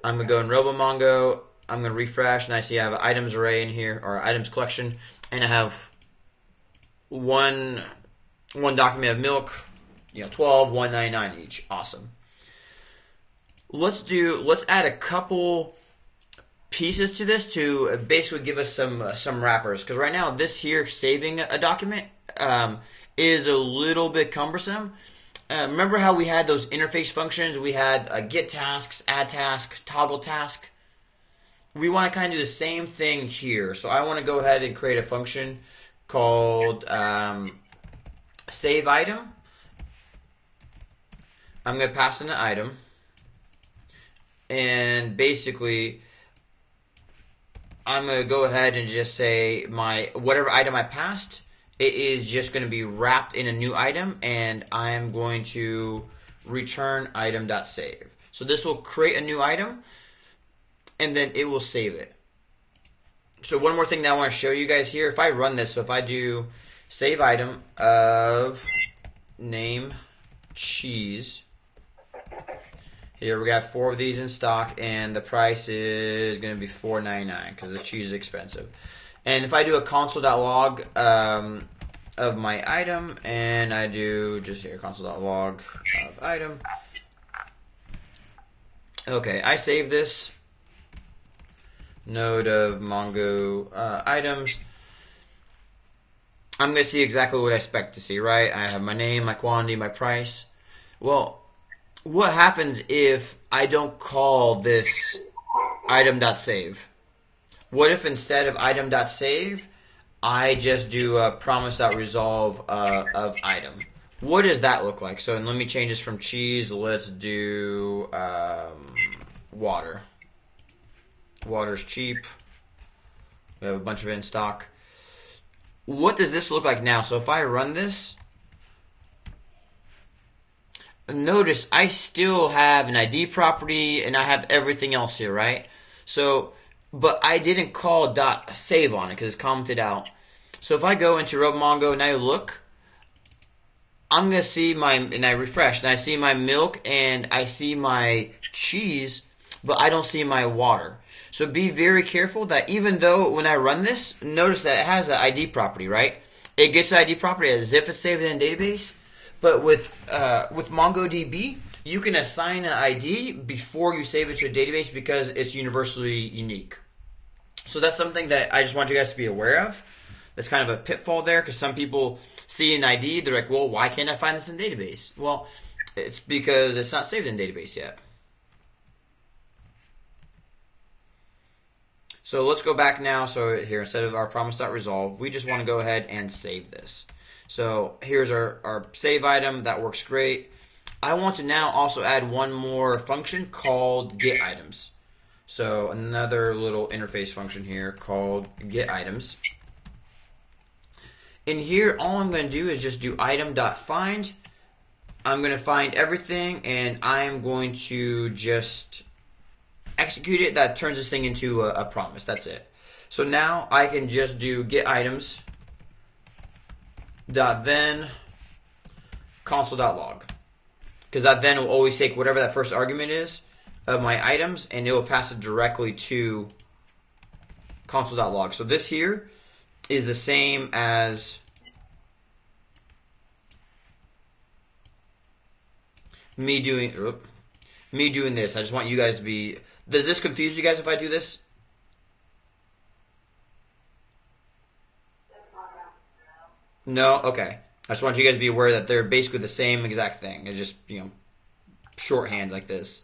Speaker 1: I'm going to go in RoboMongo. I'm going to refresh, and I see I have an items array in here, or items collection, and I have one document of milk, 12, $1.99 each. Awesome. Let's add a couple pieces to this to basically give us some wrappers, because right now this here saving a document is a little bit cumbersome. Remember how we had those interface functions? We had get tasks, add task, toggle task. We want to kind of do the same thing here. So I want to go ahead and create a function called save item. I'm going to pass in an item, and basically I'm going to go ahead and just say whatever item I passed, it is just going to be wrapped in a new item, and I'm going to return item.save. So this will create a new item, and then it will save it. So one more thing that I want to show you guys here, if I run this, so if I do save item of name cheese, here we got 4 of these in stock, and the price is going to be $4.99 because this cheese is expensive. And if I do a console.log of my item, and I do just here console.log of item. Okay, I save this node of Mongo items. I'm going to see exactly what I expect to see, right? I have my name, my quantity, my price. Well, what happens if I don't call this item.save? What if instead of item.save, I just do a promise.resolve of item? What does that look like? So let me change this from cheese. Let's do water. Water's cheap. We have a bunch of it in stock. What does this look like now? So if I run this, notice I still have an ID property and I have everything else here, right? So, but I didn't call .save on it because it's commented out. So if I go into RoboMongo and I look, I'm going to see and I refresh, and I see my milk and I see my cheese, but I don't see my water. So be very careful that even though when I run this, notice that it has an ID property, right? It gets an ID property as if it's saved in a database. But with MongoDB, you can assign an ID before you save it to a database because it's universally unique. So that's something that I just want you guys to be aware of. That's kind of a pitfall there, because some people see an ID, they're like, well, why can't I find this in a database? Well, it's because it's not saved in a database yet. So let's go back now. So here, instead of our promise.resolve, we just want to go ahead and save this. So here's our save item. That works great. I want to now also add one more function called get items. So another little interface function here called get items. In here, all I'm going to do is just do item.find. I'm going to find everything, and I'm going to just execute it. That turns this thing into a promise. That's it. So now I can just do get items .then console.log, because that then will always take whatever that first argument is of my items, and it will pass it directly to console.log. So this here is the same as me doing this. I just want you guys to be. Does this confuse you guys if I do this? No? Okay. I just want you guys to be aware that they're basically the same exact thing. It's just, shorthand like this.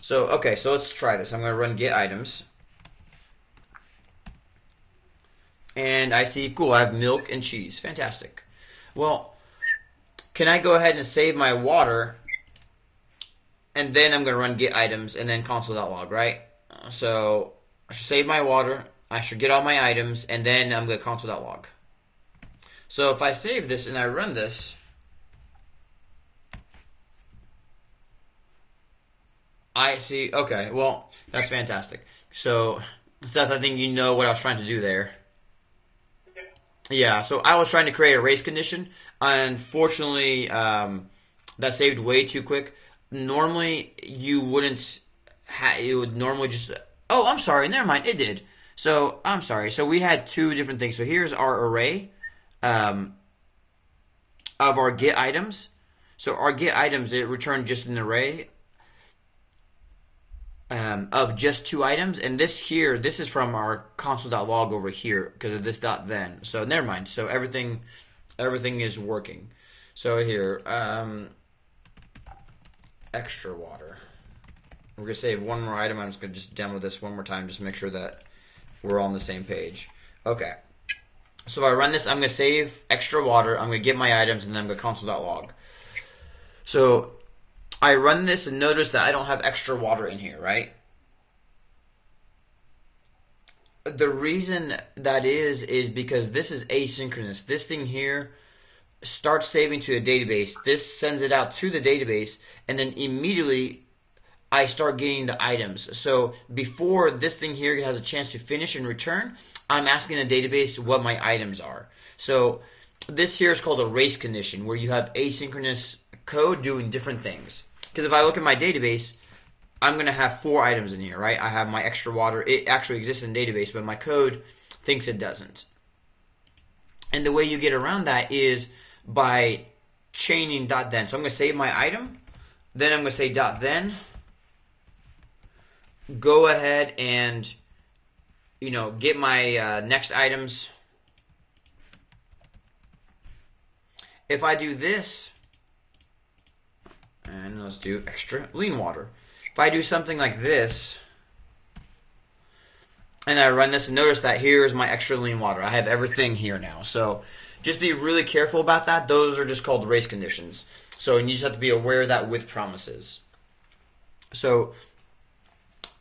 Speaker 1: So, okay, so let's try this. I'm going to run get items. And I see, cool, I have milk and cheese. Fantastic. Well, can I go ahead and save my water? And then I'm going to run get items and then console.log, right? So I should save my water. I should get all my items. And then I'm going to console.log. So if I save this and I run this, I see, okay, well, that's fantastic. So, Seth, I think you know what I was trying to do there. Yeah, so I was trying to create a race condition. Unfortunately, that saved way too quick. Normally, you wouldn't, it would normally just, oh, I'm sorry, never mind, it did. So, I'm sorry. So we had two different things. So here's our array. Of our get items. So our get items, it returned just an array of just 2 items. And this here, this is from our console.log over here because of this dot then. So never mind. So everything is working. So here, extra water. We're going to save one more item. I'm just going to just demo this one more time just to make sure that we're all on the same page. Okay. So if I run this, I'm going to save extra water, I'm going to get my items, and then I'm going to console.log. So I run this and notice that I don't have extra water in here, right? The reason that is because this is asynchronous. This thing here starts saving to a database. This sends it out to the database, and then immediately I start getting the items. So before this thing here has a chance to finish and return, I'm asking the database what my items are. So this here is called a race condition, where you have asynchronous code doing different things. Because if I look at my database, I'm going to have 4 items in here, right? I have my extra water. It actually exists in the database, but my code thinks it doesn't. And the way you get around that is by chaining .then. So I'm going to save my item. Then I'm going to say .then. Go ahead and get my next items. If I do this, and let's do extra lean water. If I do something like this, and I run this, and notice that here's my extra lean water. I have everything here now. So just be really careful about that. Those are just called race conditions. So you just have to be aware of that with promises. So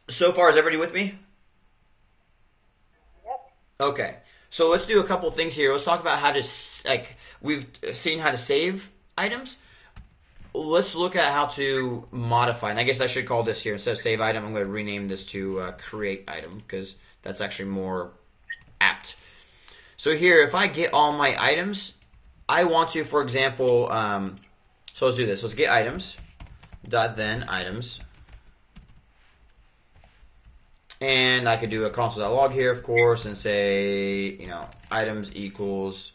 Speaker 1: far, is everybody with me? Okay, so let's do a couple things here. Let's talk about how to, we've seen how to save items. Let's look at how to modify. And I guess I should call this here, instead of save item, I'm going to rename this to create item, because that's actually more apt. So here, if I get all my items, I want to, for example, so let's do this. Let's get items, .then items. And I could do a console.log here, of course, and say, items equals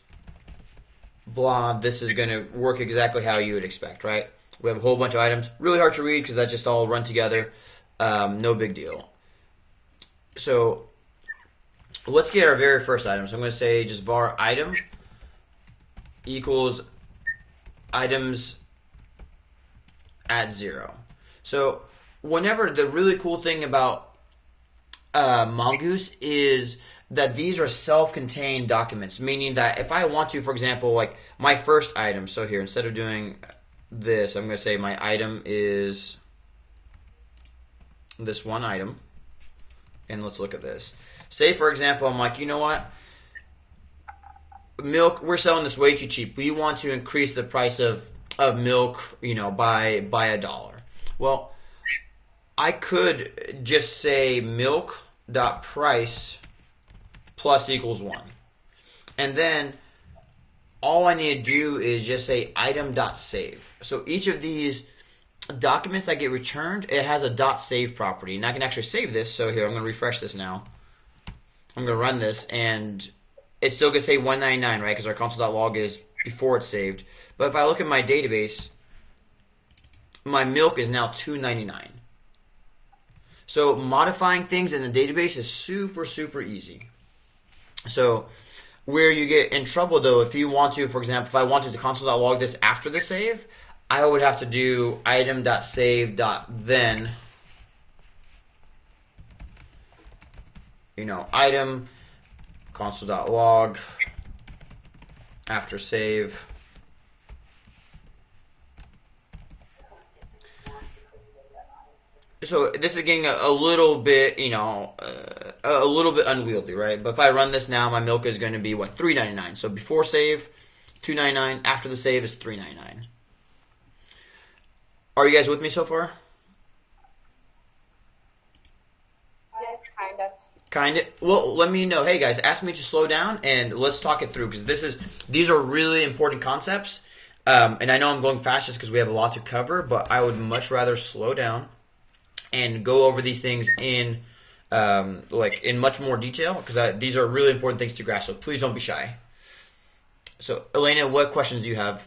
Speaker 1: blah. This is going to work exactly how you would expect, right? We have a whole bunch of items. Really hard to read because that's just all run together. No big deal. So let's get our very first item. So I'm going to say just var item equals items at 0. So whenever, the really cool thing about Mongoose is that these are self-contained documents, meaning that if I want to, for example, like my first item, so here, instead of doing this, I'm going to say my item is this one item, and let's look at this. Say, for example, I'm like, you know what? Milk, we're selling this way too cheap. We want to increase the price of milk, by $1. Well, I could just say milk.price plus equals 1. And then all I need to do is just say item.save. So each of these documents that get returned, it has a .save property. And I can actually save this. So here, I'm going to refresh this now. I'm going to run this, and it's still going to say 199, right? Because our console.log is before it's saved. But if I look at my database, my milk is now $2.99. So modifying things in the database is super, super easy. So where you get in trouble though, if you want to, for example, if I wanted to console.log this after the save, I would have to do item.save.then, item console.log after save. So this is getting a little bit, a little bit unwieldy, right? But if I run this now, my milk is going to be what, $3.99. So before save, $2.99. After the save is $3.99. Are you guys with me so far?
Speaker 3: Yes, kind of.
Speaker 1: Kind of. Well, let me know. Hey guys, ask me to slow down and let's talk it through, because these are really important concepts. And I know I'm going fast just because we have a lot to cover, but I would much rather slow down and go over these things in much more detail, because these are really important things to grasp. So please don't be shy. So Elena, what questions do you have?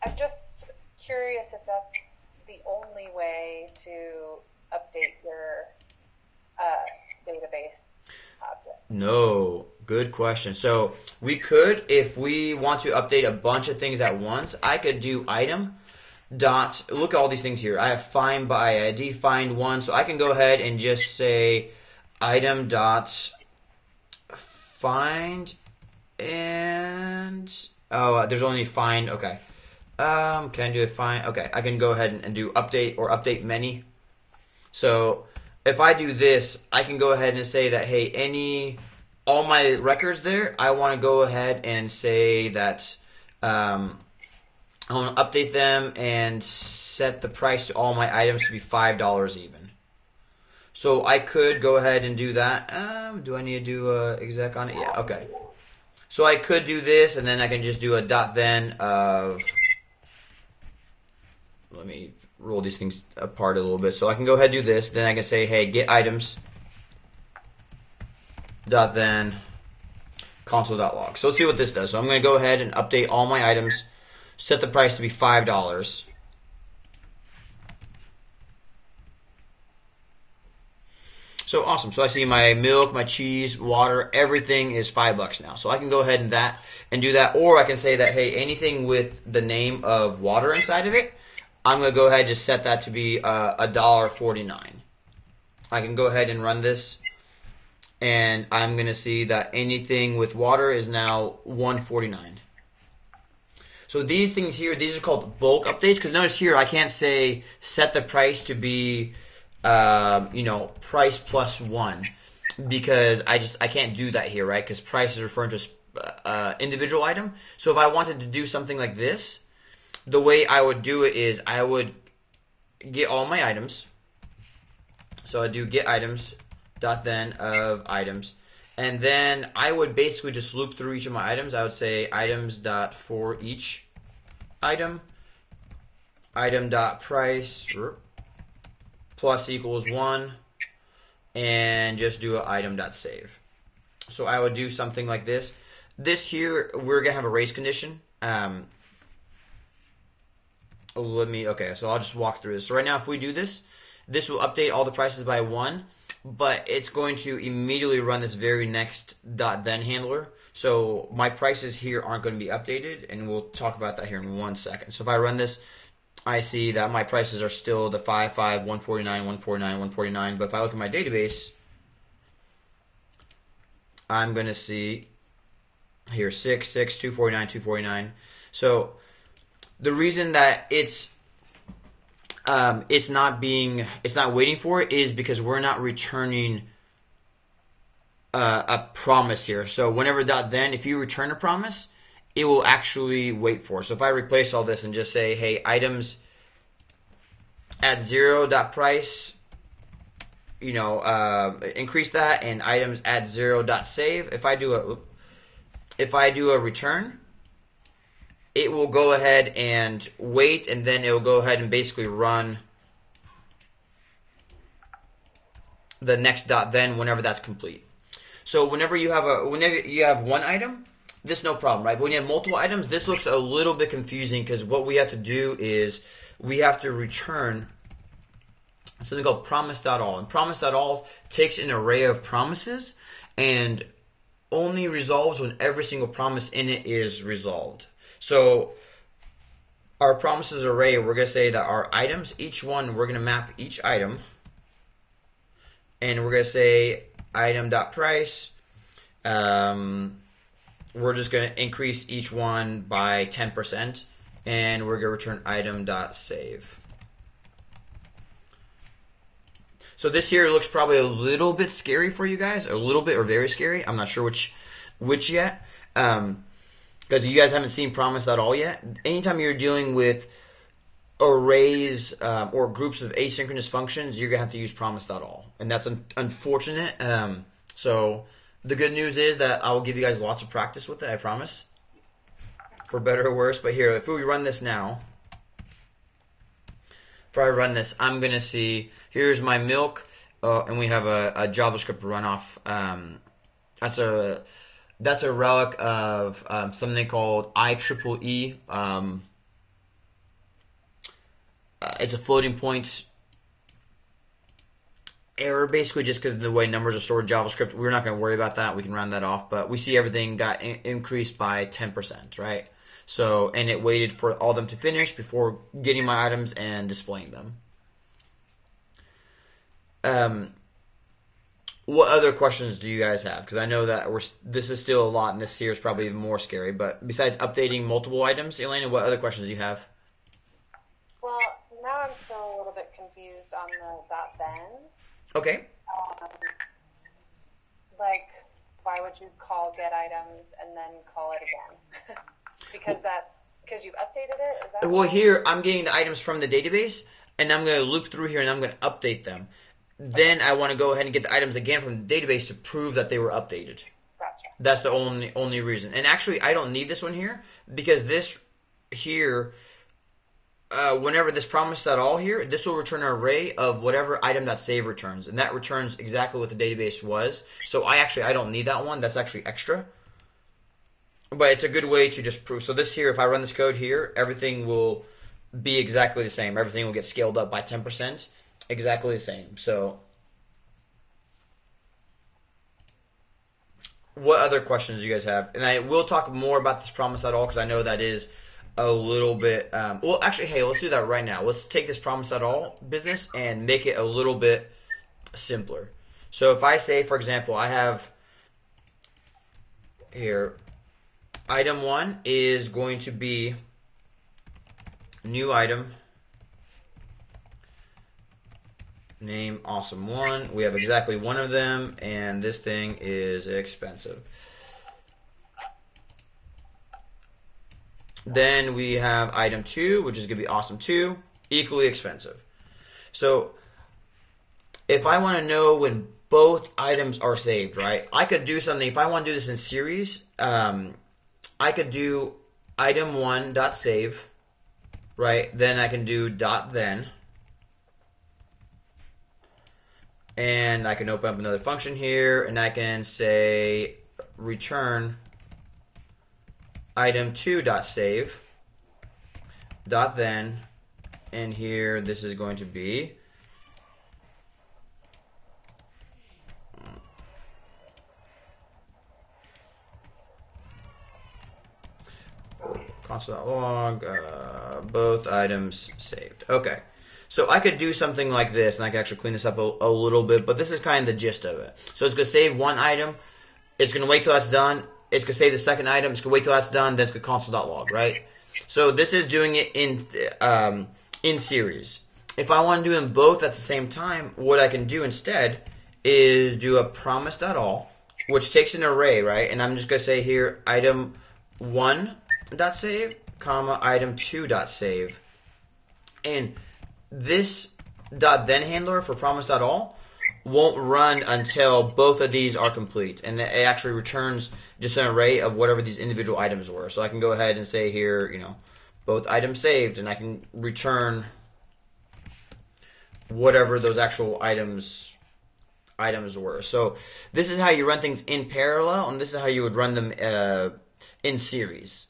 Speaker 3: I'm just curious if that's the only way to update your database object.
Speaker 1: No, good question. So we could, if we want to update a bunch of things at once, I could do item dot, look at all these things here. I have find by ID, find one. So I can go ahead and just say item dot find and, there's only find, okay. Can I do a find? Okay, I can go ahead and do update or update many. So if I do this, I can go ahead and say that, hey, all my records there, I want to go ahead and say that I want to update them and set the price to all my items to be $5 even. So I could go ahead and do that. Do I need to do a exec on it? Yeah, okay. So I could do this, and then I can just do a dot then of, let me roll these things apart a little bit. So I can go ahead and do this. Then I can say, hey, get items dot then console.log. So let's see what this does. So I'm going to go ahead and update all my items, set the price to be $5. So awesome. So I see my milk, my cheese, water, everything is $5 now. So I can go ahead and do that. Or I can say that, hey, anything with the name of water inside of it, I'm going to go ahead and just set that to be $1.49. I can go ahead and run this, and I'm going to see that anything with water is now $1.49. So these things here, these are called bulk updates, because notice here I can't say set the price to be price plus 1, because I can't do that here, right? Because price is referring to individual item. So if I wanted to do something like this, the way I would do it is I would get all my items. So I do get items dot then of items, and then I would basically just loop through each of my items. I would say items dot for each item dot price plus equals 1, and just do an item dot save. So I would do something like this. This here, we're gonna have a race condition. Okay, so I'll just walk through this. So right now, if we do this, this will update all the prices by 1, but it's going to immediately run this very next .then handler. So my prices here aren't going to be updated, and we'll talk about that here in 1 second. So if I run this, I see that my prices are still the 5, 5, 149, 149, 149. But if I look at my database, I'm going to see here 6, 6, 249, 249. So the reason that it's not waiting for it is because we're not returning a promise here. So whenever .then, if you return a promise, it will actually wait for it. So if I replace all this and just say, hey, items at 0 price, increase that, and items at 0 save. If I do a return, it will go ahead and wait, and then it will go ahead and basically run the next .then whenever that's complete. So whenever you have one item, this no problem, right? But when you have multiple items, this looks a little bit confusing because what we have to do is we have to return something called promise.all. And promise.all takes an array of promises and only resolves when every single promise in it is resolved. So our promises array, we're going to say that our items, each one, we're going to map each item. And we're going to say item.price. We're just going to increase each one by 10%. And we're going to return item.save. So this here looks probably a little bit scary for you guys. A little bit or very scary. I'm not sure which yet. Because you guys haven't seen promise at all yet. Anytime you're dealing with arrays or groups of asynchronous functions, you're going to have to use promise.all. And that's unfortunate. So the good news is that I will give you guys lots of practice with it, I promise. For better or worse. But here, if we run this now, if I run this, I'm going to see, here's my milk, and we have a JavaScript runoff. That's a relic of something called IEEE. It's a floating point error, basically, just because of the way numbers are stored in JavaScript. We're not going to worry about that. We can round that off. But we see everything got increased by 10%, right? So, and it waited for all of them to finish before getting my items and displaying them. What other questions do you guys have? Because I know that this is still a lot, and this here is probably even more scary. But besides updating multiple items, Elena, what other questions do you have?
Speaker 3: Well, now I'm still a little bit confused on the .thens.
Speaker 1: Okay.
Speaker 3: Like, why would you call get items and then call it again? Because you've updated it? Is that
Speaker 1: well, here I'm getting the items from the database, and I'm going to loop through here, and I'm going to update them. Then I want to go ahead and get the items again from the database to prove that they were updated.
Speaker 3: Gotcha.
Speaker 1: That's the only reason. And actually, I don't need this one here because this here, whenever this promise.all here, this will return an array of whatever item.save returns, and that returns exactly what the database was. So I don't need that one. That's actually extra. But it's a good way to just prove. So this here, if I run this code here, everything will be exactly the same. Everything will get scaled up by 10%. Exactly the same. So what other questions do you guys have? And I will talk more about this promise.all because I know that is a little bit well, actually, hey, let's do that right now. Let's take this promise.all business and make it a little bit simpler. So if I say, for example, I have here item 1 is going to be new item name awesome1. We have exactly one of them, and this thing is expensive. Then we have item 2, which is going to be awesome2, equally expensive. So if I want to know when both items are saved, right, I could do something. If I want to do this in series, I could do item1.save, right? Then I can do .then. And I can open up another function here, and I can say return item2.save .then, and here this is going to be console.log both items saved. Okay. So I could do something like this, and I can actually clean this up a little bit, but this is kind of the gist of it. So it's going to save one item. It's going to wait till that's done. It's going to save the second item. It's going to wait till that's done. Then it's going to console.log, right? So this is doing it in series. If I want to do them both at the same time, what I can do instead is do a promise.all, which takes an array, right? And I'm just going to say here item1.save, comma, item2.save. And this .then handler for promise.all won't run until both of these are complete, and it actually returns just an array of whatever these individual items were. So I can go ahead and say here, both items saved, and I can return whatever those actual items were. So this is how you run things in parallel, and this is how you would run them in series.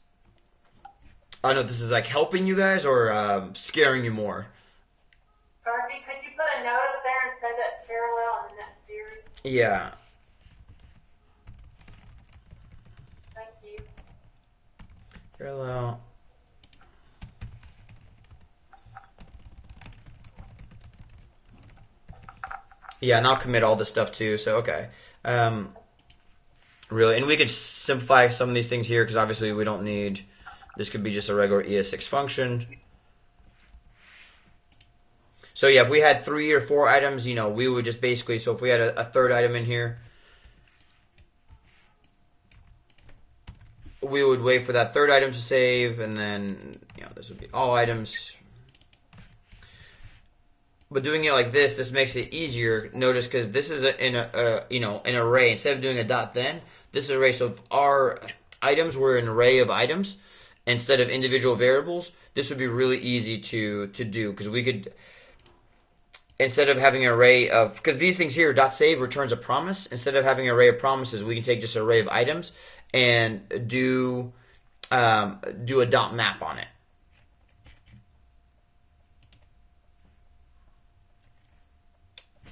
Speaker 1: I don't know if this is like helping you guys or scaring you more.
Speaker 8: Darcy, could you put a note up there and say that's parallel in the next series?
Speaker 1: Yeah.
Speaker 8: Thank you.
Speaker 1: Parallel. Yeah, and I'll commit all this stuff too, so okay. Really, and we could simplify some of these things here because obviously we don't need, this could be just a regular ES6 function. So yeah, if we had 3 or 4 items, you know, we would just basically, so if we had a third item in here, we would wait for that third item to save, and then, you know, this would be all items. But doing it like this makes it easier. Notice, because this is an array. Instead of doing a dot then, this is an array. So if our items were an array of items instead of individual variables, this would be really easy to do, because we could, insteed of having an array of, because these things here, dot save returns a promise. Instead of having an array of promises, we can take just an array of items and do a dot map on it.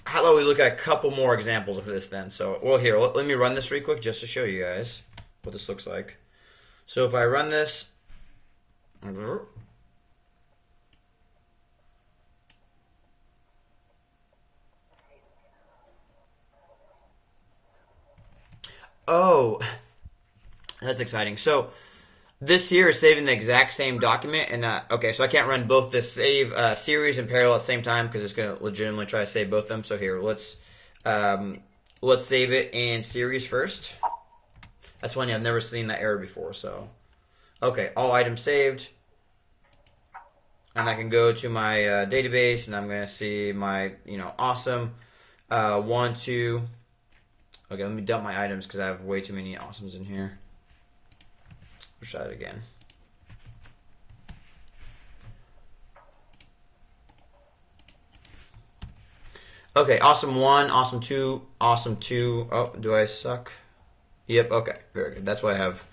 Speaker 1: How about we look at a couple more examples of this then? So, well, here, let me run this real quick just to show you guys what this looks like. So if I run this, oh, that's exciting. So this here is saving the exact same document, and okay, so I can't run both this save series in parallel at the same time because it's going to legitimately try to save both of them. So here, let's save it in series first. That's funny, I've never seen that error before. So, okay, all items saved, and I can go to my database, and I'm going to see my awesome 1, 2. Okay, let me dump my items because I have way too many awesomes in here. Let's try it again. Okay, awesome 1, awesome 2, awesome 2. Oh, do I suck? Yep, okay, very good. That's what I have.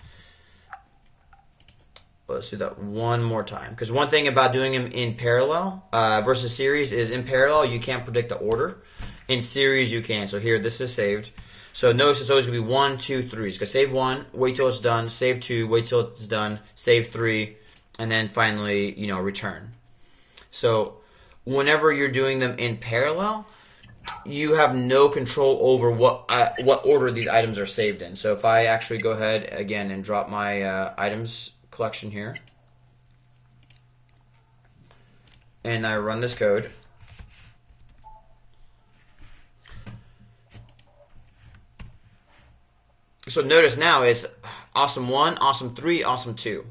Speaker 1: Let's do that one more time. Because one thing about doing them in parallel versus series is in parallel, you can't predict the order. In series, you can. So here, this is saved. So notice it's always going to be 1, 2, 3. It's going to save 1, wait till it's done, save 2, wait till it's done, save 3, and then finally, return. So whenever you're doing them in parallel, you have no control over what order these items are saved in. So if I actually go ahead again and drop my items collection here, and I run this code, so notice now it's awesome 1, awesome 3, awesome 2.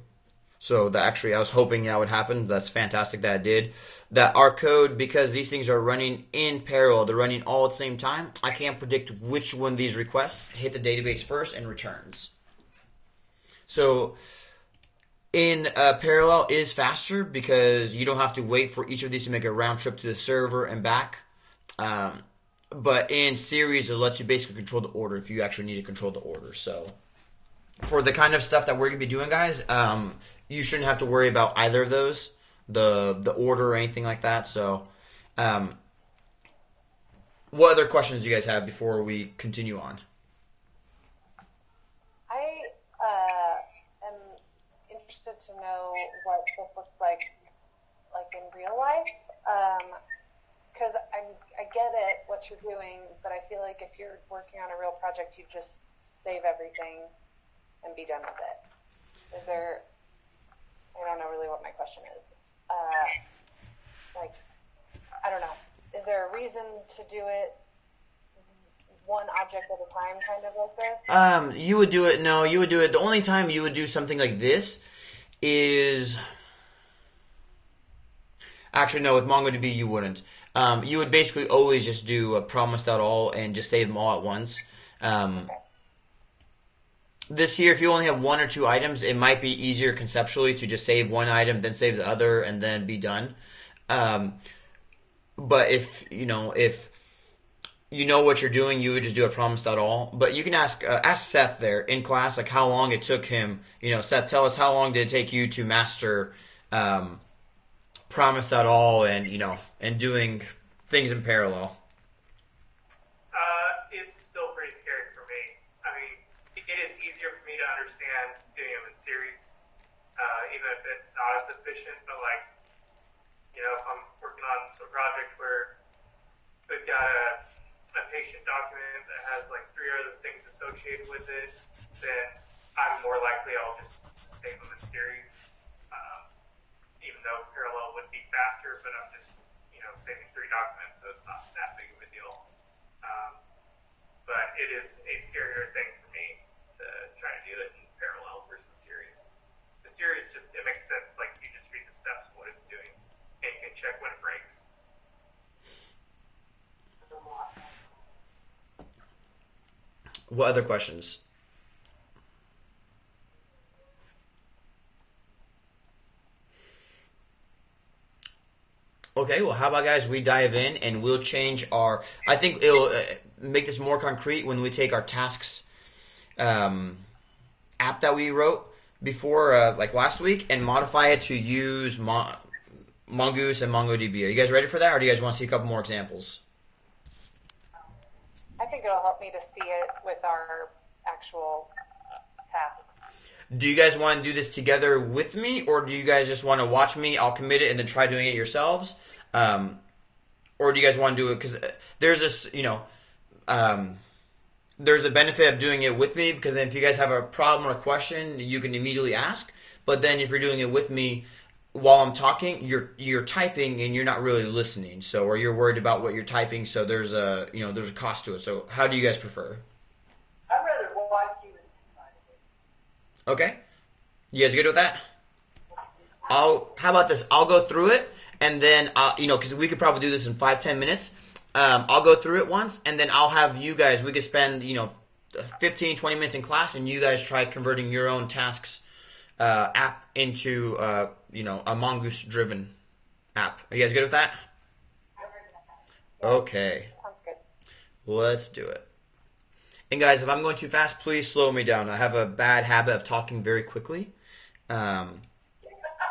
Speaker 1: So that actually, I was hoping that would happen. That's fantastic that it did. That our code, because these things are running in parallel, they're running all at the same time, I can't predict which one of these requests hit the database first and returns. So in parallel is faster because you don't have to wait for each of these to make a round trip to the server and back. But in series, it lets you basically control the order if you actually need to control the order. So for the kind of stuff that we're going to be doing, guys, you shouldn't have to worry about either of those, the order or anything like that. So what other questions do you guys have before we continue on?
Speaker 3: I am interested to know what this looks like in real life. Because I get it, what you're doing, but I feel like if you're working on a real project, you just save everything and be done with it. Is there, I don't know really what my question is. I don't know. Is there a reason to do it one object at a time, kind of like this?
Speaker 1: You would do it, no, you would do it. The only time you would do something like this is, actually no, with MongoDB you wouldn't. You would basically always just do a promise.all and just save them all at once. This here, if you only have 1 or 2 items, it might be easier conceptually to just save one item, then save the other, and then be done. But if you know what you're doing, you would just do a promise.all. But you can ask Seth there in class, like how long it took him. Seth, tell us how long did it take you to master promise.all and doing things in parallel.
Speaker 6: It's still pretty scary for me. I mean, it is easier for me to understand doing them in series, even if it's not as efficient. But if I'm working on some project where we've got a patient document that has like 3 other things associated with it, then I'm more likely I'll just save them in series. Even though parallel would be faster, but I'm just saving 3 documents, so it's not that big of a deal. But it is a scarier thing for me to try to do it in parallel versus series. The series it makes sense, like you just read the steps of what it's doing, and you can check when it breaks.
Speaker 1: What other questions? Okay, well, how about, guys, we dive in and we'll change our... I think it'll make this more concrete when we take our tasks app that we wrote before, like last week, and modify it to use Mongoose and MongoDB. Are you guys ready for that, or do you guys want to see a couple more examples?
Speaker 3: I think it'll help me to see it with our actual tasks.
Speaker 1: Do you guys want to do this together with me, or do you guys just want to watch me? I'll commit it and then try doing it yourselves. Or do you guys want to do it? Because there's this, there's a benefit of doing it with me, because then if you guys have a problem or a question, you can immediately ask. But then if you're doing it with me while I'm talking, you're typing and you're not really listening. So, or you're worried about what you're typing. So there's a cost to it. So how do you guys prefer?
Speaker 8: I'd rather watch you than try to do.
Speaker 1: Okay. You guys good with that? How about this? I'll go through it, and then, because we could probably do this in 5-10 minutes. I'll go through it once, and then I'll have you guys, we could spend, 15-20 minutes in class, and you guys try converting your own tasks app into, a Mongoose-driven app. Are you guys good with that? Okay.
Speaker 3: Sounds good.
Speaker 1: Let's do it. And guys, if I'm going too fast, please slow me down. I have a bad habit of talking very quickly.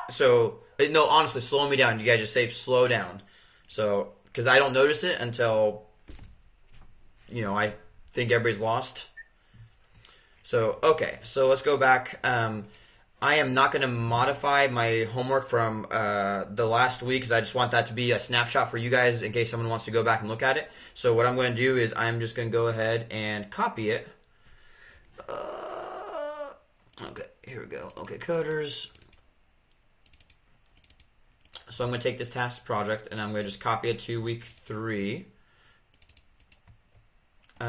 Speaker 1: So, no, honestly, slow me down. You guys just say slow down. So, because I don't notice it until, I think everybody's lost. So, okay. So, let's go back. I am not going to modify my homework from the last week, because I just want that to be a snapshot for you guys in case someone wants to go back and look at it. So what I'm going to do is I'm just going to go ahead and copy it. Okay, here we go. Okay, coders. So I'm going to take this task project and I'm going to just copy it to week 3. Sorry,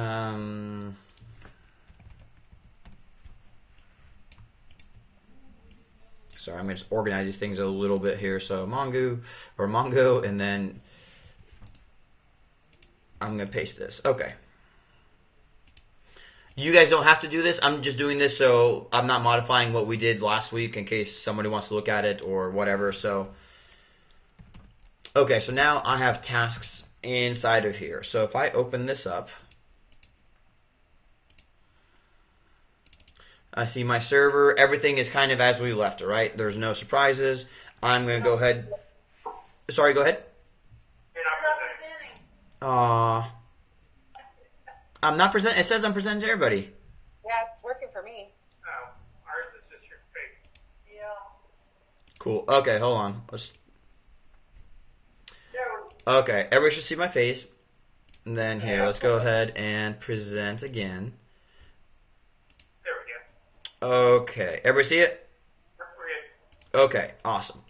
Speaker 1: I'm going to just organize these things a little bit here. So Mongo, and then I'm going to paste this. Okay. You guys don't have to do this. I'm just doing this so I'm not modifying what we did last week in case somebody wants to look at it or whatever. So, okay, so now I have tasks inside of here. So if I open this up, I see my server. Everything is kind of as we left it, right? There's no surprises. I'm going to go ahead. Sorry, go ahead.
Speaker 6: You're not presenting.
Speaker 1: I'm not presenting. It says I'm presenting to everybody.
Speaker 3: Yeah, it's working for me.
Speaker 6: Oh, ours is just your face.
Speaker 8: Yeah.
Speaker 1: Cool. Okay, hold on.
Speaker 8: There.
Speaker 1: Okay, everybody should see my face. And then here, let's go ahead and present again.
Speaker 6: There we go.
Speaker 1: Okay, everybody see it?
Speaker 6: We're good.
Speaker 1: Okay, awesome.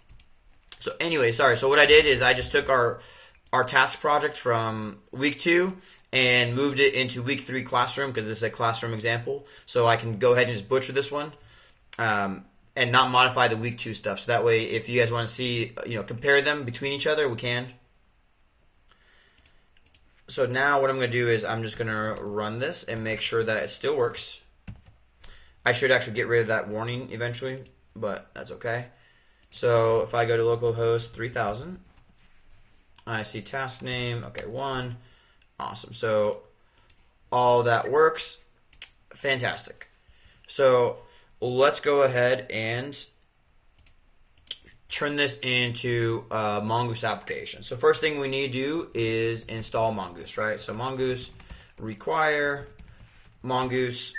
Speaker 1: So anyway, sorry. So what I did is I just took our task project from week 2 and moved it into week 3 classroom, because this is a classroom example. So I can go ahead and just butcher this one and not modify the week 2 stuff. So that way, if you guys want to see, compare them between each other, we can. So now what I'm going to do is I'm just going to run this and make sure that it still works. I should actually get rid of that warning eventually, but that's okay. So if I go to localhost 3000, I see task name, okay, 1. Awesome. So all that works. Fantastic. So let's go ahead and turn this into a Mongoose application. So first thing we need to do is install Mongoose, right? So Mongoose require Mongoose.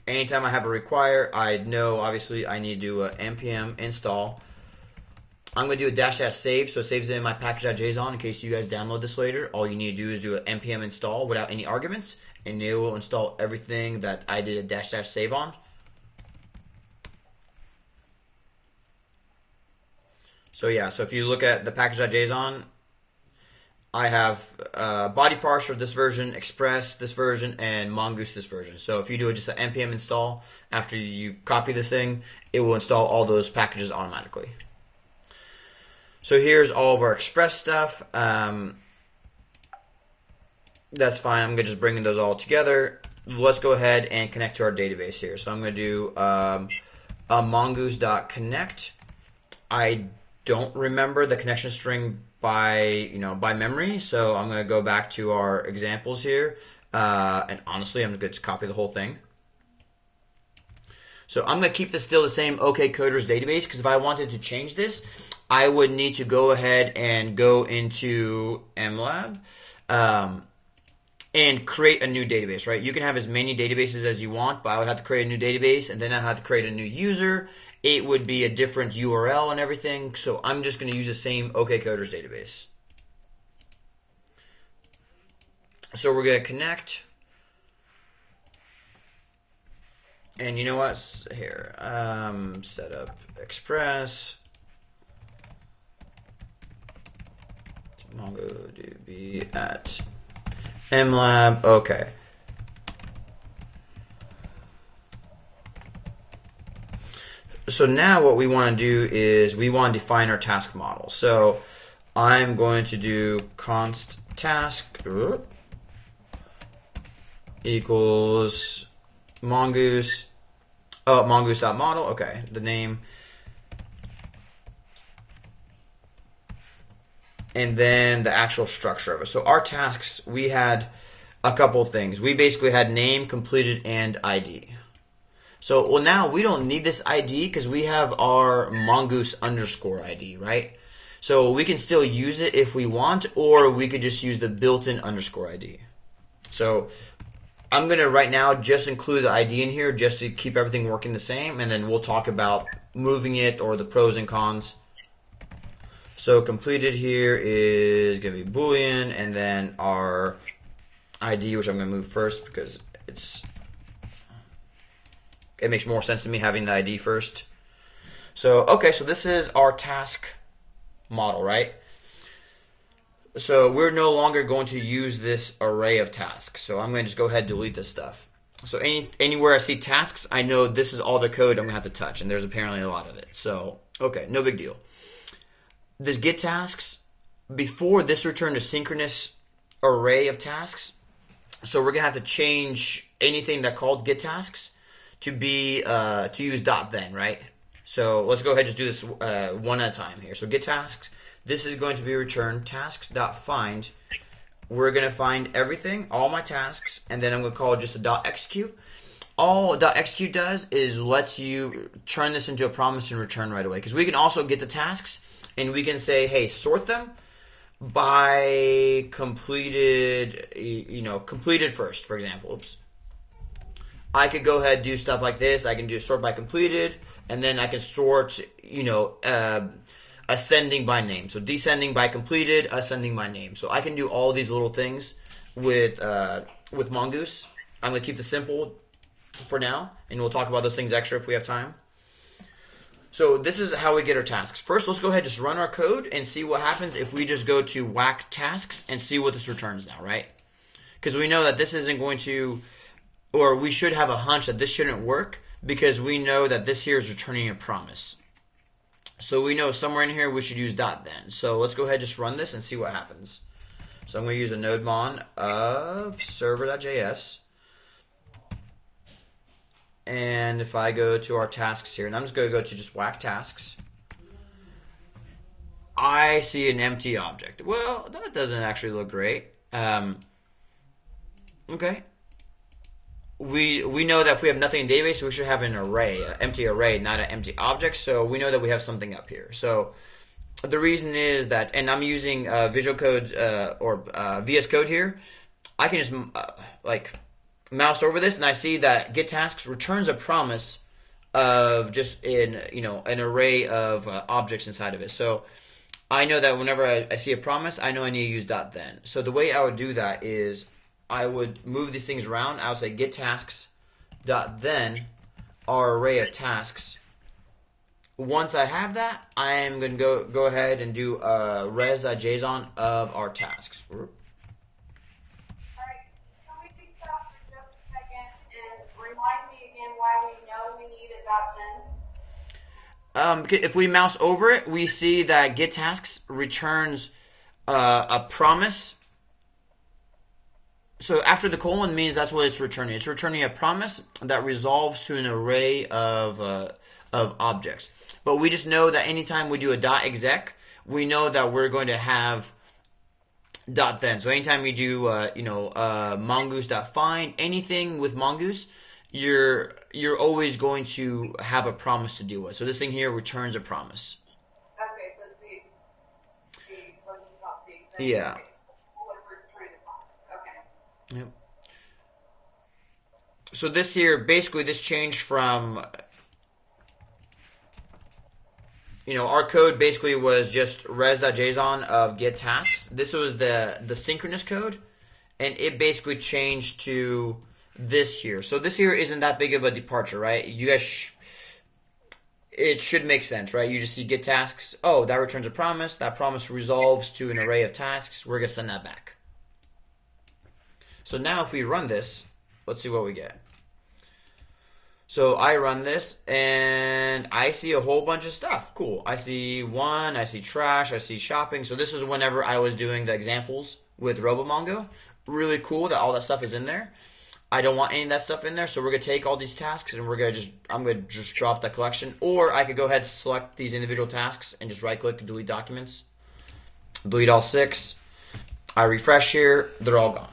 Speaker 1: Anytime I have a require, I know obviously I need to do a npm install. I'm going to do a -- save, so it saves it in my package.json in case you guys download this later. All you need to do is do an npm install without any arguments, and it will install everything that I did a -- save on. So yeah, so if you look at the package.json, I have body parser this version, Express this version, and Mongoose this version. So if you do just an npm install after you copy this thing, it will install all those packages automatically. So here's all of our Express stuff. That's fine. I'm going to just bring those all together. Let's go ahead and connect to our database here. So I'm going to do a mongoose.connect. I don't remember the connection string by memory, so I'm going to go back to our examples here. And honestly, I'm going to copy the whole thing. So I'm going to keep this still the same OK Coders database, because if I wanted to change this, I would need to go ahead and go into MLab and create a new database, right? You can have as many databases as you want, but I would have to create a new database, and then I had to create a new user. It would be a different URL and everything, so I'm just going to use the same OK Coders database. So we're going to connect. And you know what? Here, set up Express. MongoDB at MLab. Okay. So now what we want to do is we want to define our task model. So I'm going to do const task equals mongoose. Oh, mongoose.model. Okay, the name. And then the actual structure of it. So our tasks, we had a couple things. We basically had name, completed, and ID. So, well, now we don't need this ID because we have our mongoose underscore ID, right? So we can still use it if we want, or we could just use the built-in underscore ID. So I'm going to right now just include the ID in here just to keep everything working the same, and then we'll talk about moving it or the pros and cons. So completed here is going to be Boolean, and then our ID, which I'm going to move first because it makes more sense to me having the ID first. So, okay, so this is our task model, right? So we're no longer going to use this array of tasks. So I'm going to just go ahead and delete this stuff. So anywhere I see tasks, I know this is all the code I'm going to have to touch, and there's apparently a lot of it. So, okay, no big deal. This get tasks, before this returned a synchronous array of tasks. So we're going to have to change anything that called get tasks to be to use .then, right? So let's go ahead and just do this one at a time here. So get tasks. This is going to be returned tasks.find. We're going to find everything, all my tasks, and then I'm going to call it just a .execute. All .execute does is lets you turn this into a promise and return right away. Because we can also get the tasks, and we can say, hey, sort them by completed, completed first, for example. Oops. I could go ahead and do stuff like this. I can do sort by completed, and then I can sort, ascending by name. So descending by completed, ascending by name. So I can do all these little things with Mongoose. I'm going to keep this simple for now, and we'll talk about those things extra if we have time. So this is how we get our tasks. First, let's go ahead and just run our code and see what happens if we just go to whack tasks and see what this returns now, right? Because we know that this isn't going to, or we should have a hunch that this shouldn't work because we know that this here is returning a promise. So we know somewhere in here we should use .then. So let's go ahead and just run this and see what happens. So I'm going to use a node mon of server.js. And if I go to our tasks here, and I'm just going to go to just whack tasks, I see an empty object. Well, that doesn't actually look great. Okay. We know that if we have nothing in database, we should have an array, an empty array, not an empty object. So we know that we have something up here. So the reason is that, and I'm using Visual Code's or VS Code here. I can just like mouse over this, and I see that getTasks returns a promise of just an array of objects inside of it. So I know that whenever I see a promise, I know I need to use .then. So the way I would do that is I would move these things around. I would say getTasks.then our array of tasks. Once I have that, I am going to go ahead and do res.json of our tasks.
Speaker 4: Alright, can we stop for just a second and remind me again why we know we need a .then?
Speaker 1: If we mouse over it, we see that getTasks returns a promise. So after the colon means that's what it's returning. It's returning a promise that resolves to an array of objects. But we just know that anytime we do a .exec, we know that we're going to have .then. So anytime we do mongoose.find, anything with mongoose, you're always going to have a promise to deal with. So this thing here returns a promise.
Speaker 4: Okay, so it's the
Speaker 1: Yeah.
Speaker 4: Okay.
Speaker 1: Yep. So this here, basically this changed from, our code basically was just res.json of getTasks. This was the synchronous code, and it basically changed to this here. So this here isn't that big of a departure, right? You guys, it should make sense, right? You just see getTasks. Oh, that returns a promise. That promise resolves to an array of tasks. We're going to send that back. So now if we run this, let's see what we get. So I run this, and I see a whole bunch of stuff. Cool. I see one, I see trash, I see shopping. So this is whenever I was doing the examples with RoboMongo. Really cool that all that stuff is in there. I don't want any of that stuff in there, so we're going to take all these tasks, and I'm going to just drop the collection. Or I could go ahead and select these individual tasks and just right-click and delete documents. Delete all 6. I refresh here. They're all gone.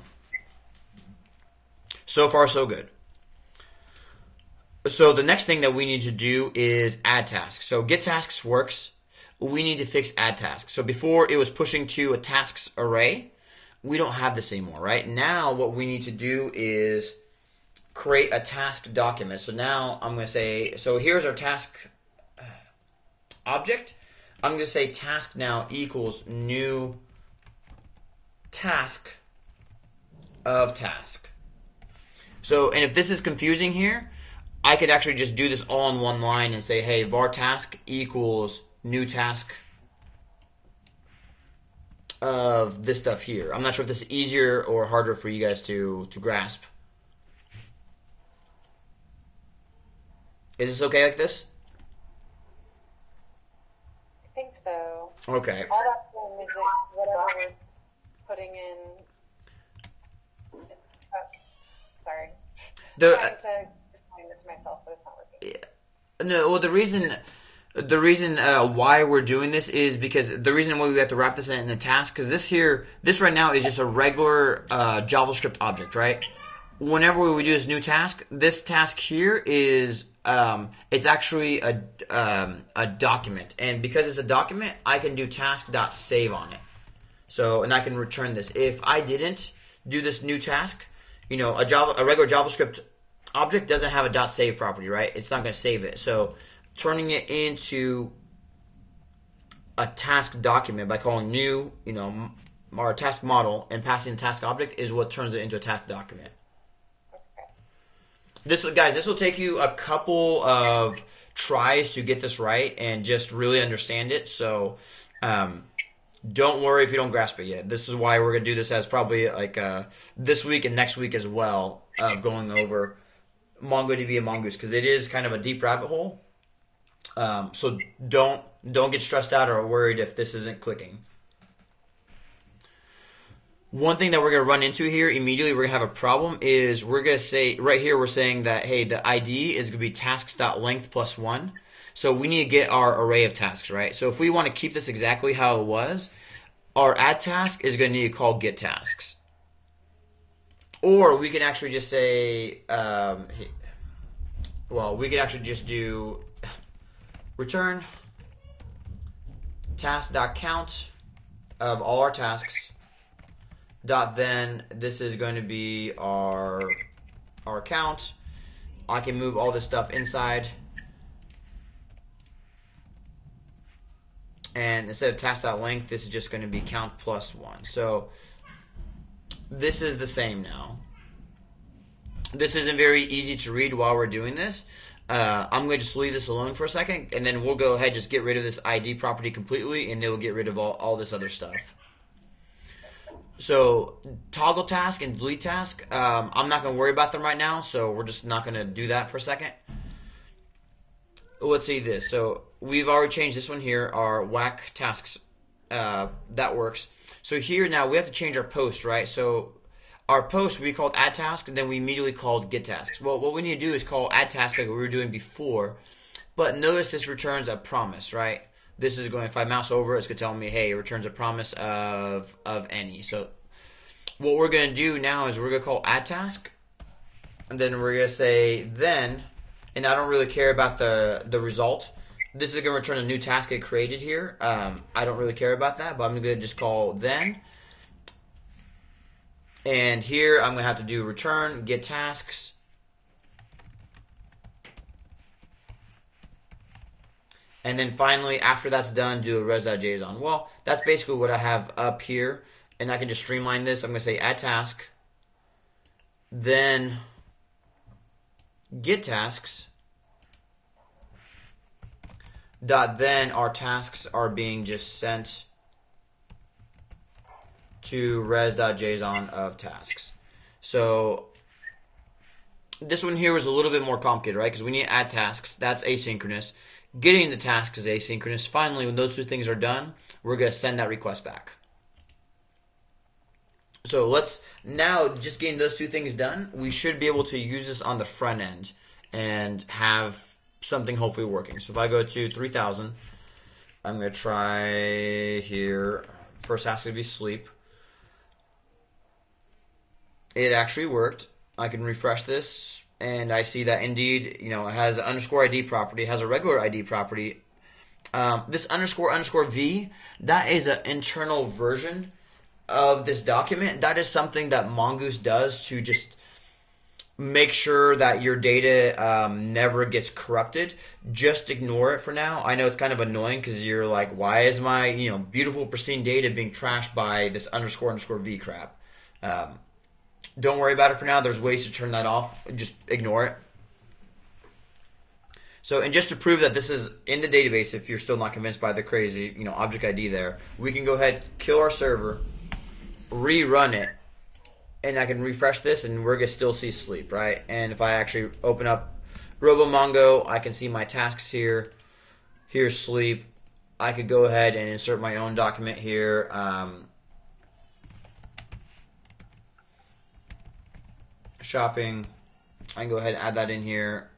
Speaker 1: So far, so good. So the next thing that we need to do is add tasks. So getTasks works. We need to fix add tasks. So before it was pushing to a tasks array. We don't have this anymore, right? Now what we need to do is create a task document. So now I'm going to say, so here's our task object. I'm going to say task now equals new task of task. So, and if this is confusing here, I could actually just do this all in one line and say, hey, var task equals new task of this stuff here. I'm not sure if this is easier or harder for you guys to grasp. Is this okay like this?
Speaker 3: I think so.
Speaker 1: Okay.
Speaker 3: All that's doing is that whatever we're putting in. Sorry. I'm trying to explain it to myself, but it's not working.
Speaker 1: No, well, the reason why we're doing this is because the reason why we have to wrap this in a task, because this right now is just a regular JavaScript object, right? Whenever we do this new task, this task here is it's actually a document, and because it's a document, I can do task.save on it. So, and I can return this. If I didn't do this new task, a regular JavaScript object doesn't have a .save property, right? It's not going to save it. So turning it into a task document by calling new, our task model and passing the task object is what turns it into a task document.
Speaker 3: Okay.
Speaker 1: This will take you a couple of tries to get this right and just really understand it. So don't worry if you don't grasp it yet. This is why we're going to do this as probably like this week and next week as well, of going over MongoDB and Mongoose, because it is kind of a deep rabbit hole. So don't get stressed out or worried if this isn't clicking. One thing that we're going to run into here immediately, we're going to have a problem, is we're going to say, right here we're saying that, hey, the ID is going to be tasks.length plus 1. So we need to get our array of tasks, right? So if we want to keep this exactly how it was, our add task is going to need to call getTasks. Or we can actually just say, well, we could actually just do return task.count of all our tasks dot then this is going to be our count. I can move all this stuff inside, and instead of task.length, this is just going to be count plus 1. So this is the same now. This isn't very easy to read while we're doing this. I'm going to just leave this alone for a second, and then we'll go ahead just get rid of this ID property completely, and it'll get rid of all this other stuff. So toggle task and delete task, I'm not going to worry about them right now, so we're just not going to do that for a second. Let's see this. So we've already changed this one here, our whack tasks. That works. So here now we have to change our post, right? So our post we called add task, and then we immediately called get tasks. Well, what we need to do is call add task like we were doing before, but notice this returns a promise, right? This is going, if I mouse over, it's going to tell me, hey, it returns a promise of any. So what we're going to do now is we're going to call add task, and then we're going to say then, and I don't really care about the result. This is going to return a new task I created here. I don't really care about that, but I'm going to just call then. And here I'm going to have to do return get tasks. And then finally, after that's done, do a res.json. Well, that's basically what I have up here. And I can just streamline this. I'm going to say add task. Then get tasks. Then our tasks are being just sent to res.json of tasks. So this one here was a little bit more complicated, right? Because we need to add tasks. That's asynchronous. Getting the tasks is asynchronous. Finally, when those two things are done, we're going to send that request back. So let's now, just getting those two things done, we should be able to use this on the front end and have something hopefully working. So if I go to 3000, I'm going to try here. First has to be sleep. It actually worked. I can refresh this, and I see that indeed, it has an underscore ID property, has a regular ID property. This underscore v, that is an internal version of this document. That is something that Mongoose does to just make sure that your data never gets corrupted. Just ignore it for now. I know it's kind of annoying because you're like, why is my beautiful pristine data being trashed by this underscore v crap? Don't worry about it for now. There's ways to turn that off. Just ignore it. So, and just to prove that this is in the database, if you're still not convinced by the crazy, object ID there, we can go ahead, kill our server, rerun it, and I can refresh this, and we're going to still see sleep, right? And if I actually open up RoboMongo, I can see my tasks here. Here's sleep. I could go ahead and insert my own document here. Shopping. I can go ahead and add that in here.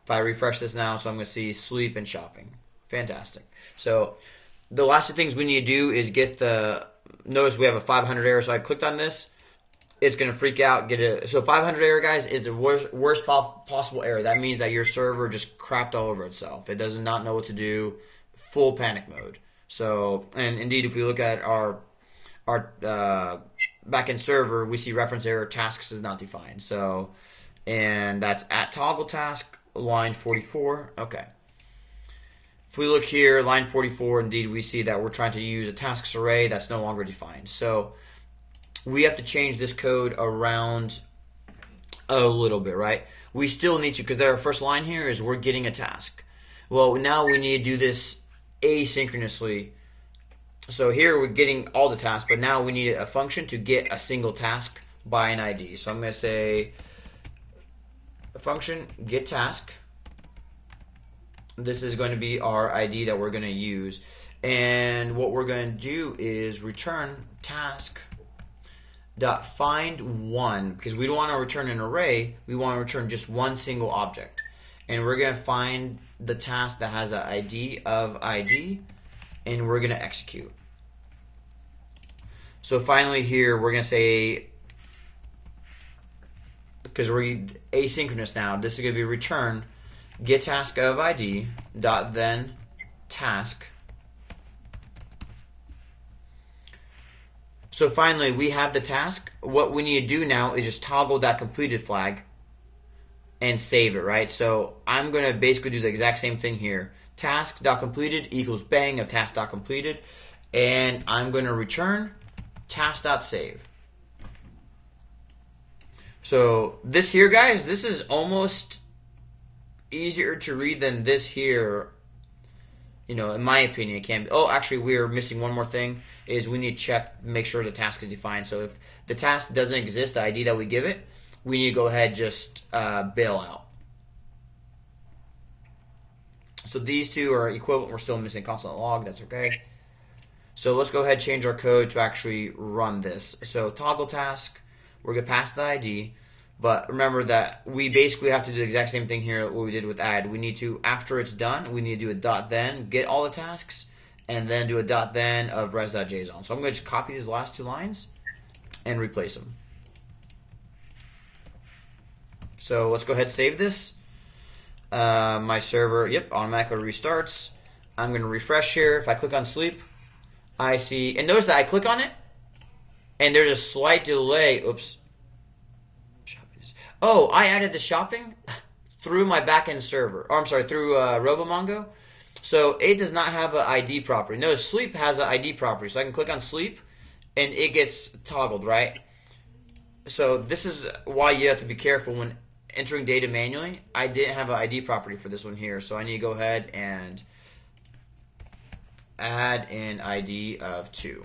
Speaker 1: If I refresh this now, so I'm going to see sleep and shopping. Fantastic. So the last two things we need to do is get notice we have a 500 error, so I clicked on this. It's going to freak out. So 500 error, guys, is the worst possible error. That means that your server just crapped all over itself. It does not know what to do. Full panic mode. So, and indeed, if we look at our backend server, we see reference error, tasks is not defined. So, and that's at toggle task, line 44. Okay. If we look here, line 44, indeed, we see that we're trying to use a tasks array that's no longer defined. So we have to change this code around a little bit, right? We still need to, because our first line here is we're getting a task. Well, now we need to do this asynchronously. So here we're getting all the tasks, but now we need a function to get a single task by an ID. So I'm going to say a function get task. This is going to be our ID that we're going to use. And what we're going to do is return task dot find one, because we don't want to return an array. We want to return just one single object. And we're going to find the task that has an ID of ID, and we're going to execute. So finally here, we're going to say because we're asynchronous now. This is going to be return get task of ID dot then task. So finally, we have the task. What we need to do now is just toggle that completed flag and save it, right? So I'm going to basically do the exact same thing here. Task.completed equals bang of task.completed. And I'm going to return task.save. So this here, guys, this is almost easier to read than this here. You know, in my opinion, it can be. Oh, actually, we're missing one more thing. Is we need to check, make sure the task is defined. So if the task doesn't exist, the ID that we give it, we need to go ahead and just bail out. So these two are equivalent. We're still missing constant log. That's okay. So let's go ahead and change our code to actually run this. So toggle task, we're going to pass the ID. But remember that we basically have to do the exact same thing here what we did with add. We need to, after it's done, we need to do a dot then, get all the tasks, and then do a dot then of res.json. So I'm going to just copy these last two lines and replace them. So let's go ahead and save this. My server, automatically restarts. I'm going to refresh here. If I click on sleep, I see, and notice that I click on it, and there's a slight delay. Oops. Oh, I added the shopping through my backend server. Or I'm sorry, through RoboMongo. So it does not have an ID property. Notice sleep has an ID property. So I can click on sleep, and it gets toggled, right? So this is why you have to be careful when entering data manually. I didn't have an ID property for this one here. So I need to go ahead and add an ID of 2.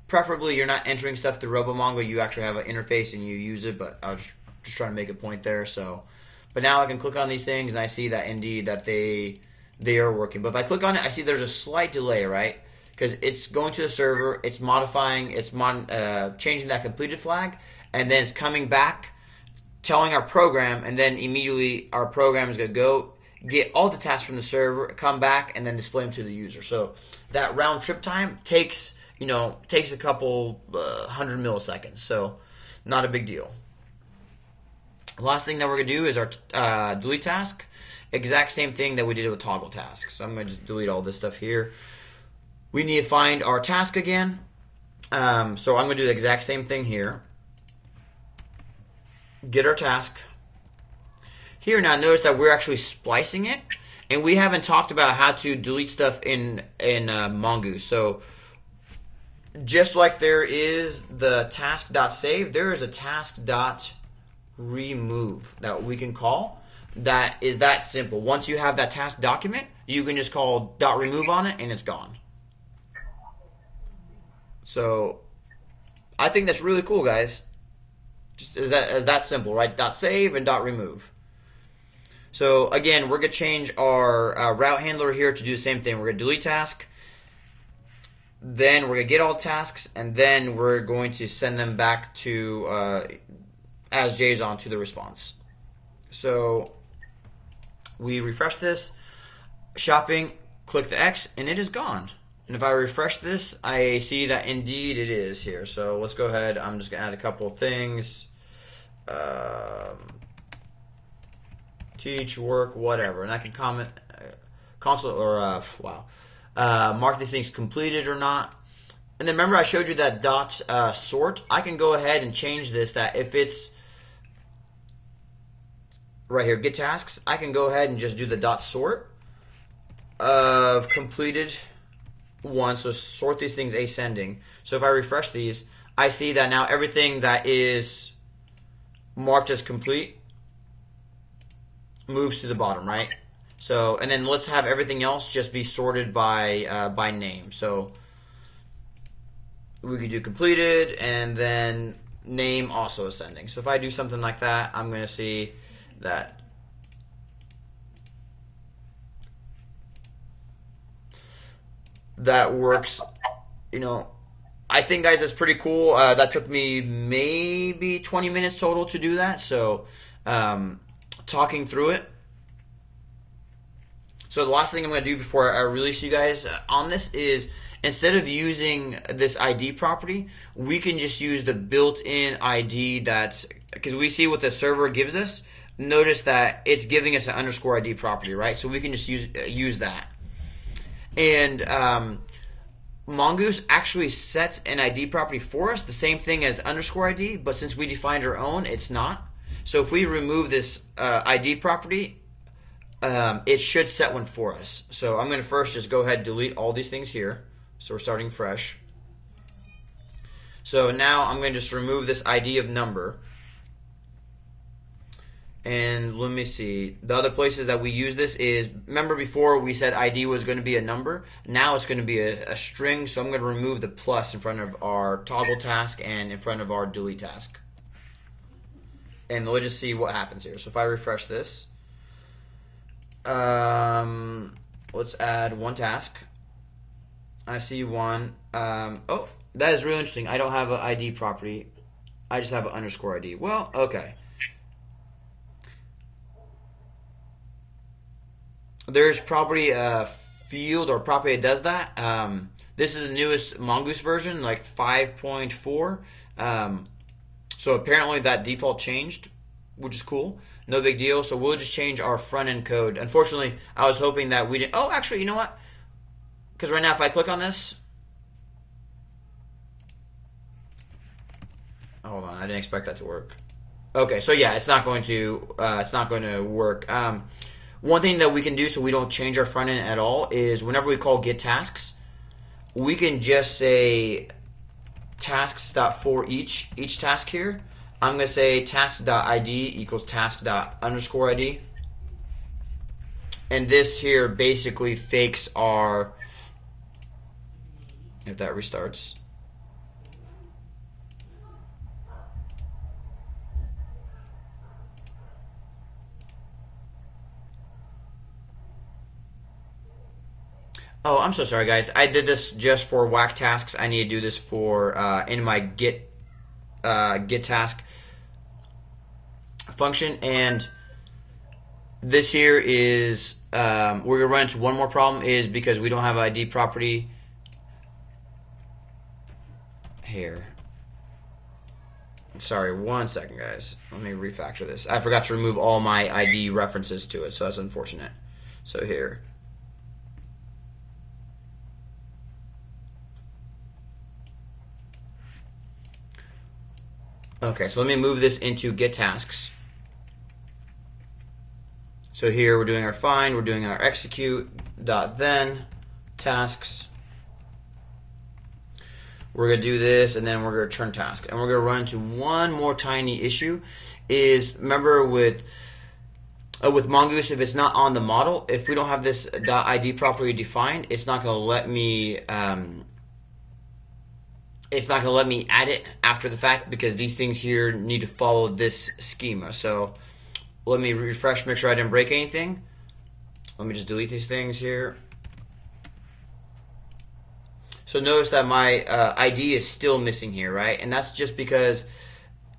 Speaker 1: Preferably, you're not entering stuff through RoboMongo. You actually have an interface and you use it, but I was just trying to make a point there. So, but now I can click on these things and I see that indeed that they are working. But if I click on it, I see there's a slight delay, right? Because it's going to the server, it's modifying, it's changing that completed flag, and then it's coming back, telling our program, and then immediately our program is going to go get all the tasks from the server, come back, and then display them to the user. So that round trip time takes a couple 100 milliseconds, so not a big deal. Last thing that we're going to do is our delete task. Exact same thing that we did with toggle task. So I'm going to just delete all this stuff here. We need to find our task again. So I'm going to do the exact same thing here. Get our task. Here now, notice that we're actually splicing it, and we haven't talked about how to delete stuff in Mongoose. So just like there is the task.save, there is a task.remove that we can call. That is that simple. Once you have that task document, you can just call .remove on it and it's gone. So I think that's really cool, guys. Just is that simple, right? .save and .remove. So again, we're going to change our route handler here to do the same thing. We're going to delete task. Then we're going to get all tasks, and then we're going to send them back to as JSON to the response. So we refresh this, shopping, click the X, and it is gone. And if I refresh this, I see that indeed it is here. So let's go ahead. I'm just going to add a couple of things. Teach, work, whatever. And I can comment, console, or mark these things completed or not. And then remember I showed you that sort. I can go ahead and change this, that if it's right here, get tasks, I can go ahead and just do the sort of completed one. So sort these things ascending. So if I refresh these, I see that now everything that is marked as complete moves to the bottom, right? So, and then let's have everything else just be sorted by name. So we could do completed and then name also ascending. So if I do something like that, I'm going to see that that works. I think, guys, that's pretty cool. That took me maybe 20 minutes total to do that. So talking through it. So the last thing I'm going to do before I release you guys on this is instead of using this ID property, we can just use the built-in ID that's, because we see what the server gives us. Notice that it's giving us an underscore ID property, right? So we can just use that. And Mongoose actually sets an ID property for us, the same thing as underscore ID, but since we defined our own, it's not. So if we remove this ID property, it should set one for us. So I'm going to first just go ahead and delete all these things here. So we're starting fresh. So now I'm going to just remove this ID of number. And let me see. The other places that we use this is, remember before we said ID was going to be a number. Now it's going to be a string. So I'm going to remove the plus in front of our toggle task and in front of our delete task. And we'll just see what happens here. So if I refresh this, let's add one task. I see one. Oh, that is really interesting. I don't have an ID property. I just have an underscore ID. Well, okay. There's probably a field or property that does that. This is the newest Mongoose version, like 5.4. So apparently that default changed, which is cool. No big deal. So we'll just change our front end code. Unfortunately, I was hoping that we didn't. Oh, actually, you know what? Because right now, if I click on this, hold on, I didn't expect that to work. Okay, so yeah, it's not going to work. One thing that we can do so we don't change our front end at all is whenever we call get tasks, we can just say tasks.for each task here. I'm going to say task.id equals task._id. And this here basically fakes our, if that restarts. Oh, I'm so sorry, guys. I did this just for whack tasks. I need to do this for in my get task function, and this here is we're gonna run into one more problem is because we don't have an ID property here. Sorry, one second, guys. Let me refactor this. I forgot to remove all my ID references to it, so that's unfortunate. So here. Okay, so let me move this into get tasks. So here we're doing our find, we're doing our execute dot then tasks. We're gonna do this, and then we're gonna turn task, and we're gonna run into one more tiny issue. Is remember with Mongoose, if it's not on the model, if we don't have this .id properly defined, it's not gonna let me. It's not going to let me add it after the fact because these things here need to follow this schema. So let me refresh, make sure I didn't break anything. Let me just delete these things here. So notice that my ID is still missing here, right? And that's just because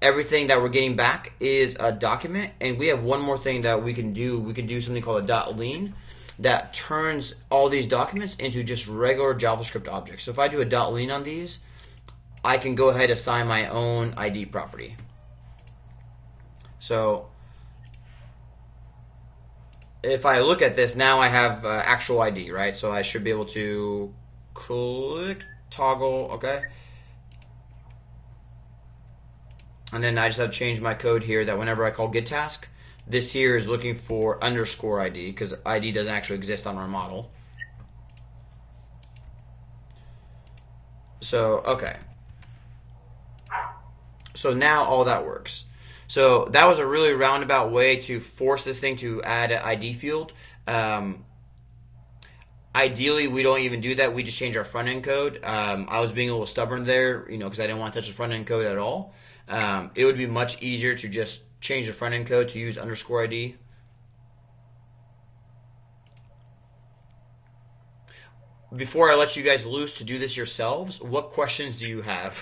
Speaker 1: everything that we're getting back is a document, and we have one more thing that we can do. We can do something called a .lean that turns all these documents into just regular JavaScript objects. So if I do a .lean on these, I can go ahead and assign my own ID property. So if I look at this, now I have actual ID, right? So I should be able to click toggle, okay? And then I just have to change my code here that whenever I call get task, this here is looking for underscore ID because ID doesn't actually exist on our model. So, okay. So now all that works. So that was a really roundabout way to force this thing to add an ID field. Ideally, we don't even do that. We just change our front end code. I was being a little stubborn there, because I didn't want to touch the front end code at all. It would be much easier to just change the front end code to use underscore ID. Before I let you guys loose to do this yourselves, what questions do you have?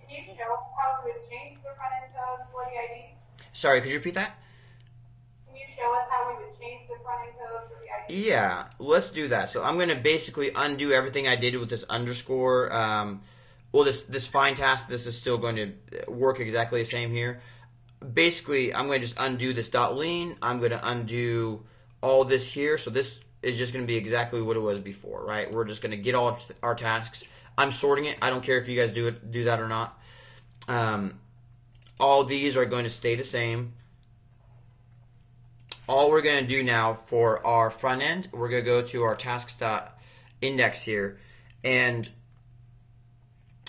Speaker 4: Can you show how we would change the front end code for the ID?
Speaker 1: Sorry, could you repeat that?
Speaker 4: Can you show us how we would change the front end code for the ID?
Speaker 1: Yeah, let's do that. So I'm going to basically undo everything I did with this underscore. Well, this find task, this is still going to work exactly the same here. Basically, I'm going to just undo this dot lean. I'm going to undo all this here. So this is just going to be exactly what it was before, right? We're just going to get all our tasks. I'm sorting it. I don't care if you guys do that or not. All these are going to stay the same. All we're going to do now for our front end, we're going to go to our tasks.index here, and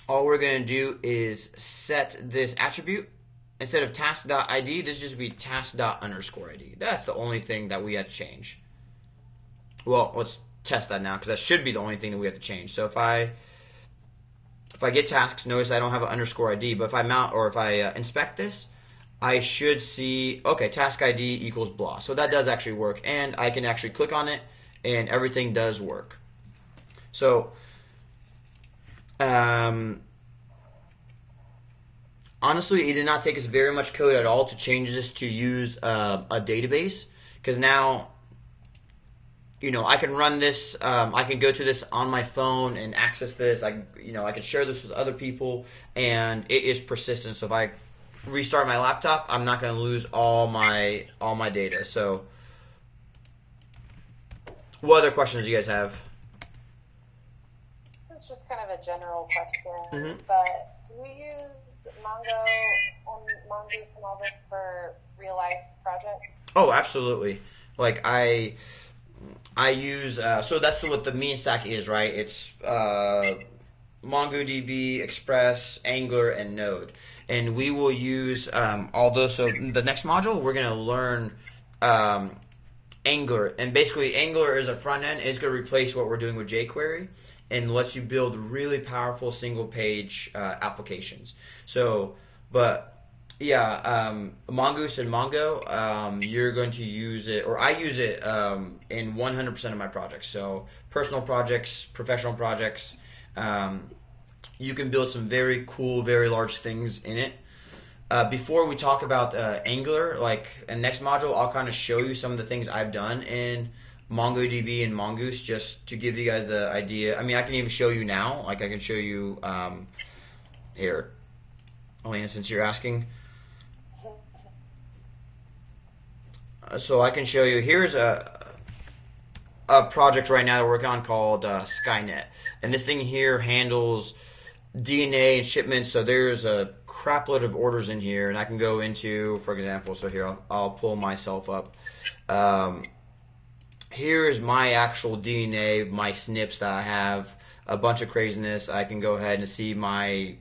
Speaker 1: all we're going to do is set this attribute. Instead of task.id, this just be task._id. That's the only thing that we had to change. Well, let's test that now, because that should be the only thing that we have to change. So if I get tasks, notice I don't have an underscore ID, but if I mount or if I inspect this, I should see, okay, task ID equals blah. So that does actually work, and I can actually click on it, and everything does work. So, honestly, it did not take us very much code at all to change this to use a database, because now, I can run this. I can go to this on my phone and access this. I can share this with other people, and it is persistent. So if I restart my laptop, I'm not going to lose all my data. So, what other questions do you guys have?
Speaker 3: This is just kind of a general question,
Speaker 1: Mm-hmm.
Speaker 3: but do we use Mongo and Mongoose and all this for real life projects?
Speaker 1: Oh, absolutely. Like I use so that's what the mean stack is, right? It's MongoDB, Express, Angular, and Node. And we will use all those. So the next module, we're going to learn Angular. And basically, Angular is a front end. It's going to replace what we're doing with jQuery and lets you build really powerful single-page applications. So, but yeah, Mongoose and Mongo, you're going to use it, or I use it in 100% of my projects. So personal projects, professional projects, you can build some very cool, very large things in it. Before we talk about Angular, in next module, I'll kind of show you some of the things I've done in MongoDB and Mongoose, just to give you guys the idea. I mean, I can even show you now. I can show you here, Elena, since you're asking. So I can show you. Here's a project right now that we're working on called Skynet, and this thing here handles DNA and shipments. So there's a crapload of orders in here, and I can go into, for example, so here I'll pull myself up. Here is my actual DNA, my SNPs that I have, a bunch of craziness. I can go ahead and see my,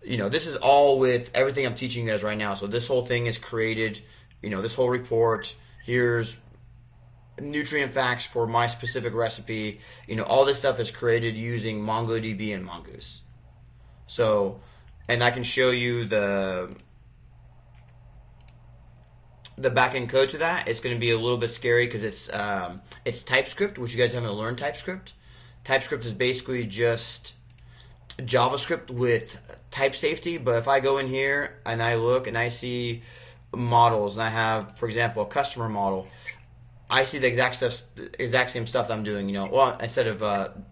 Speaker 1: this is all with everything I'm teaching you guys right now. So this whole thing is created, this whole report. Here's nutrient facts for my specific recipe. All this stuff is created using MongoDB and Mongoose. So, and I can show you the backend code to that. It's going to be a little bit scary because it's TypeScript, which you guys haven't learned TypeScript. TypeScript is basically just JavaScript with type safety. But if I go in here and I look and I see models, and I have, for example, a customer model, I see the exact same stuff that I'm doing. Well, instead of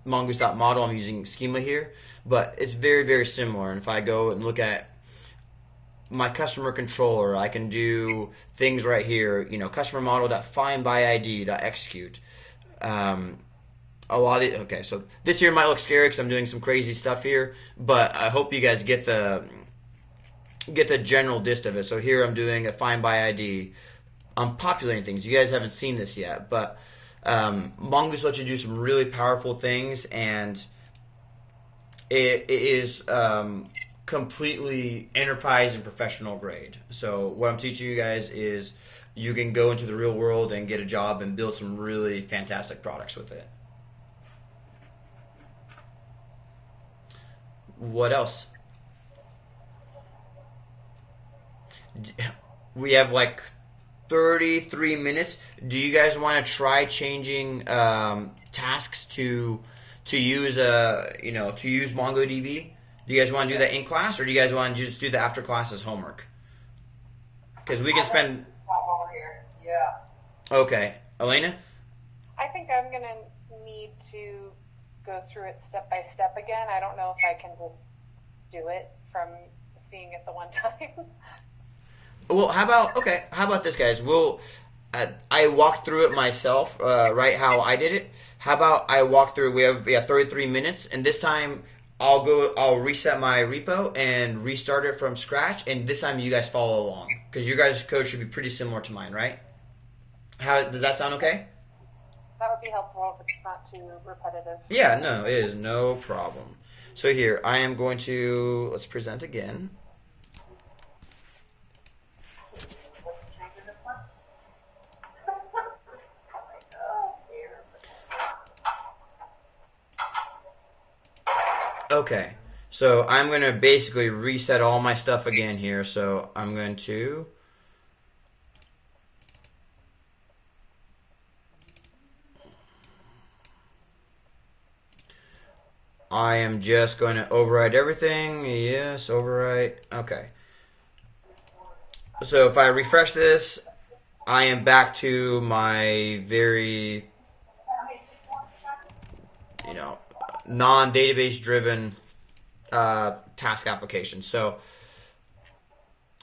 Speaker 1: mongoose.model, I'm using schema here, but it's very, very similar. And if I go and look at my customer controller, I can do things right here. Customer model.findById.execute. Okay, so this here might look scary because I'm doing some crazy stuff here, but I hope you guys get the general gist of it. So here I'm doing a find by ID. I'm populating things. You guys haven't seen this yet, but Mongoose lets you do some really powerful things, and it is completely enterprise and professional grade. So what I'm teaching you guys is you can go into the real world and get a job and build some really fantastic products with it. What else? We have 33 minutes. Do you guys want to try changing tasks to use MongoDB? Do you guys want to do that in class, or do you guys want to just do the after class as homework? Because we can spend.
Speaker 8: Over here. Yeah.
Speaker 1: Okay, Elena.
Speaker 3: I think I'm going to need to go through it step by step again. I don't know if I can do it from seeing it the one time.
Speaker 1: Well, how about this, guys? I walked through it myself, right, how I did it. How about I walk through, we have 33 minutes, and this time I'll reset my repo and restart it from scratch, and this time you guys follow along, because your guys' code should be pretty similar to mine, right? Does that sound okay?
Speaker 3: That would be helpful if it's not too repetitive.
Speaker 1: Yeah, no, it is no problem. So here, I am going to, let's present again. Okay, so I'm going to basically reset all my stuff again here. So I'm going to I am just going to overwrite everything. Yes, overwrite. Okay. So if I refresh this, I am back to my very, non-database driven task application. So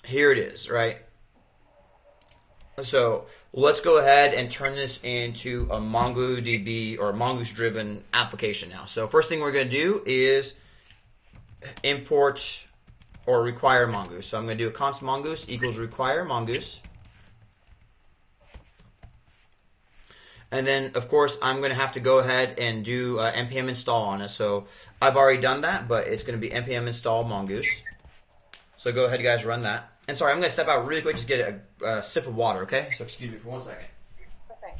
Speaker 1: here it is, right? So let's go ahead and turn this into a MongoDB or Mongoose driven application now. So first thing we're going to do is import or require Mongoose. So I'm going to do a const mongoose equals require mongoose. And then, of course, I'm going to have to go ahead and do npm install on it. So I've already done that, but it's going to be npm install mongoose. So go ahead, guys, run that. And sorry, I'm going to step out really quick, just get a sip of water, okay? So excuse me for 1 second.
Speaker 3: Okay.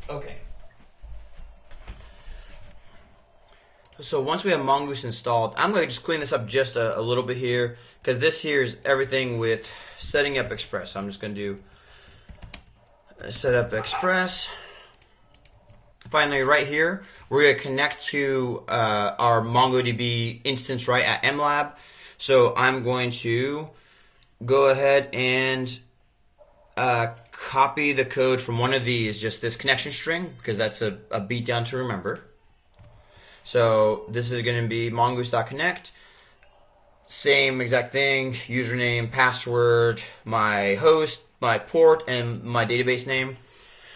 Speaker 1: Okay. So once we have Mongoose installed, I'm going to just clean this up just a little bit here, because this here is everything with setting up Express. So I'm just going to do set up Express. Finally, right here, we're going to connect to our MongoDB instance right at MLab. So I'm going to go ahead and copy the code from one of these, just this connection string, because that's a beatdown to remember. So this is going to be mongoose.connect, same exact thing, username, password, my host, my port, and my database name.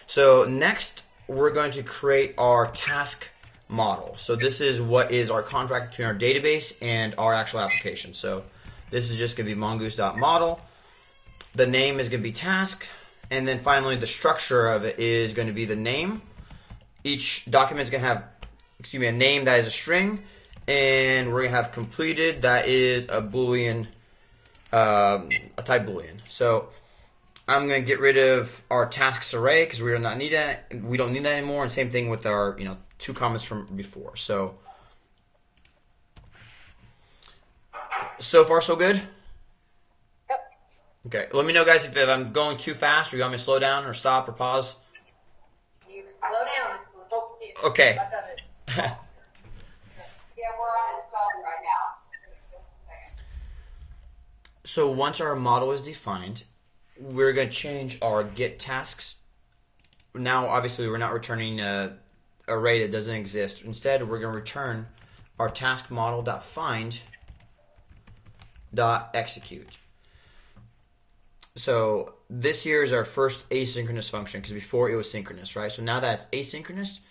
Speaker 1: So next, we're going to create our task model. So this is what is our contract between our database and our actual application. So this is just going to be mongoose.model. The name is going to be task. And then finally, the structure of it is going to be the name. Each document is going to have, a name that is a string. And we're going to have completed, that is a Boolean, a type Boolean. So I'm going to get rid of our tasks array because we do not need that. We don't need that anymore. And same thing with our, 2 comments from before. So far, so good?
Speaker 3: Yep.
Speaker 1: Okay, let me know, guys, if I'm going too fast or you want me to slow down or stop or pause.
Speaker 8: You slow down just a little bit.
Speaker 1: Okay.
Speaker 8: I got it.
Speaker 2: Yeah, we're on installing right now.
Speaker 1: So once our model is defined, we're going to change our get tasks. Now, obviously, we're not returning an array that doesn't exist. Instead, we're going to return our task model.find.execute. So this here is our first asynchronous function, because before it was synchronous, right? So now that it's asynchronous,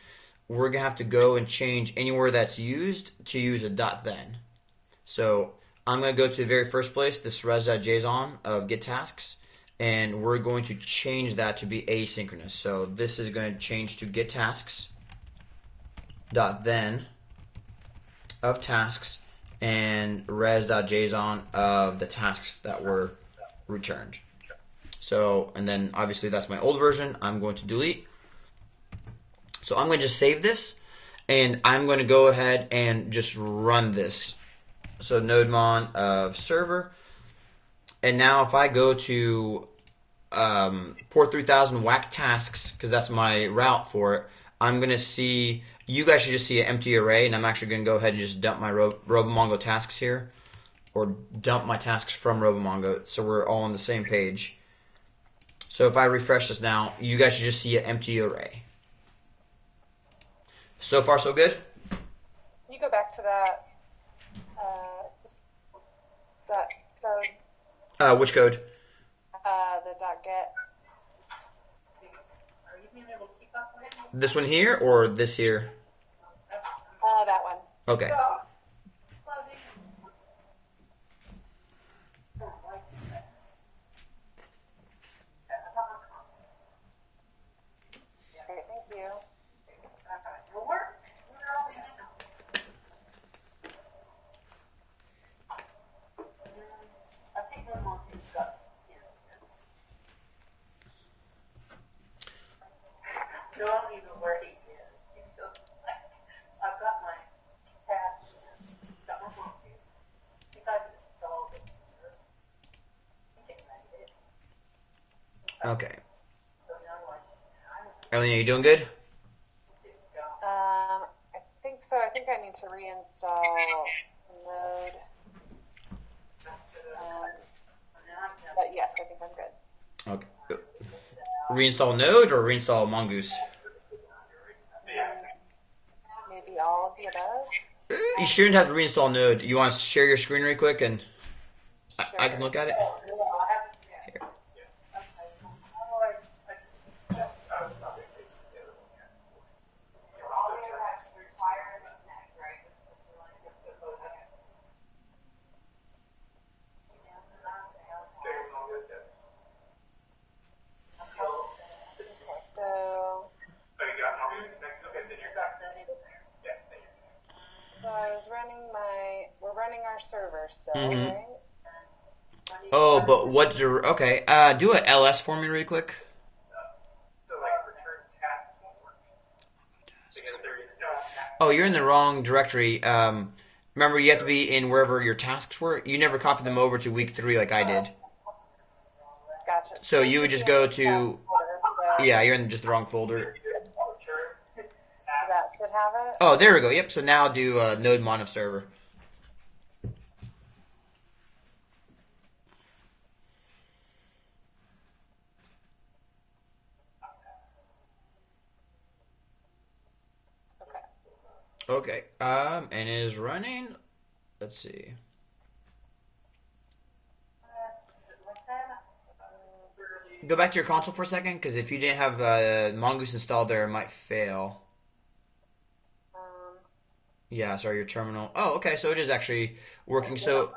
Speaker 1: we're going to have to go and change anywhere that's used to use a .then. So I'm going to go to the very first place, this res.json of get tasks, and we're going to change that to be asynchronous. So this is going to change to get tasks .then of tasks and res.json of the tasks that were returned. So, and then obviously that's my old version. I'm going to delete. So I'm going to just save this, and I'm going to go ahead and just run this So nodemon of server. And now if I go to port 3000 whack tasks, because that's my route for it, I'm going to see, you guys should just see an empty array, and I'm actually going to go ahead and just dump my RoboMongo tasks here, or dump my tasks from RoboMongo, so we're all on the same page. So if I refresh this now, you guys should just see an empty array. So far, so good?
Speaker 3: Can you go back to that, that code?
Speaker 1: Which code?
Speaker 3: The .get.
Speaker 8: Are you being able to keep up with it?
Speaker 1: This one here, or this here?
Speaker 3: That one.
Speaker 1: Okay.
Speaker 8: Slow down.
Speaker 3: Okay, thank you.
Speaker 8: Well, where are we now? I think the monkey's got don't even where he is. He's just like, I've got my task, got my monkeys. I think I've installed it. I think I did.
Speaker 1: Okay.
Speaker 8: So now I'm like,
Speaker 1: Elena, you doing good?
Speaker 8: it's gone.
Speaker 3: I think so. I think I need to reinstall Node. But yes, I think I'm good.
Speaker 1: Okay. Reinstall Node or reinstall Mongoose?
Speaker 3: Maybe all of the above.
Speaker 1: You shouldn't have to reinstall Node. You want to share your screen really quick and I can look at it? Here.
Speaker 3: So,
Speaker 6: So you got Mongoose next. Okay, then you're back. Yeah, then you're
Speaker 3: so I was running we're running our server still,
Speaker 1: Mhm.
Speaker 3: right?
Speaker 1: Oh, but what do, okay, do a ls for me really quick.
Speaker 6: so like return tasks won't work because there is no task.
Speaker 1: Oh, you're in the wrong directory. Remember, you have to be in wherever your tasks were. You never copied them over to week 3 like I did.
Speaker 3: Gotcha.
Speaker 1: So you would just go to,
Speaker 3: So
Speaker 1: yeah, you're in just the wrong folder.
Speaker 6: Return
Speaker 3: that should have it.
Speaker 1: Oh, there we go. Yep, so now do nodemon of server.
Speaker 3: Okay.
Speaker 1: Okay, and it is running. Let's see. Go back to your console for a second, because if you didn't have Mongoose installed there, it might fail. Yeah, sorry, your terminal. Oh, okay, so it is actually working. So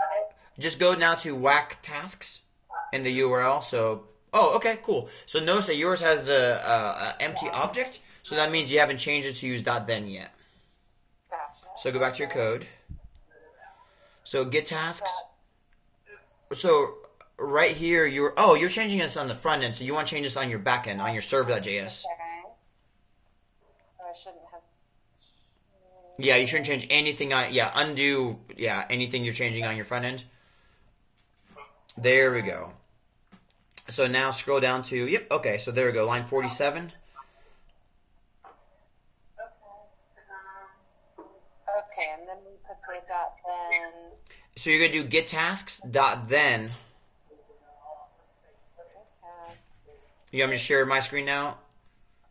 Speaker 1: just go now to whack tasks in the URL. So, oh, okay, cool. So notice that yours has the empty object, so that means you haven't changed it to use .then yet.
Speaker 3: Gotcha.
Speaker 1: So go back to your code. So get tasks. So right here, you're changing this on the front end, so you want to change this on your back end, on your server.js.
Speaker 3: Okay. So I shouldn't have.
Speaker 1: Yeah, you shouldn't change anything on, undo, anything you're changing on your front end. There we go. So now scroll down to, okay, so there we go, line 47.
Speaker 3: Okay, and then we put the .then.
Speaker 1: So you're going to do get tasks dot then.
Speaker 3: Tasks.
Speaker 1: You want me to share my screen now?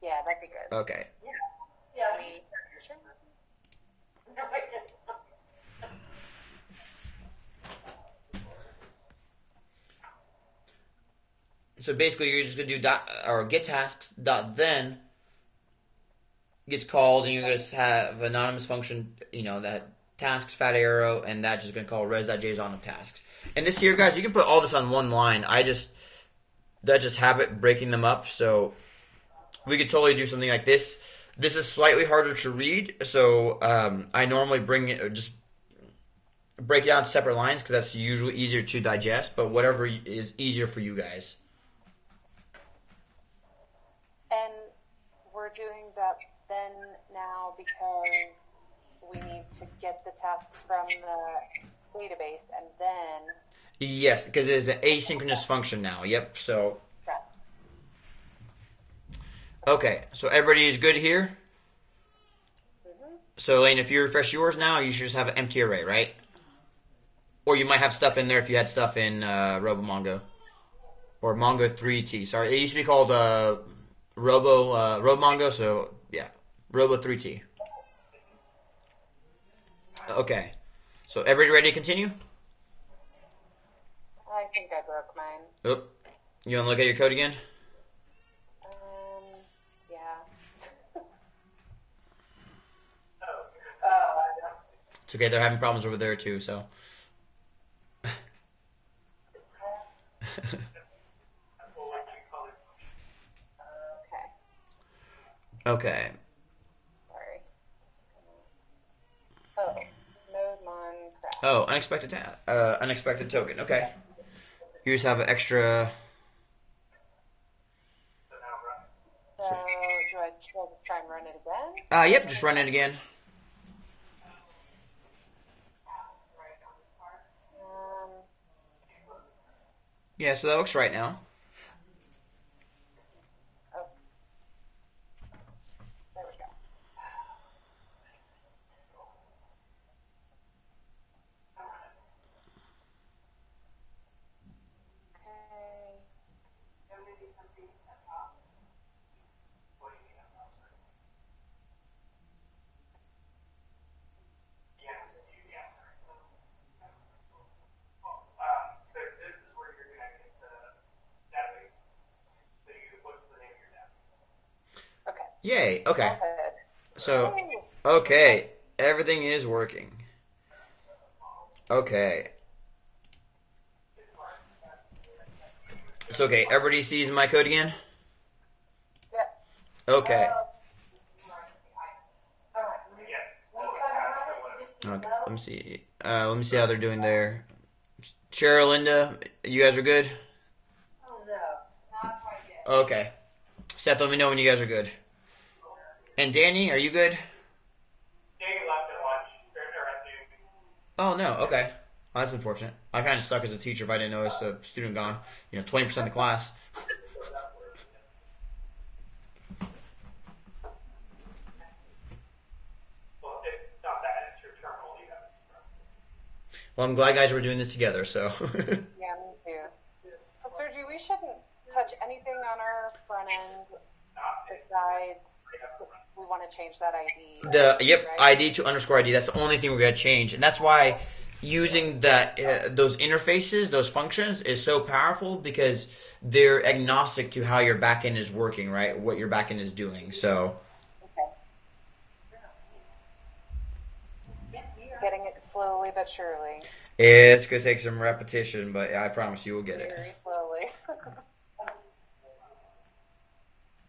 Speaker 3: Yeah, that'd be good.
Speaker 1: Okay.
Speaker 8: Yeah, I mean,
Speaker 1: So basically you're just going to do get tasks dot then gets called, and you just have anonymous function, that tasks fat arrow, and that's just going to call res.json of tasks. And this here, guys, you can put all this on one line. That just habit breaking them up, so we could totally do something like this. This is slightly harder to read, so I normally just break it down to separate lines because that's usually easier to digest, but whatever is easier for you guys.
Speaker 3: And we're doing .then now because we need to get the tasks from the database and then.
Speaker 1: Yes, because it is an asynchronous function now. Yep. So.
Speaker 3: Right.
Speaker 1: Okay. So everybody is good here. So Elaine, if you refresh yours now, you should just have an empty array, right? Or you might have stuff in there if you had stuff in RoboMongo or Mongo 3T. Sorry, it used to be called RoboMongo. So yeah, Robo 3T. Okay. So everybody ready to continue?
Speaker 3: I think I broke mine.
Speaker 1: Oop. You want to look at your code again?
Speaker 3: Yeah.
Speaker 1: It's okay. They're having problems over there too. So. Okay.
Speaker 3: Sorry. Oh, node mon crash.
Speaker 1: Oh, unexpected token. Okay. You just have an extra.
Speaker 3: So do I try and run it again?
Speaker 1: Yep. Just run it again. Yeah. So that looks right now.
Speaker 3: Oh. There we go. Okay.
Speaker 6: So this is where you're connecting to the database. So what's the name of your database?
Speaker 3: Okay.
Speaker 1: Yay. Okay.
Speaker 3: Go ahead.
Speaker 1: So. Okay. Everything is working. Okay. It's okay. Everybody sees my code again?
Speaker 3: Yep.
Speaker 1: Okay.
Speaker 6: Yes.
Speaker 1: Okay. Let me see. Let me see how they're doing there. Cheryl, Linda, you guys are good?
Speaker 4: Oh, no. Not quite yet.
Speaker 1: Okay. Seth, let me know when you guys are good. And Danny, are you good?
Speaker 6: Danny left at lunch. They're at noon.
Speaker 1: Oh, no. Okay. Well, that's unfortunate. I kind of suck as a teacher if I didn't notice a student gone. 20% of the class.
Speaker 6: Well, it's not that. It's your terminal. You have it.
Speaker 1: Well, I'm glad guys we're doing this together, so.
Speaker 3: Yeah, me too. So, Sergi, we shouldn't touch anything on our front end besides we want to change that ID.
Speaker 1: Yep,
Speaker 3: right?
Speaker 1: ID to underscore ID. That's the only thing we're going to change. And that's why using that those interfaces, those functions, is so powerful because they're agnostic to how your backend is working, right? What your backend is doing. So.
Speaker 3: Okay. Getting it slowly but surely.
Speaker 1: It's going to take some repetition, but I promise you will get it.
Speaker 3: Very slowly.